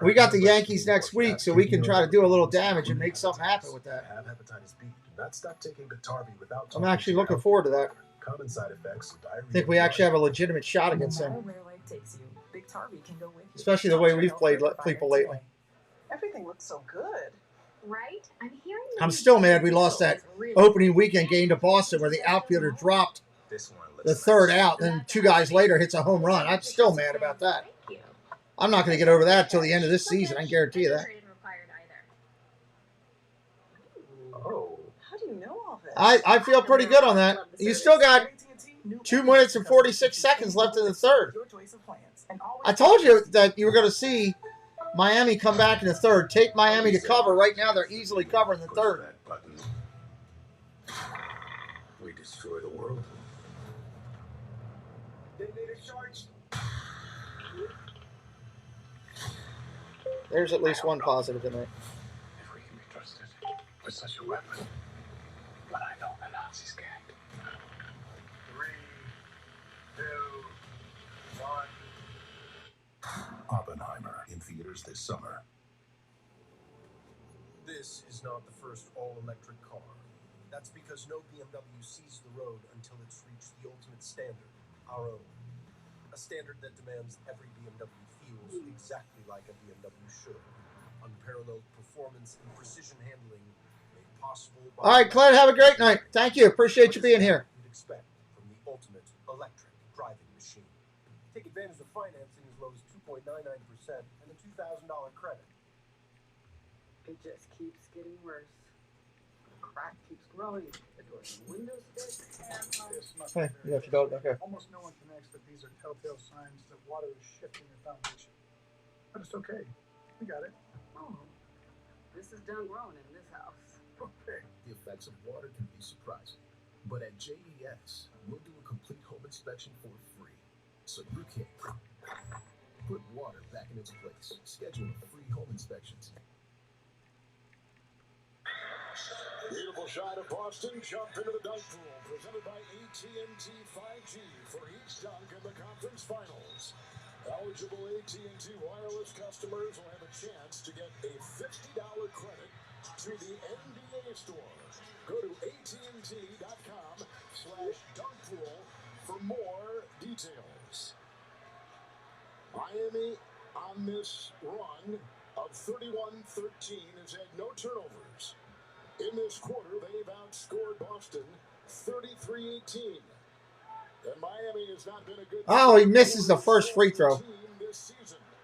We got the Yankees next week, so we can try to do a little damage and make something happen with that. Have hepatitis B. Do not stop taking Biktarvy without. I'm actually looking forward to that. Common side effects. I think we actually have a legitimate shot against them. No matter where life takes you, Biktarvy can go with you. Especially the way we've played people lately. Everything looks so good. Right? I'm hearing. I'm still mad we lost that opening weekend game to Boston where the outfielder dropped the third out, then 2 guys later hits a home run. I'm still mad about that. I'm not going to get over that until the end of this season. I can guarantee you that. Oh, how do you know all this? I feel pretty good on that. You still got 2 minutes and 46 seconds left in the third. I told you that you were going to see Miami come back in the third. Take Miami to cover. Right now, they're easily covering the third. We destroy the world. There's at least one positive tonight. If we can be trusted with such a weapon, but I know the Nazis can't. 3, 2, 1. Oppenheimer in theaters this summer. This is not the first all-electric car. That's because no BMW sees the road until it's reached the ultimate standard, our own. A standard that demands every BMW feels exactly like a BMW should. Unparalleled performance and precision handling made possible by... All right, Clint, have a great night. Thank you. Appreciate you being here. ...you'd expect from the ultimate electric driving machine. Take advantage of financing as low as 2.99% and a $2,000 credit. It just keeps getting worse. The crack keeps growing. The doors and windows fit. Hey, you got your dog back here. Almost no one connects that these are telltale signs that water is shifting your foundation. But it's okay. We got it. Oh, this is done grown in this house. Okay. The effects of water can be surprising. But at JES, we'll do a complete home inspection for free. So you can put water back in its place. Schedule a free home inspections. Beautiful shot of Boston. Jump into the dunk pool. Presented by AT&T 5G for each dunk in the conference finals. Eligible AT&T wireless customers will have a chance to get a $50 credit to the NBA store. Go to AT&T.com/dunkpool for more details. Miami on this run of 31-13 has had no turnovers. In this quarter, they've outscored Boston 33-18. And Miami has not been a good... Oh, he misses the first free throw.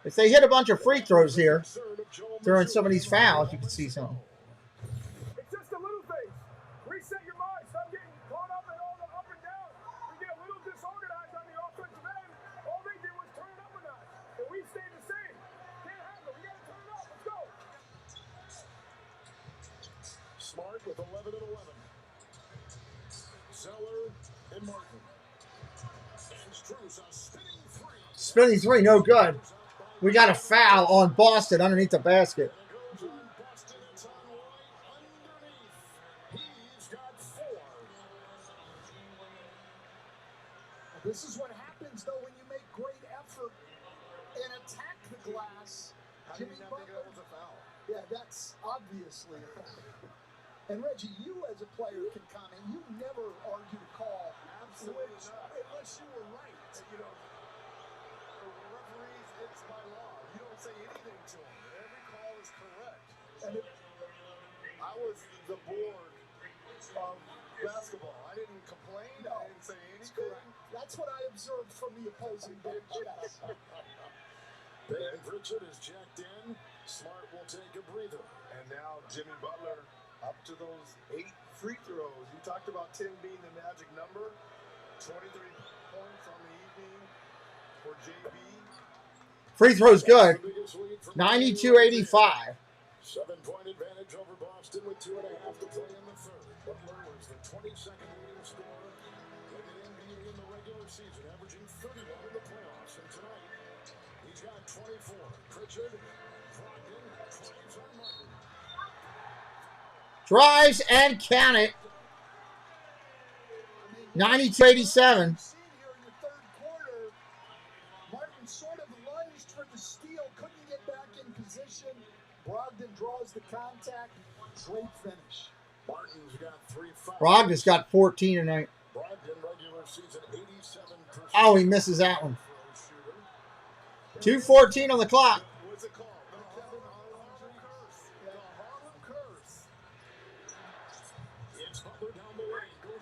If they hit a bunch of free throws here during some of these fouls, you can see something. It's just the little things. Reset your mind. Stop getting caught up in all the up and down. We get a little disorganized on the offensive end. All they did was turn it up a notch. And we stayed the same. Can't handle it. We got to turn it up. Let's go. Smart with 11 and 11. Zeller and Martin. And Struz, a spinning three. Spinning three, no good. We got a foul on Boston underneath the basket. This is what happens, though, when you make great effort and attack the glass Jimmy Butler. Yeah, that's obviously a foul. And Reggie, you as a player can comment. You never argue a call. Absolutely not. Unless you were right. You know, the referees, it's by law. You don't say anything to them. Every call is correct. And I was the board of basketball. I didn't complain. No, I didn't say anything. that's what I observed from the opposing bench. Yes. Peyton Pritchard is jacked in. Smart will take a breather. And now Jimmy Butler up to those 8 free throws. You talked about 10 being the magic number. 23 points on the evening for JB. Free throw's good. 92-85. 7-point advantage over Boston with 2.5 to play in the third. Butler was the 22nd leading scorer in the NBA in the regular season, averaging 31 in the playoffs. And tonight, he's got 24. Pritchard, Brogdon, drives on Martin. Drives and count it. 92-87. Martin sort of lunged for the steal, couldn't get back in position. Brogdon draws the contact. Great finish. Martin's got 3 fouls. Brogdon's got 14 tonight. Brogdon regular season 87%. Oh, he misses that one. 2:14 on the clock. What's it called? The Kevin Harlan curse. The Harlan curse. It's Butler down the lane.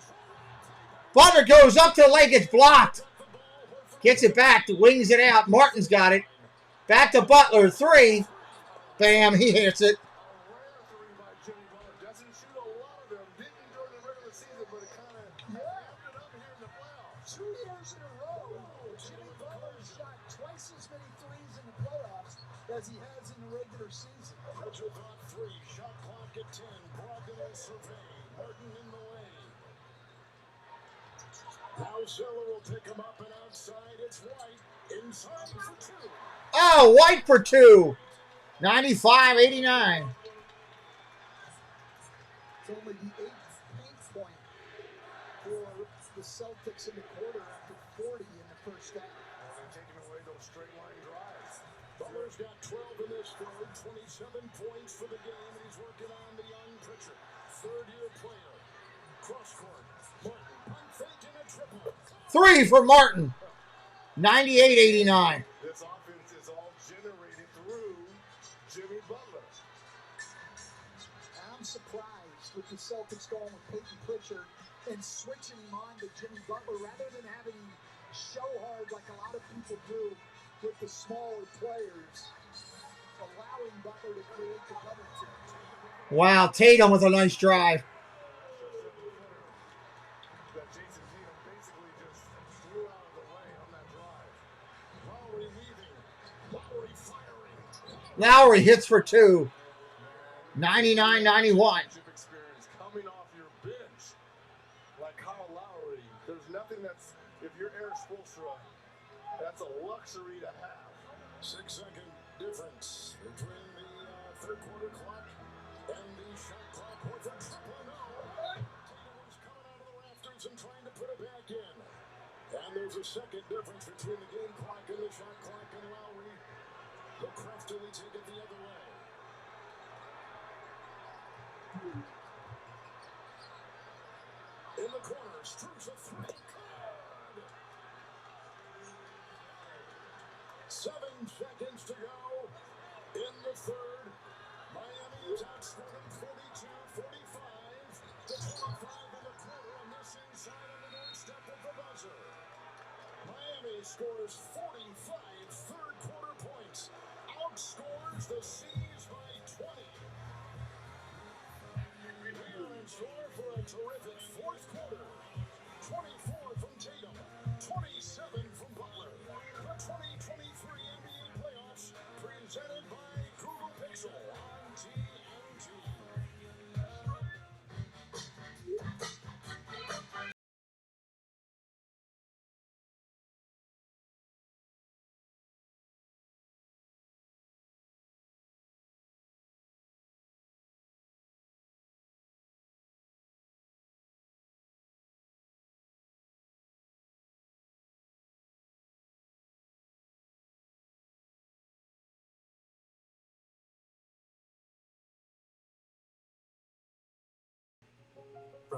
Butler goes up to the leg, gets blocked. Gets it back, wings it out. Martin's got it. Back to Butler, 3. Bam, he hits it. Doesn't shoot a lot of them. Didn't during the regular season, but it kind of ended up here in the playoffs. 2 years in a row, Jimmy Butler shot twice as many threes in the playoffs as he has in the regular season. Pritchard got 3. Shot clock at 10. Brogdon is surveying. Martin in the lane. Now Zeller will pick him up and outside. It's White. Inside for 2. Oh, White for 2. 95-89. It's only the 8th paint point for the Celtics in the quarter after 40 in the first half. They're taking away those straight line drives. Butler's got 12 in this third, 27 points for the game, and he's working on the young Pritchard. Third-year player. Cross court. Martin, pump fake and a triple. 3 for Martin. 98-89. This offense is all generated through Jimmy Butler. I'm surprised with the Celtics going with Peyton Pritchard and switching him on to Jimmy Butler rather than having him show hard like a lot of people do with the smaller players, allowing Butler to create the double team. Wow, Tatum with a nice drive. That Jason Tatum basically just threw out of the way on that drive. Lowry leaving. Lowry firing. Lowry hits for 2. 99-91. Experience coming off your bench like Kyle Lowry. There's nothing that's, if you're Eric Spoelstra, that's a luxury to have. 6-second difference between the third quarter clock and the shot clock with a triple. No. Tatum was coming out of the rafters and trying to put it back in. And there's a second difference between the game clock and the shot clock, and Lowry will craftily take it the other way. In the corner, Struz a 3. Good. 7 seconds to go in the third. Miami is outscoring 42-45 to 25 in the quarter, and this inside on the doorstep of the buzzer. Miami scores 45 third quarter points, outscores the C's by 20. We are in store for a terrific fourth quarter. 24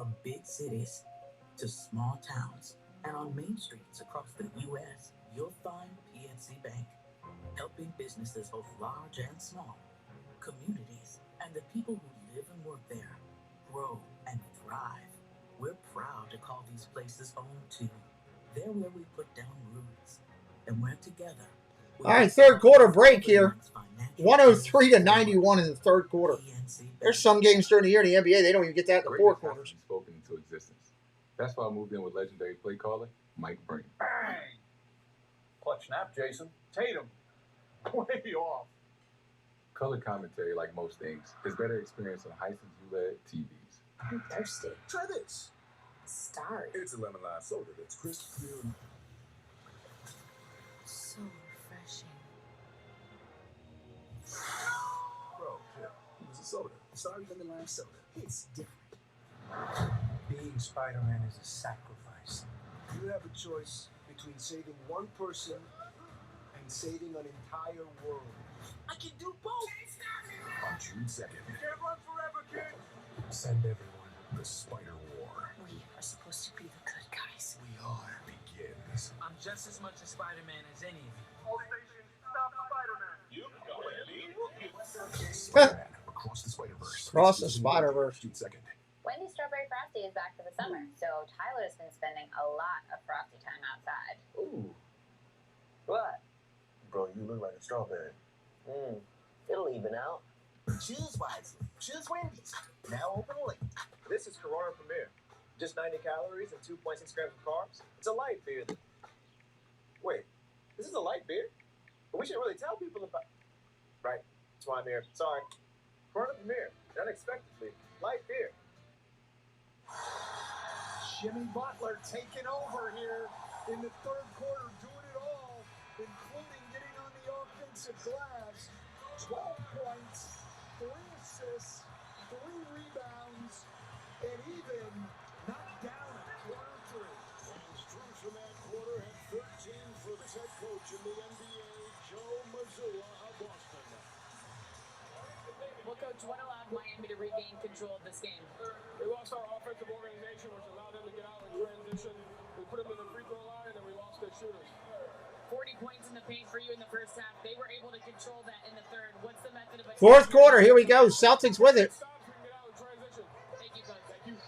From big cities to small towns and on main streets across the U.S., you'll find PNC Bank, helping businesses both large and small, communities, and the people who live and work there grow and thrive. We're proud to call these places home too. They're where we put down roots, and we're together. All right, third quarter break here. 103-91 in the third quarter. There's some games during the year in the NBA, they don't even get that in the fourth quarters. Spoken into existence. That's why I moved in with legendary play caller Mike Breen. Bang! Clutch snap, Jason. Tatum. Way off. Color commentary, like most things, is better experience on Hisense ULED TVs. I'm thirsty. Try this. Start. It's a lemon lime soda that's crisp, clear, and So refreshing. bro, yeah, it was a soda. Sorry, lemon lime soda. It's different. Being Spider-Man is a sacrifice. You have a choice between saving one person and saving an entire world. I can do both. On June 2nd, You can't run forever, kid. Send everyone. the Spider War We are supposed to be the good guys. we are begins. I'm just as much a Spider-Man as any of you. All stations, stop Spider-Man. You go, Andy. Spider-Man Across the Spider-Verse. Across the Spider-Verse. June 2nd. Wendy's Strawberry Frosty is back for the summer, so Tyler's been spending a lot of Frosty time outside. Ooh. What? Bro, you look like a strawberry. It'll even out. Choose wisely. Choose Wendy's. Now open late. This is Corona Premier. Just 90 calories and 2.6 grams of carbs. It's a light beer. Wait, this is a light beer? But we should really tell people about. Right, that's why I'm here. Sorry. Corona Premier. Unexpectedly, light beer. Jimmy Butler taking over here in the third quarter, doing it all, including getting on the offensive glass. 12 points, 3 assists, 3 rebounds, and even knocked down a corner 3. And through from that quarter had 13 for the head coach in the NBA, Joe Mazzulla of Boston. Well, Coach, what allowed Miami to regain control of this game? We lost our offensive organization, which allowed them to get out in transition. We put them in the free throw line, and then we lost their shooters. 40 points in the paint for you in the first half. They were able to control that in the third. What's the method of Fourth quarter, here we go. Celtics with it. Thank you, Coach. Thank you.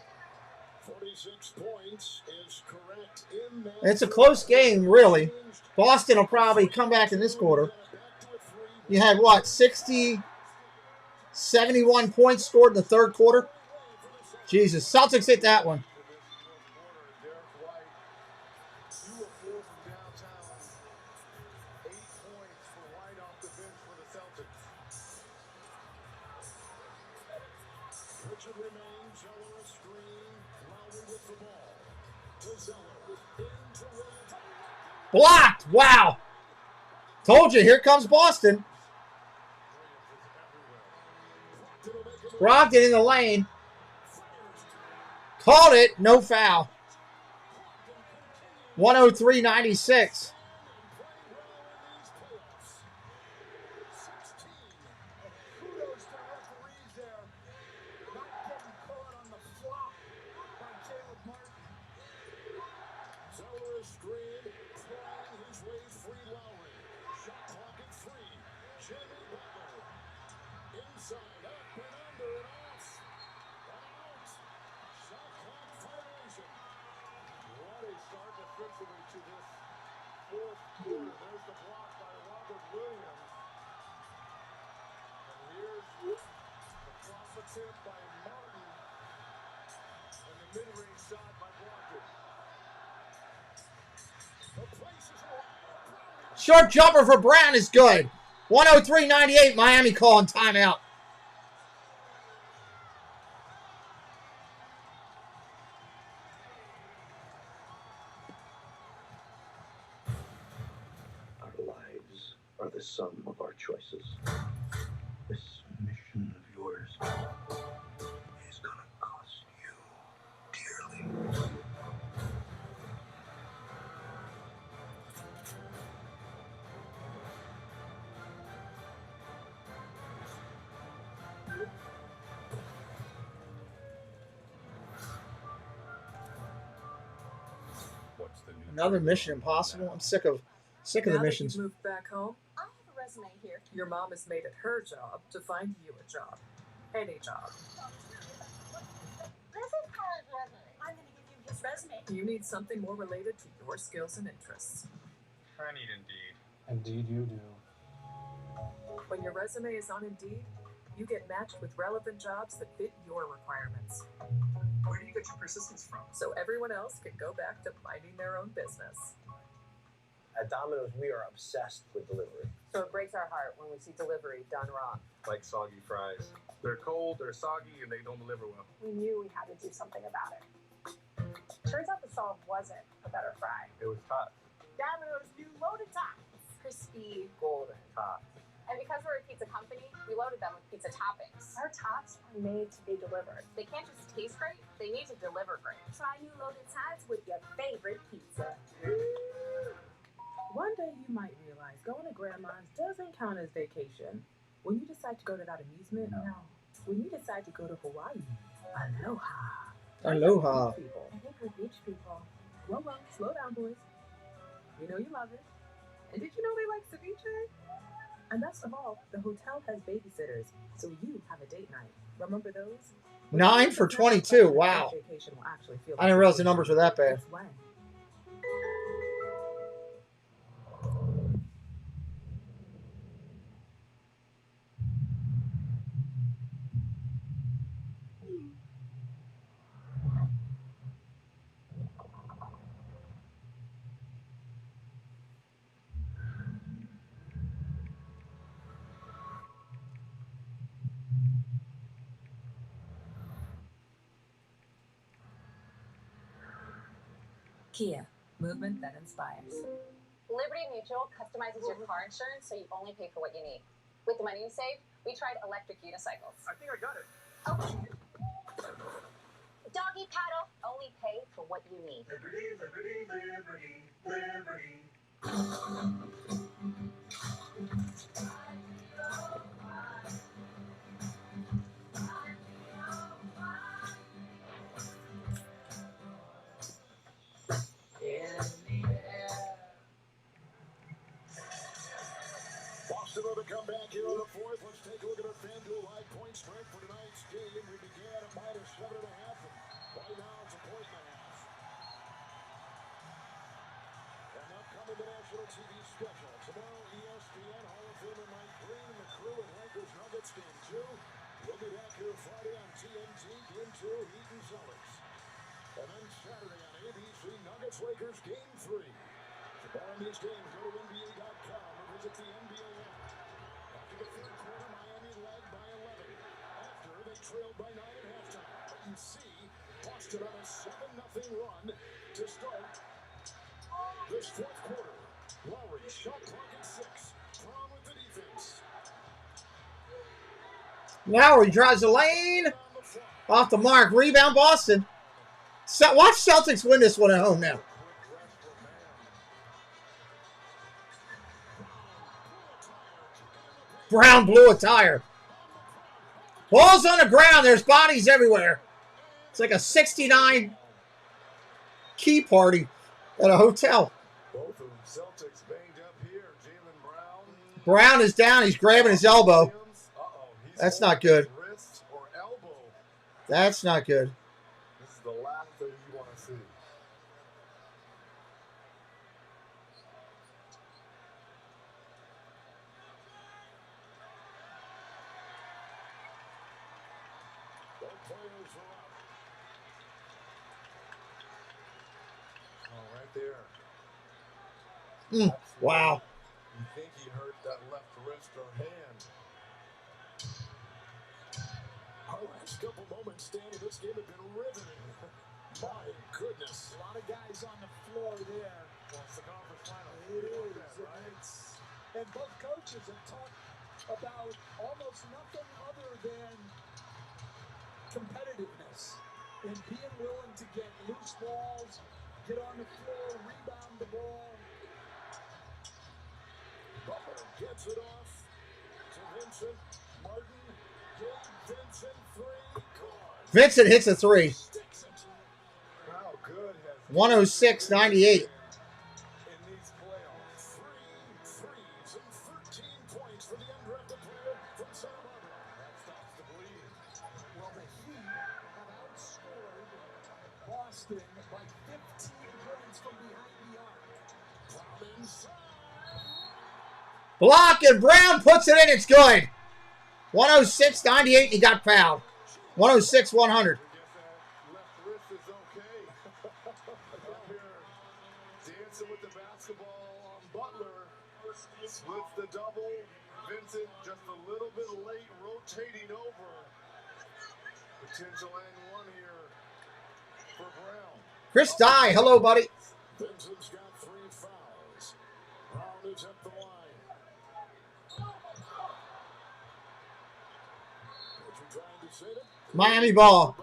46 points is correct in that. It's a close game, really. Boston will probably come back in this quarter. You had, what, 60, 71 points scored in the third quarter? Jesus, Celtics hit that one. Blocked. Wow. Told you, here comes Boston. Brogdon in the lane. Called it. No foul. 103-96. Kudos to referees there, not getting caught on the flop by Caleb Martin. Zeller is screened, prying his way free Lowry. Shot clock at 3. Jimmy Butler. Inside, up and under and off. Out. Shot clock violation. What a start defensively to this fourth quarter. There's the block by Robert Williams. And here's the flop attempt by Martin. And the mid-range shot by Brogdon. Short jumper for Brown is good. 103-98. Miami calling timeout. Our lives are the sum of our choices. This mission of yours is gonna cost you dearly. Another Mission Impossible. I'm sick of the missions. Now that you've moved back home, I have a resume here. Your mom has made it her job to find you a job. Any job. This is Carl's resume. I'm going to give you his resume. You need something more related to your skills and interests. I need Indeed. Indeed you do. When your resume is on Indeed, you get matched with relevant jobs that fit your requirements. Where do you get your persistence from? So everyone else can go back to minding their own business. At Domino's, we are obsessed with delivery. So it breaks our heart when we see delivery done wrong. Like soggy fries. They're cold, they're soggy, and they don't deliver well. We knew we had to do something about it. Turns out the solve wasn't a better fry. It was hot. Domino's new loaded tots. Crispy, Golden tots. And because we're a pizza company, we loaded them with pizza toppings. Our tots are made to be delivered. They can't just taste great, they need to deliver great. Try new loaded tots with your favorite pizza. One day you might realize going to grandma's doesn't count as vacation. When you decide to go to that amusement, no. When you decide to go to Hawaii, aloha. Aloha. People. I think we're beach people. Whoa, slow down, boys. We know you love it. And did you know they like ceviche? And best of all, the hotel has babysitters, so you have a date night. Remember those? 9 for 22. Wow. I didn't realize the numbers were that bad. Kia, movement that inspires. Liberty Mutual customizes your car insurance so you only pay for what you need. With the money you save, we tried electric unicycles. I think I got it. Okay. Doggy paddle, only pay for what you need. Liberty, liberty, liberty, liberty. Boston with a comeback here in the fourth. Let's take a look at our FanDuel Live point spread for tonight's game. We began at minus 7.5, and right now it's a 1.5. And upcoming the national TV special. Tomorrow, ESPN Hall of Famer Mike Green and the crew at Lakers Nuggets Game 2. We'll be back here Friday on TNT Game 2, Heat and Celtics. And then Saturday on ABC, Nuggets Lakers Game 3. To buy these games, go to NBA.com or visit the NBA app. After the third quarter, Miami led by 11. After, they trailed by 9 at halftime. But you see, Boston on a 7-0 run to start this fourth quarter. Lowry, shot clock at 6. Brown with the defense. Now he drives the lane. Off the mark. Rebound, Boston. So, watch Celtics win this one at home now. Brown blew a tire. Ball's on the ground. There's bodies everywhere. It's like a 69 key party at a hotel. Both of them Celtics banged up here. Jaylen Brown. Brown is down. He's grabbing his elbow. That's not good. Wrist or elbow. That's not good. This is the last thing you want to see. Both players are up. Oh, right there. Wow. You think he hurt that left wrist or hand. Our last couple moments standing this game have been riveting. My goodness. A lot of guys on the floor there. Well, it's the conference final. It is. And both coaches have talked about almost nothing other than competitiveness and being willing to get loose balls, get on the floor, rebound the ball. Butler gets it off to Vincent. Martin gave Vincent 3. Vincent hits a 3. How good has 106-98. Boston by 15 points from behind the arc. Brown inside. Block, and Brown puts it in. It's good. 106-98, he got fouled. 106-100. Dancing with the basketball on Butler. Splits the double. Vincent just a little bit late, rotating over. Potential and one here for Brown. Chris Dye, hello, buddy. Vincent's got 3 fouls. Brown is at the line. What you trying to say to? Miami ball.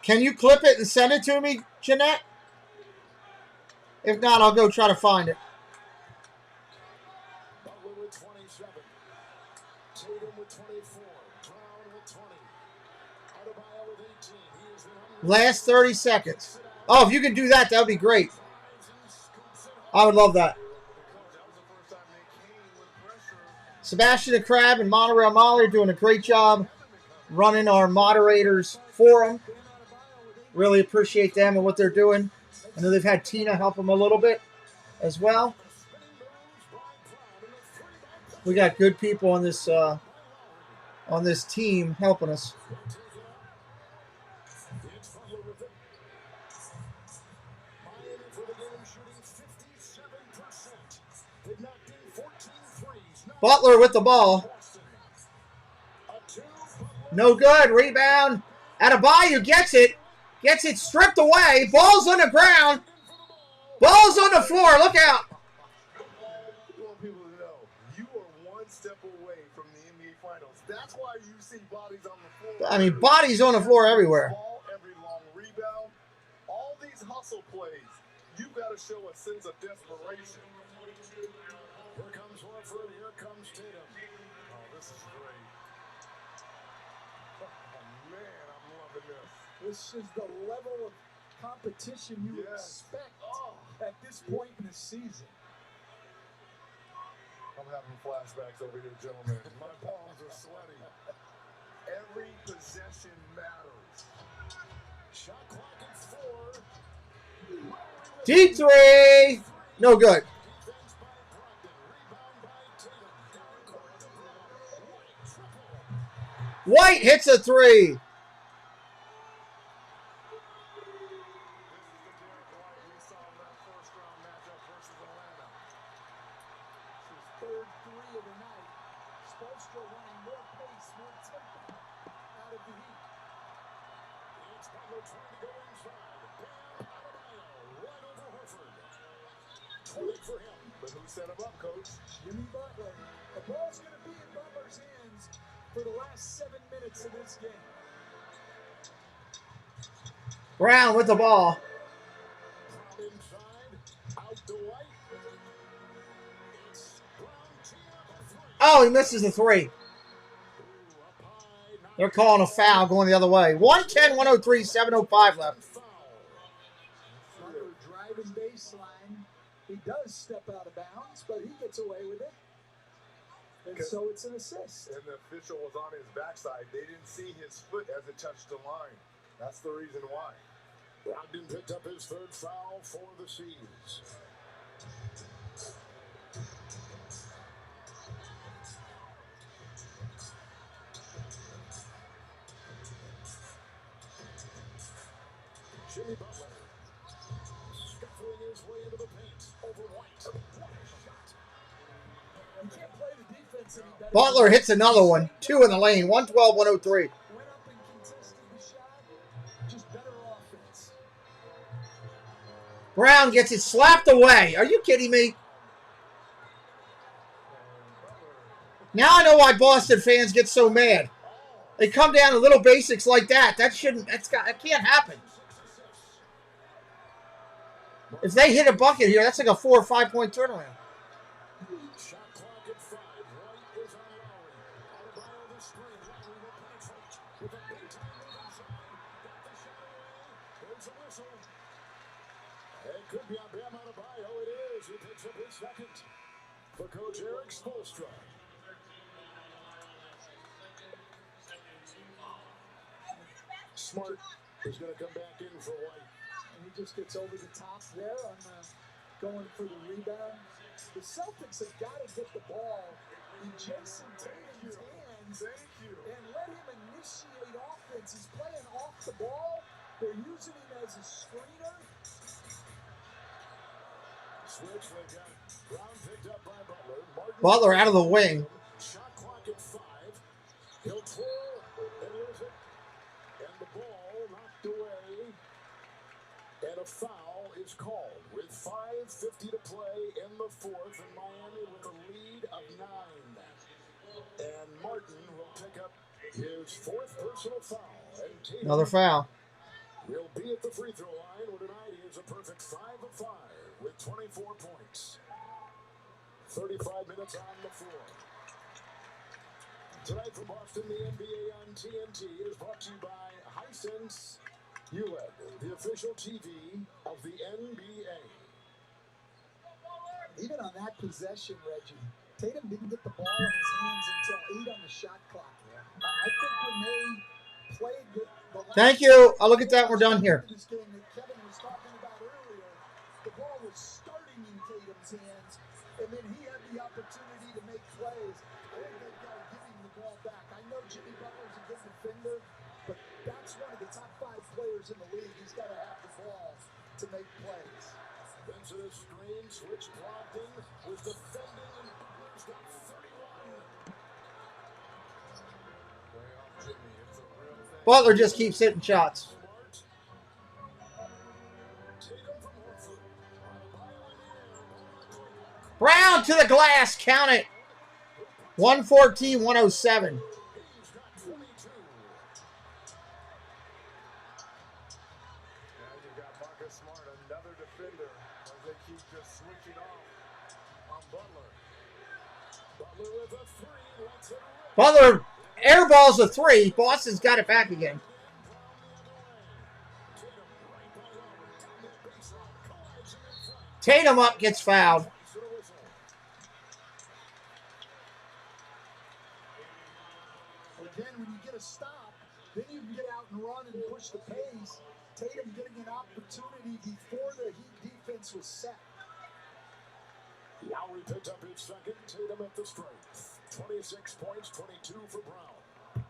Can you clip it and send it to me, Jeanette? If not, I'll go try to find it. Butler with 27. Tatum with 24. Brown with 20. Adebayo with 18. He is the Last 30 seconds. Oh, if you can do that, that would be great. I would love that. Sebastian the Crab and Monorail Molly are doing a great job running our moderators forum. Really appreciate them and what they're doing. I know they've had Tina help them a little bit as well. We got good people on this team helping us. Butler with the ball. No good. Rebound. Adebayo gets it. Gets it stripped away. Ball's on the ground. Ball's on the floor. Look out. You want people to know you are one step away from the NBA Finals. That's why you see bodies on the floor. I mean, bodies on the floor everywhere. Ball, every long rebound, all these hustle plays. You've got to show a sense of desperation. Here comes Horford. Here comes Tatum. Oh, this is great. Oh, man, I'm loving this. This is the level of competition you expect at this point in the season. I'm having flashbacks over here, gentlemen. My palms are sweaty. Every possession matters. Shot clock at 4. Deep three. No good. White hits a three. For him. But who set him up, Coach? Jimmy Butler. The ball's going to be in Butler's hands for the last 7 minutes of this game. Brown with the ball. Inside, out to White. Oh, he misses the three. They're calling a foul going the other way. 110, 103, 7:05 left. Butler driving baseline. He does step out of bounds, but he gets away with it. And so it's an assist. And the official was on his backside. They didn't see his foot as it touched the line. That's the reason why. Brogdon picked up his 3rd foul for the Seas. Jimmy Butler scuffling his way into the paint over White. What a shot. You can't play the defense any better. Butler hits another one. 2 in the lane. 112, 103. Went up and contested the shot. Just better offense. Brown gets it slapped away. Are you kidding me? Now I know why Boston fans get so mad. They come down to little basics like that. That can't happen. If they hit a bucket here, that's like a 4 or 5 point turnaround. Shot clock at 5. White is on Lowry. Adebayo the screen. Lowry will penetrate with a big time move inside. Got the shot away. There's a whistle. It could be on Bam Adebayo. It is. He picks up his 2nd for Coach Eric Spoelstra. Smart is going to come back in for White. And he just gets over the top there on going for the rebound. The Celtics have got to get the ball in Jason Tatum's hands and let him initiate offense. He's playing off the ball. They're using him as a screener. Switch, they got Brown picked up by Butler. Butler out of the wing. Shot clock at 5. He'll twirl and lose it. And the ball knocked away. And a foul is called with 5:50 to play in the fourth. And Miami with a lead of 9. And Martin will pick up his 4th personal foul. And Tatum Another foul. will be at the free throw line where tonight he is a perfect 5 of 5 with 24 points. 35 minutes on the floor. Tonight from Boston, the NBA on TNT is brought to you by Hisense ULED, the official TV of the NBA. Even on that possession, Reggie, Tatum didn't get the ball in his hands until 8 on the shot clock. I think when they played the Thank you. I'll look at that. We're done here. this game that Kevin was talking about earlier, the ball was starting in Tatum's hands, and then he had the opportunity to make plays. I think they've got to give him the ball back. I know Jimmy Butler's a good defender, but that's one of the top 5 players in the league. He's got to have the ball to make plays. Then to the screen, switch Brogdon was defending, and Butler's got 31. Way off Jimmy. It's a real thing. Butler just keeps hitting shots. Brown to the glass. Count it. 114-107. He's got 22. Now you've got Marcus Smart, another defender, as they keep just switching off on Butler. Butler with a 3, lets it rip. Butler airballs a 3. Boston's got it back again. Tatum up, gets fouled. Again, when you get a stop, then you can get out and run and push the pace. Tatum getting an opportunity before the Heat defense was set. Lowry picked up his 2nd. Tatum at the strike. 26 points, 22 for Brown.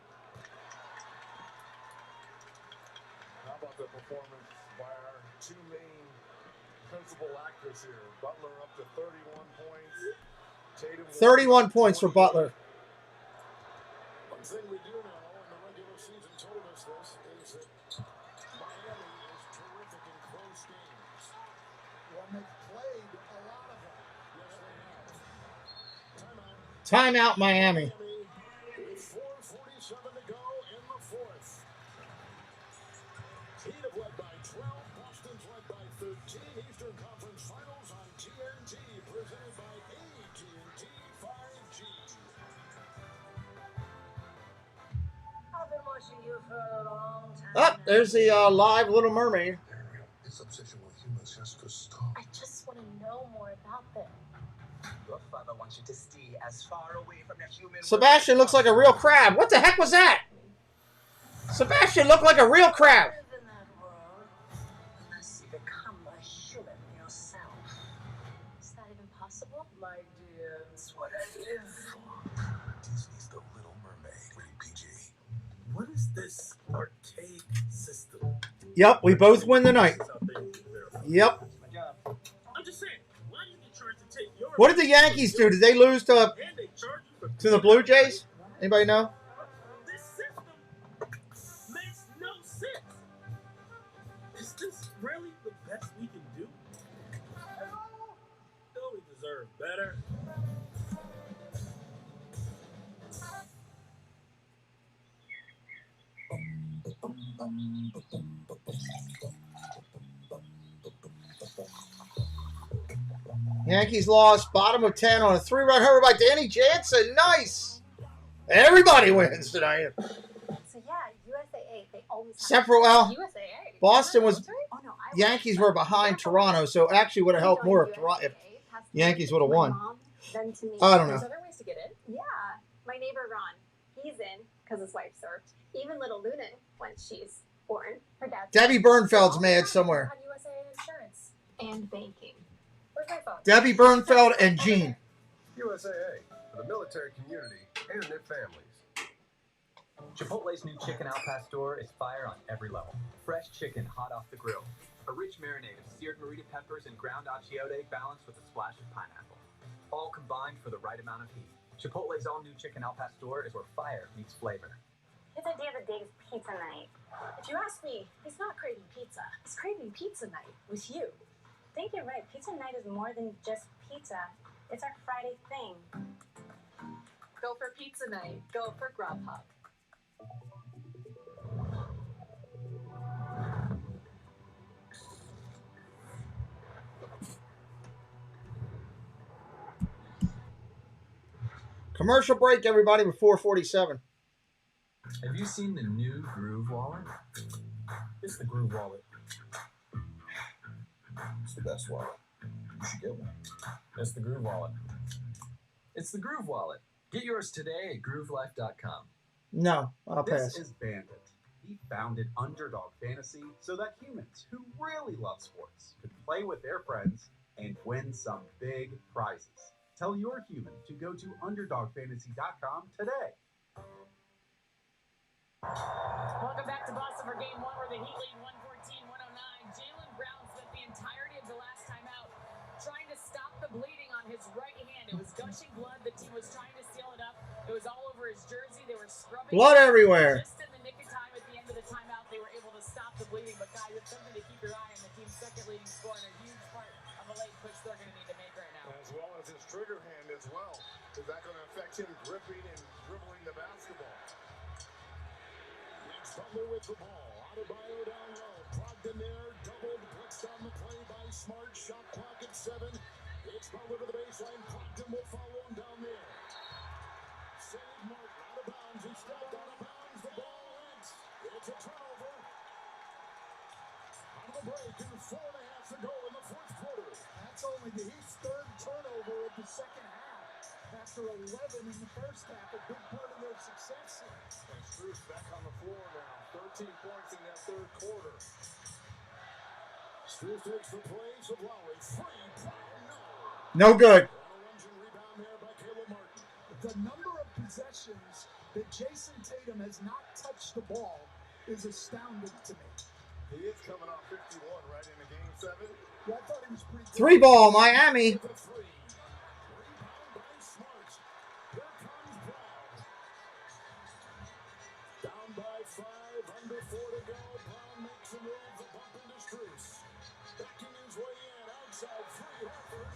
How about the performance by our 2 main principal actors here? Butler up to 31 points. Tatum 31 points for Butler. One thing we do know, and the regular season told us this, is that Miami is terrific in close games. Well, they've played a lot of them. Yes, they have. Timeout, Miami. With 4:47 to go in the fourth. Heat have led by 12. Boston's led by 13. Eastern Conference Finals on TNT, presented by AT&T 5G. I've been watching you for a long time. Oh, there's the live Little Mermaid. This obsession with humans has to stop. I just want to know more about them. Your father wants you to stay as far away from the human Sebastian looks like a real crab. What the heck was that? Sebastian looked like a real crab. Live in that world unless you become a human yourself. Is that even possible? My dear, it's what I live for. Disney's The Little Mermaid, rated PG. What is this archaic system? Yep, we both win the night. Yep. I'm just saying, why do you get charged to take your... What did the Yankees do? Did they lose to the Blue Jays? Anybody know? This system makes no sense. Is this really the best we can do? Don't we deserve better? Yankees lost, bottom of 10 on a 3-run homer by Danny Jansen. Nice. Everybody wins tonight. So yeah, USAA, they always have Except for, well, USAA. Boston was, Oh, no, I Yankees were behind Toronto, so actually would have helped more if Yankees would have won. Then to me, I don't know. There's other ways to get in. Yeah, my neighbor Ron, he's in because his wife served. Even little Luna, when she's important. Her dad's Debbie Bernfeld's mad somewhere. on USA Insurance and banking. Where's my phone? Debbie Bernfeld and Gene. USAA, for the military community and their families. Chipotle's new chicken al pastor is fire on every level. Fresh chicken hot off the grill. A rich marinade of seared morita peppers and ground achiote balanced with a splash of pineapple. All combined for the right amount of heat. Chipotle's all-new chicken al pastor is where fire meets flavor. His idea of the day is pizza night. If you ask me, he's not craving pizza. He's craving pizza night with you. I think you're right. Pizza night is more than just pizza. It's our Friday thing. Go for pizza night. Go for Grubhub. Commercial break, everybody, before 447. Have you seen the new Groove Wallet? It's the Groove Wallet. It's the best wallet. You should get one. It's the Groove Wallet. It's the Groove Wallet. Get yours today at groovelife.com. No, I'll pass. This is Bandit. He founded Underdog Fantasy so that humans who really love sports could play with their friends and win some big prizes. Tell your human to go to underdogfantasy.com today. Welcome back to Boston for Game 1, where the Heat lead 114-109. Jaylen Brown spent the entirety of the last time out trying to stop the bleeding on his right hand. It was gushing blood. The team was trying to seal it up. It was all over his jersey. They were scrubbing blood everywhere. Just in the nick of time at the end of the timeout, they were able to stop the bleeding. But guys, it's something to keep your eye on. The team's second leading scorer and a huge part of a late push they're going to need to make right now. As well as his trigger hand as well. Is that going to affect him gripping and dribbling the basketball? Butler with the ball. Adebayo down low. Brogdon there. Doubled. Blitzed on the play by Smart. Shot clock at 7. It's Butler to the baseline. Brogdon will follow him down there. Save Martin out of bounds. He stepped out of bounds. The ball went. It's a turnover. Out of the break and 4.5 to go in the fourth quarter. That's only the Heat's third turnover of the second half. After 11 in the first half, a big part of their success. And Strus back on the floor now. 13 points in that third quarter. Strus takes the plays of Lowry. Free. No good. Rebound there by Caleb Martin. The number of possessions that Jason Tatum has not touched the ball is astounding to me. He is coming off 51 right into Game 7. Yeah, I thought he was pretty good. 3 ball, Miami. Down by 5, under 4 to go. Brown makes a move, the bump into Strus. Backing his way in, outside, free Horford.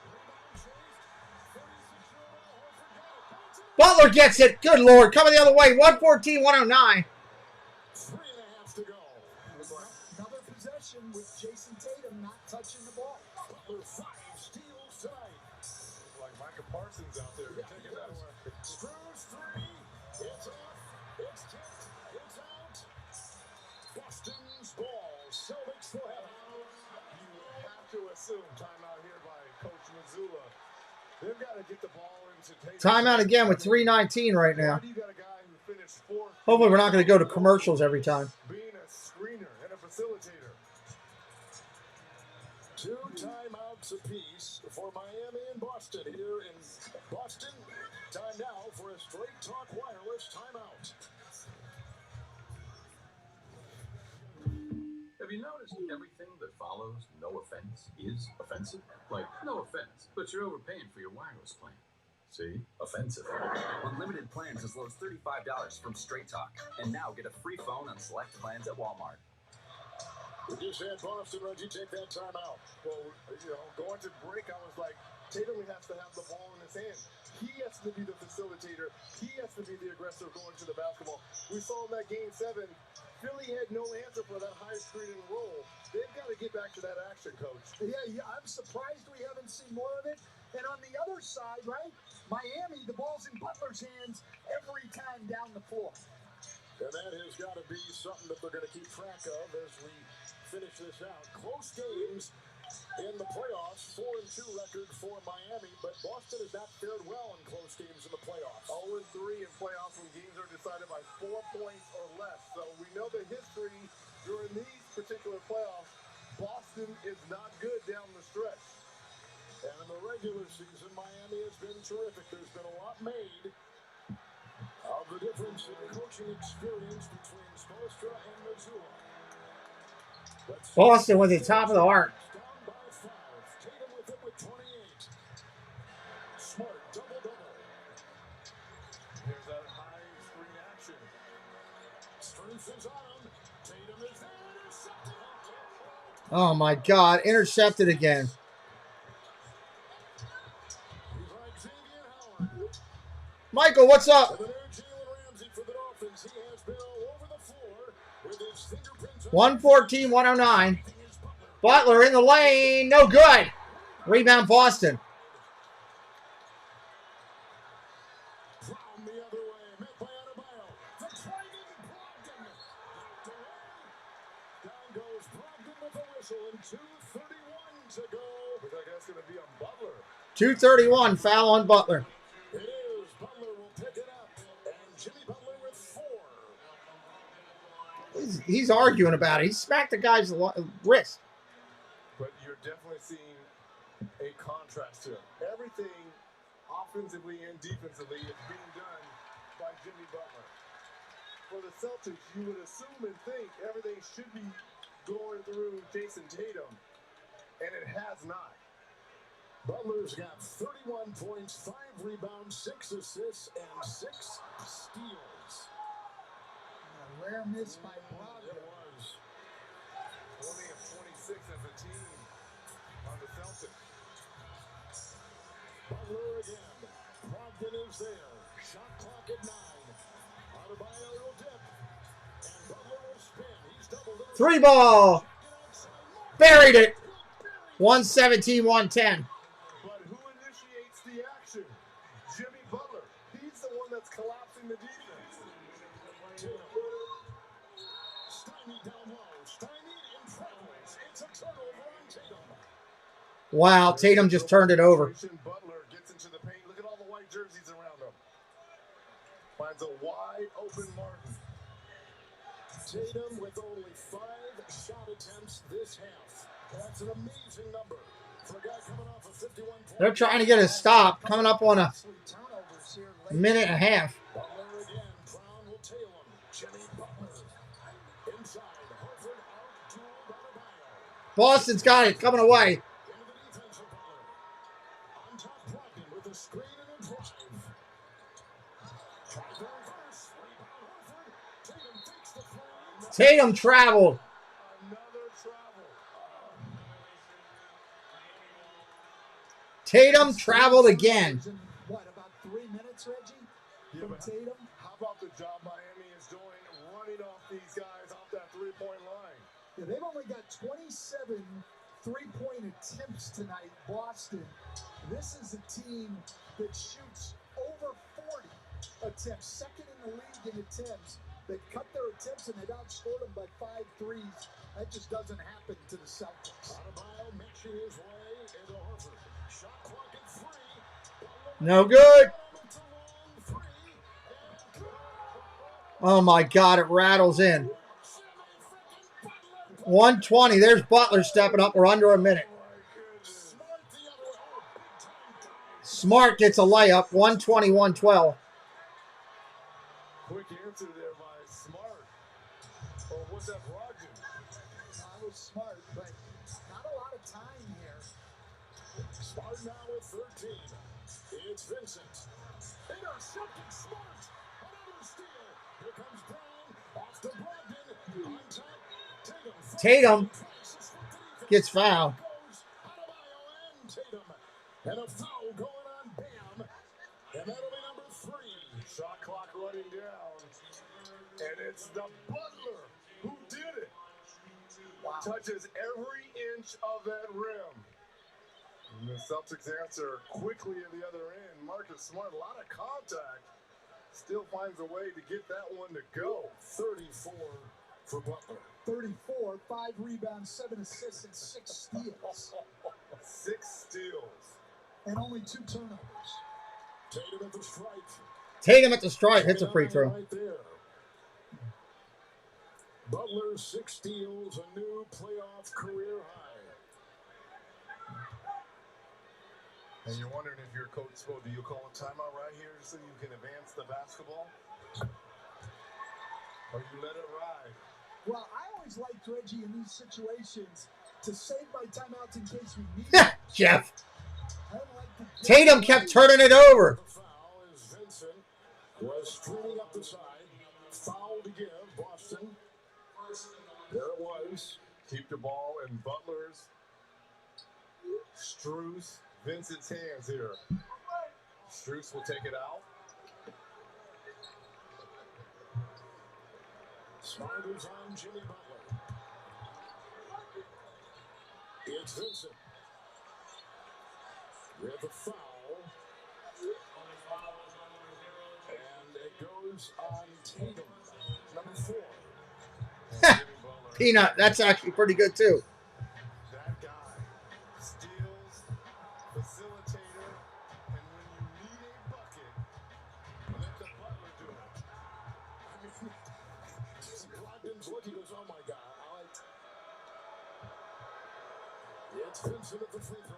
Rebound chased, 36-year-old Horford got it. Butler gets it. Good Lord. Coming the other way. 114-109. 3.5 to go. Another possession with Jason Tatum not touching the ball. Butler 5 steals tonight. Like Micah Parsons out there taking that away. Strus 3. It's off. It's tipped. It's out. Boston's ball. Celtics will have it. You have to assume timeout here by Coach Mazzulla. They've got to get the ball into Tatum. Timeout again with 3:19 right now. You got a guy who finished 4th. Hopefully we're not going to go to commercials every time. Being a screener and a facilitator. 2 timeouts apiece for Miami and Boston here in Boston. Time now for a Straight Talk Wireless timeout. Have you noticed everything that follows no offense is offensive? Like, no offense, but you're overpaying for your wireless plan. See? Offensive. Unlimited plans as low as $35 from Straight Talk. And now get a free phone on select plans at Walmart. We just had Boston, Reggie, take that timeout. Well, going to break, I was like, Tatum has to have the ball in his hand. He has to be the facilitator. He has to be the aggressor going to the basketball. We saw in that Game 7, Philly had no answer for that high screening roll. They've got to get back to that action, Coach. Yeah, I'm surprised we haven't seen more of it. And on the other side, right, Miami, the ball's in Butler's hands every time down the floor. And that has got to be something that they're going to keep track of as we finish this out. Close games in the playoffs, 4-2 record for Miami, but Boston has not fared well in close games in the playoffs. 0-3 3 in playoffs when games are decided by 4 points or less. So we know the history during these particular playoffs. Boston is not good down the stretch. And in the regular season, Miami has been terrific. There's been a lot made of the difference in coaching experience between Spoelstra and Missoula. Boston was at top of the arc. Down by 5. Tatum with it with 28. Smart double-double. Here's that high screen action. Strength is on. Tatum is there. Intercepted. Oh my God, intercepted again. He's like Xavier Howard. Michael, what's up? And then Jalen Ramsey for the Dolphins. He has been all over the floor with his fingerprints. 114, 109. Butler in the lane. No good. Rebound Boston. From the other way. Met by Adebayo. The driving Brogdon. Knocked away. Down goes Brogdon with the whistle. And 2:31 to go. Looks like that's going to be on Butler. 231, foul on Butler. It is. Butler will pick it up. And Jimmy Butler with 4. He's arguing about it. He smacked the guy's wrist. But you're definitely seeing a contrast here. Everything offensively and defensively is being done by Jimmy Butler. For the Celtics, you would assume and think everything should be going through Jason Tatum, and it has not. Butler's got 31 points, 5 rebounds, 6 assists, and 6 steals. A rare miss by Brogdon. It was 20 of 26 as a team on the Celtics. Butler again. Brogdon is there. Shot clock at 9. Adebayo will dip. And Butler will spin. He's doubled it. 3 ball. Buried it. 117, 110. But who initiates the action? Jimmy Butler. He's the one that's collapsing the defense. Stymied down low. Stymied in travels. It's a turnover on Tatum. Wow, Tatum just turned it over. Butler gets into the paint. Look at all the white jerseys around him. Finds a wide open Martin. Tatum with only 5 shot attempts this half. That's an amazing number for a guy coming off a 51 point. They're trying to get a stop. Coming up on a minute and a half. Butler again. Brown will tail him. Jimmy Butler. Inside. Horford out to Adebayo. Boston's got it. Coming away. Into the defense for Butler. On top, Brogdon with a screen and a drive. Tries the reverse. Rebound Horford. Tatum takes the three. Tatum traveled. Another travel. Tatum traveled again. What, about 3 minutes, Reggie? Yeah, From but Tatum? how about the job Miami is doing running off these guys off that three-point line? Yeah, they've only got 27 three-point attempts tonight, Boston. This is a team that shoots over 40 attempts, second in the league in attempts. They cut their attempts and they've outscored them by 5 threes. That just doesn't happen to the Celtics. Adebayo matching his way into Horford. Shot clock at 3. No good. Oh my God, it rattles in. 120. There's Butler stepping up. We're under a minute. Smart gets a layup. 120, 112. Quick answer there by Smart. Or was that Brogdon? I was Smart, but not a lot of time here. Smart now with 13. It's Vincent. Intercepted Smart. Another steal. Here comes Brown. Off to Brogdon. On top. Tatum gets fouled. Adebayo and Tatum. And a foul going on Bam. And that'll be number 3. Shot clock running down. And it's the Butler who did it. Wow. Touches every inch of that rim. And the Celtics answer quickly at the other end. Marcus Smart, a lot of contact. Still finds a way to get that one to go. 34 for Butler. 34, 5 rebounds, 7 assists, and 6 steals. 6 steals. And only 2 turnovers. Tatum at the stripe. Tatum at the stripe hits a free throw. Right there. Butler 6 steals, a new playoff career high. And you're wondering if your coach spoke, do you call a timeout right here so you can advance the basketball? Or you let it ride? Well, I always liked Reggie in these situations to save my timeouts in case we need it. Jeff. Tatum kept turning it over. The foul is Vincent. Was streaming up the side. Foul to give Boston. There it was. Keep the ball in Butler's, Strus, Vincent's hands here. Strus will take it out. Smart is on Jimmy Butler. It's Vincent. With the foul. And it goes on Tatum, number 4. Peanut, that's actually pretty good too. That guy steals, facilitator, and when you need a bucket, let the Butler do it. I mean, Brogdon's look, he goes, oh my God. It's Vincent at the free throw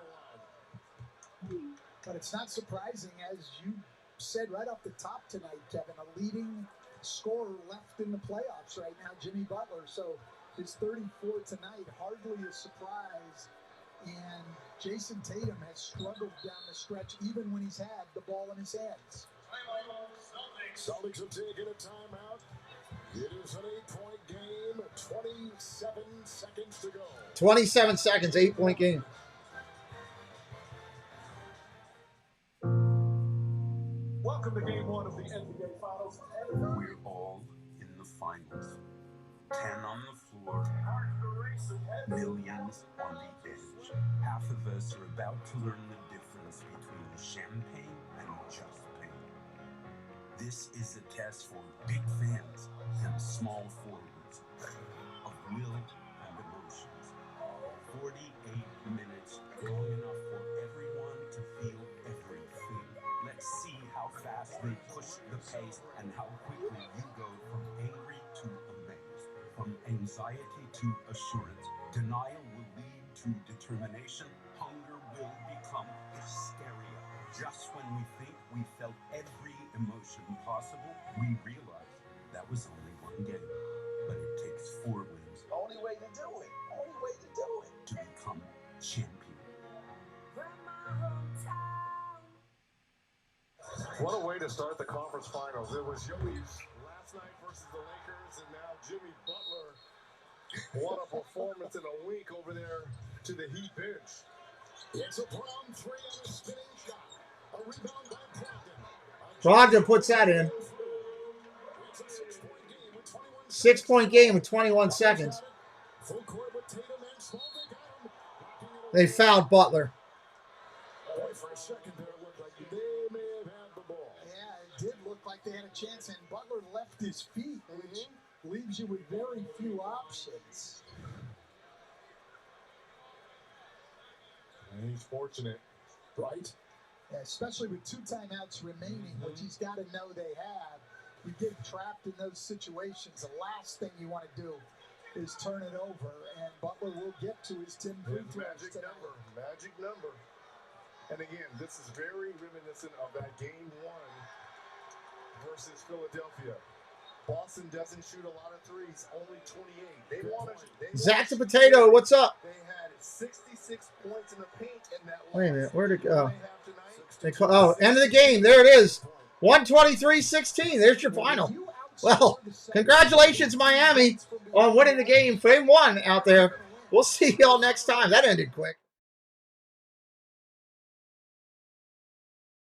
line. But it's not surprising, as you said right off the top tonight, Kevin, a leading scorer left in the playoffs right now, Jimmy Butler. So his 34 tonight, hardly a surprise. And Jason Tatum has struggled down the stretch even when he's had the ball in his hands. Celtics have taken a timeout. It is an 8-point game, 27 seconds to go. 27 seconds, 8-point game. Welcome to game 1 of the NBA Finals. We're all in the finals. 10 on the floor, millions on the edge. Half of us are about to learn the difference between champagne and just pain. This is a test for big fans and small forwards of will and emotions. 48 minutes, long enough for everyone to feel everything. Let's see how fast they push the pace and how quickly you go from angry to amazed, from anxiety to assurance. Denial will lead to determination. Hunger will become hysteria. Just when we think we felt every emotion possible, we realize that was only one game. But it takes 4 wins. Only way to do it. Only way to do it. To become champion. What a way to start the conference finals. It was Yogi's last night versus the Lakers, and now Jimmy Butler. What a performance in a week over there to the Heat bench. It's a Brown 3 and a spinning shot. A rebound by Brogdon. Brogdon puts that in. It's a 6-point 6-point game with 21 game with 21 seconds. Full court with Tatum and Small. They got him. They fouled Butler. Boy, for a second there, it looked like they may have had the ball. Yeah, it did look like they had a chance, and Butler left his feet, which leaves you with very few options. And he's fortunate, right? Yeah, especially with 2 timeouts remaining, which he's got to know they have. You get trapped in those situations. The last thing you want to do is turn it over, and Butler will get to his 10 free throws. Magic number. And again, this is very reminiscent of that game 1 versus Philadelphia. Boston doesn't shoot a lot of threes, only 28. They wanted Zach the Potato, what's up? They had 66 points in the paint in that. Wait a minute, where'd it go? End of the game. There it is. 123-16. There's your final. Well, congratulations, Miami, on winning the game. Game 1 out there. We'll see y'all next time. That ended quick.